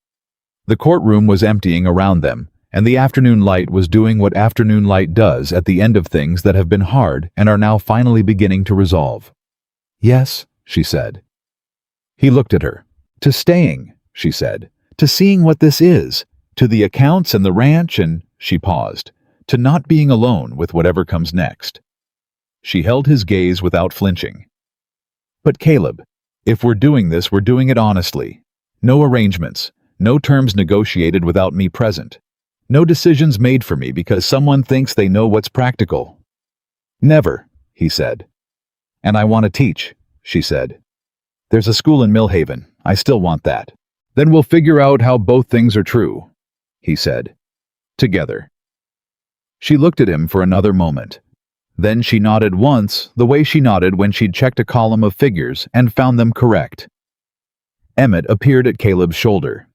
The courtroom was emptying around them, and the afternoon light was doing what afternoon light does at the end of things that have been hard and are now finally beginning to resolve. Yes, she said. He looked at her. To staying, she said. To seeing what this is. To the accounts and the ranch and, she paused, to not being alone with whatever comes next. She held his gaze without flinching. But Caleb, if we're doing this, we're doing it honestly. No arrangements, no terms negotiated without me present. No decisions made for me because someone thinks they know what's practical. Never, he said. And I want to teach, she said. There's a school in Millhaven. I still want that. Then we'll figure out how both things are true, he said. Together. She looked at him for another moment. Then she nodded once, the way she nodded when she'd checked a column of figures and found them correct. Emmett appeared at Caleb's shoulder.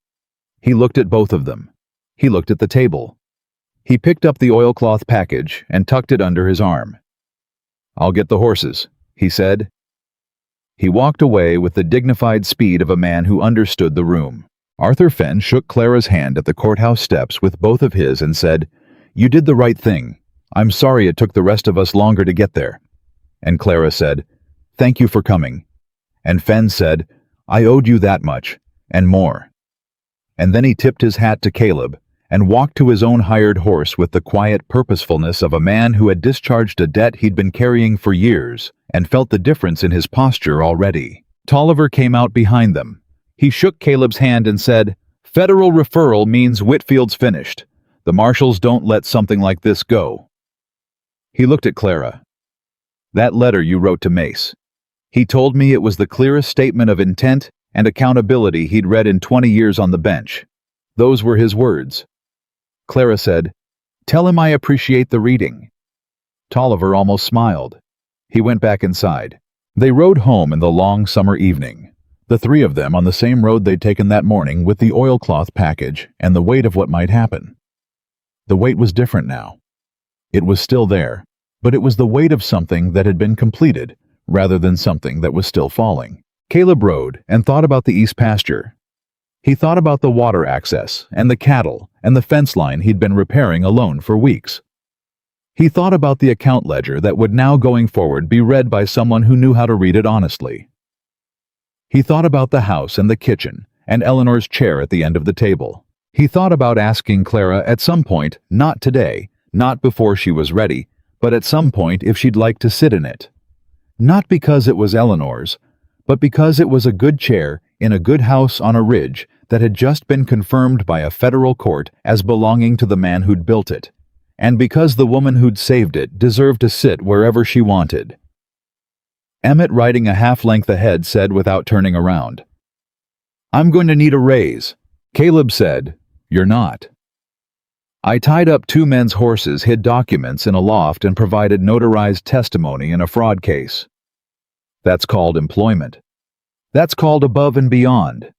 He looked at both of them. He looked at the table. He picked up the oilcloth package and tucked it under his arm. I'll get the horses, he said. He walked away with the dignified speed of a man who understood the room. Arthur Fenn shook Clara's hand at the courthouse steps with both of his and said, You did the right thing. I'm sorry it took the rest of us longer to get there. And Clara said, Thank you for coming. And Fenn said, I owed you that much, and more. And then he tipped his hat to Caleb and walked to his own hired horse with the quiet purposefulness of a man who had discharged a debt he'd been carrying for years and felt the difference in his posture already. Tolliver came out behind them. He shook Caleb's hand and said, Federal referral means Whitfield's finished. The marshals don't let something like this go. He looked at Clara. That letter you wrote to Mace. He told me it was the clearest statement of intent and accountability he'd read in 20 years on the bench. Those were his words. Clara said, Tell him I appreciate the reading. Tolliver almost smiled. He went back inside. They rode home in the long summer evening, the three of them on the same road they'd taken that morning with the oilcloth package and the weight of what might happen. The weight was different now. It was still there, but it was the weight of something that had been completed, rather than something that was still falling. Caleb rode and thought about the east pasture. He thought about the water access and the cattle and the fence line he'd been repairing alone for weeks. He thought about the account ledger that would now going forward be read by someone who knew how to read it honestly. He thought about the house and the kitchen and Eleanor's chair at the end of the table. He thought about asking Clara at some point, not today, not before she was ready, but at some point if she'd like to sit in it. Not because it was Eleanor's, but because it was a good chair in a good house on a ridge that had just been confirmed by a federal court as belonging to the man who'd built it, and because the woman who'd saved it deserved to sit wherever she wanted. Emmett, riding a half-length ahead, said without turning around, I'm going to need a raise. Caleb said, You're not. I tied up two men's horses, hid documents in a loft, and provided notarized testimony in a fraud case. That's called employment. That's called above and beyond,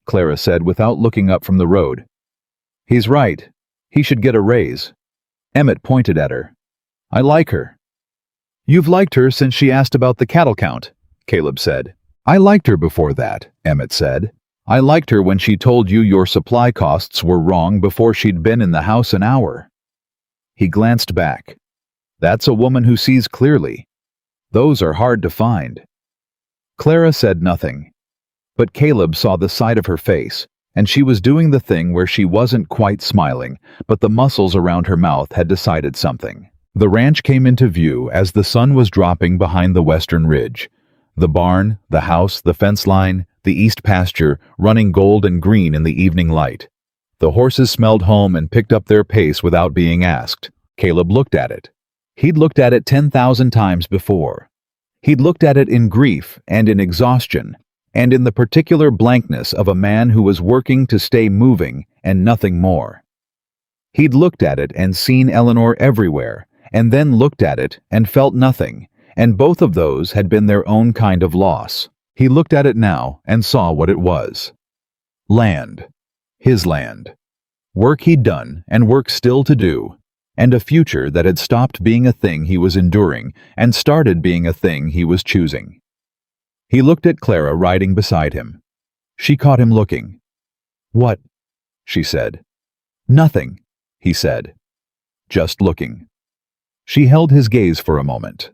Clara said without looking up from the road. He's right. He should get a raise. Emmett pointed at her. I like her. You've liked her since she asked about the cattle count, Caleb said. I liked her before that, Emmett said. I liked her when she told you your supply costs were wrong before she'd been in the house an hour. He glanced back. That's a woman who sees clearly. Those are hard to find. Clara said nothing. But Caleb saw the side of her face, and she was doing the thing where she wasn't quite smiling, but the muscles around her mouth had decided something. The ranch came into view as the sun was dropping behind the western ridge. The barn, the house, the fence line, the east pasture, running gold and green in the evening light. The horses smelled home and picked up their pace without being asked. Caleb looked at it. He'd looked at it 10,000 times before. He'd looked at it in grief and in exhaustion, and in the particular blankness of a man who was working to stay moving and nothing more. He'd looked at it and seen Eleanor everywhere, and then looked at it and felt nothing, and both of those had been their own kind of loss. He looked at it now and saw what it was. Land. His land. Work he'd done and work still to do, and a future that had stopped being a thing he was enduring and started being a thing he was choosing. He looked at Clara riding beside him. She caught him looking. What? She said. Nothing, he said. Just looking. She held his gaze for a moment.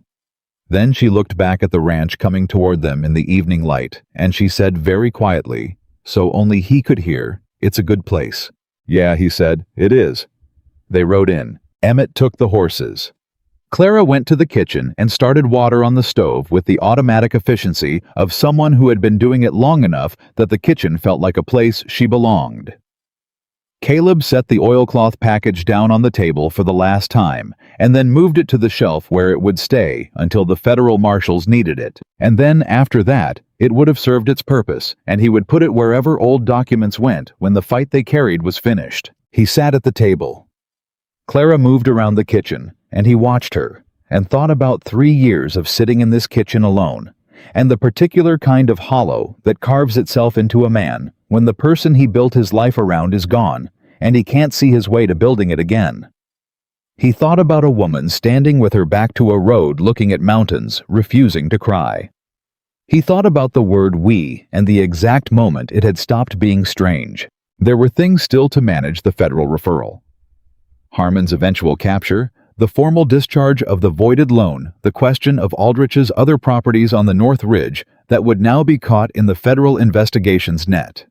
Then she looked back at the ranch coming toward them in the evening light, and she said very quietly, so only he could hear, "It's a good place." "Yeah," he said, "it is." They rode in. Emmett took the horses. Clara went to the kitchen and started water on the stove with the automatic efficiency of someone who had been doing it long enough that the kitchen felt like a place she belonged. Caleb set the oilcloth package down on the table for the last time, and then moved it to the shelf where it would stay until the federal marshals needed it. And then, after that, it would have served its purpose, and he would put it wherever old documents went when the fight they carried was finished. He sat at the table. Clara moved around the kitchen, and he watched her, and thought about 3 years of sitting in this kitchen alone, and the particular kind of hollow that carves itself into a man when the person he built his life around is gone, and he can't see his way to building it again. He thought about a woman standing with her back to a road looking at mountains, refusing to cry. He thought about the word "we" and the exact moment it had stopped being strange. There were things still to manage the federal referral. Harmon's eventual capture, the formal discharge of the voided loan, the question of Aldrich's other properties on the North Ridge that would now be caught in the federal investigation's net.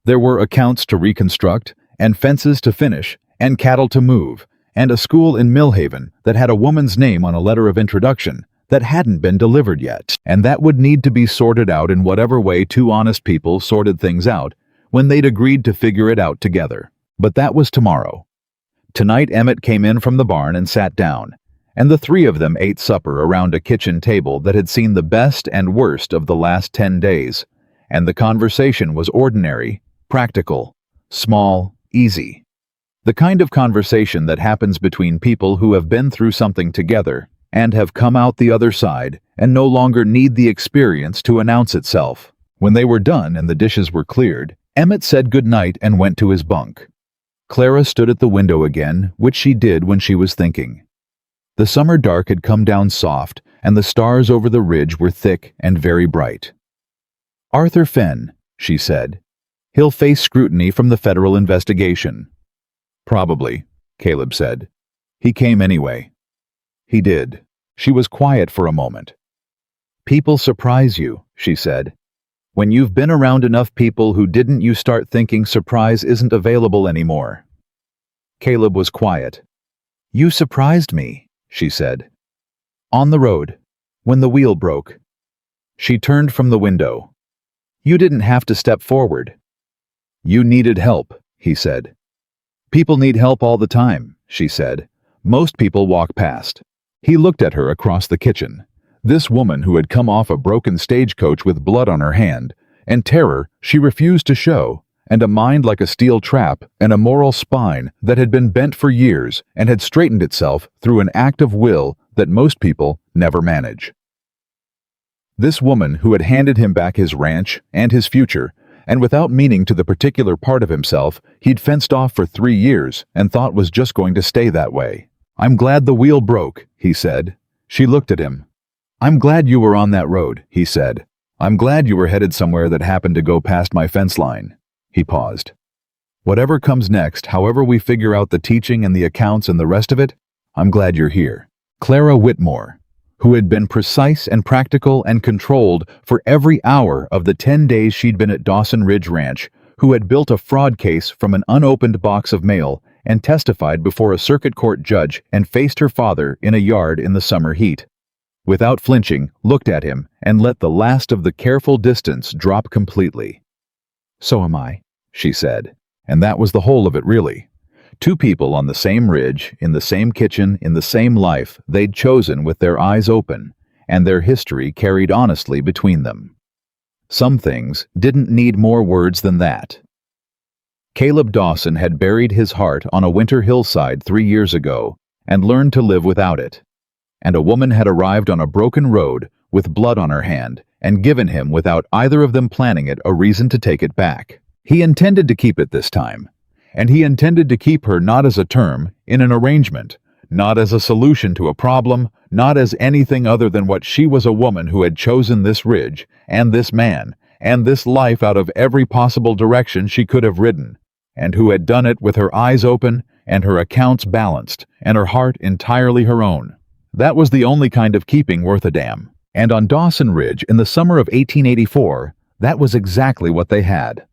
There were accounts to reconstruct, and fences to finish, and cattle to move, and a school in Millhaven that had a woman's name on a letter of introduction that hadn't been delivered yet, and that would need to be sorted out in whatever way two honest people sorted things out when they'd agreed to figure it out together. But that was tomorrow. Tonight Emmett came in from the barn and sat down, and the three of them ate supper around a kitchen table that had seen the best and worst of the last 10 days, and the conversation was ordinary, practical, small, easy. The kind of conversation that happens between people who have been through something together and have come out the other side and no longer need the experience to announce itself. When they were done and the dishes were cleared, Emmett said goodnight and went to his bunk. Clara stood at the window again, which she did when she was thinking. The summer dark had come down soft, and the stars over the ridge were thick and very bright. "Arthur Fenn," she said. "He'll face scrutiny from the federal investigation." "Probably," Caleb said. "He came anyway." He did. She was quiet for a moment. "People surprise you," she said. "When you've been around enough people who didn't, you start thinking surprise isn't available anymore." Caleb was quiet. "You surprised me," she said. "On the road, when the wheel broke." She turned from the window. "You didn't have to step forward." "You needed help," he said. "People need help all the time," she said. "Most people walk past." He looked at her across the kitchen. This woman who had come off a broken stagecoach with blood on her hand, and terror she refused to show, and a mind like a steel trap, and a moral spine that had been bent for years and had straightened itself through an act of will that most people never manage. This woman who had handed him back his ranch and his future, and without meaning to the particular part of himself he'd fenced off for 3 years and thought was just going to stay that way. "I'm glad the wheel broke," he said. She looked at him. "I'm glad you were on that road," he said. "I'm glad you were headed somewhere that happened to go past my fence line." He paused. "Whatever comes next, however we figure out the teaching and the accounts and the rest of it, I'm glad you're here." Clara Whitmore, who had been precise and practical and controlled for every hour of the 10 days she'd been at Dawson Ridge Ranch, who had built a fraud case from an unopened box of mail and testified before a circuit court judge and faced her father in a yard in the summer heat. Without flinching, looked at him and let the last of the careful distance drop completely. "So am I," she said, and that was the whole of it really. Two people on the same ridge, in the same kitchen, in the same life they'd chosen with their eyes open, and their history carried honestly between them. Some things didn't need more words than that. Caleb Dawson had buried his heart on a winter hillside 3 years ago and learned to live without it. And a woman had arrived on a broken road with blood on her hand and given him, without either of them planning it, a reason to take it back. He intended to keep it this time. And he intended to keep her not as a term in an arrangement, not as a solution to a problem, not as anything other than what she was, a woman who had chosen this ridge, and this man, and this life out of every possible direction she could have ridden, and who had done it with her eyes open and her accounts balanced and her heart entirely her own. That was the only kind of keeping worth a damn. And on Dawson Ridge in the summer of 1884, that was exactly what they had.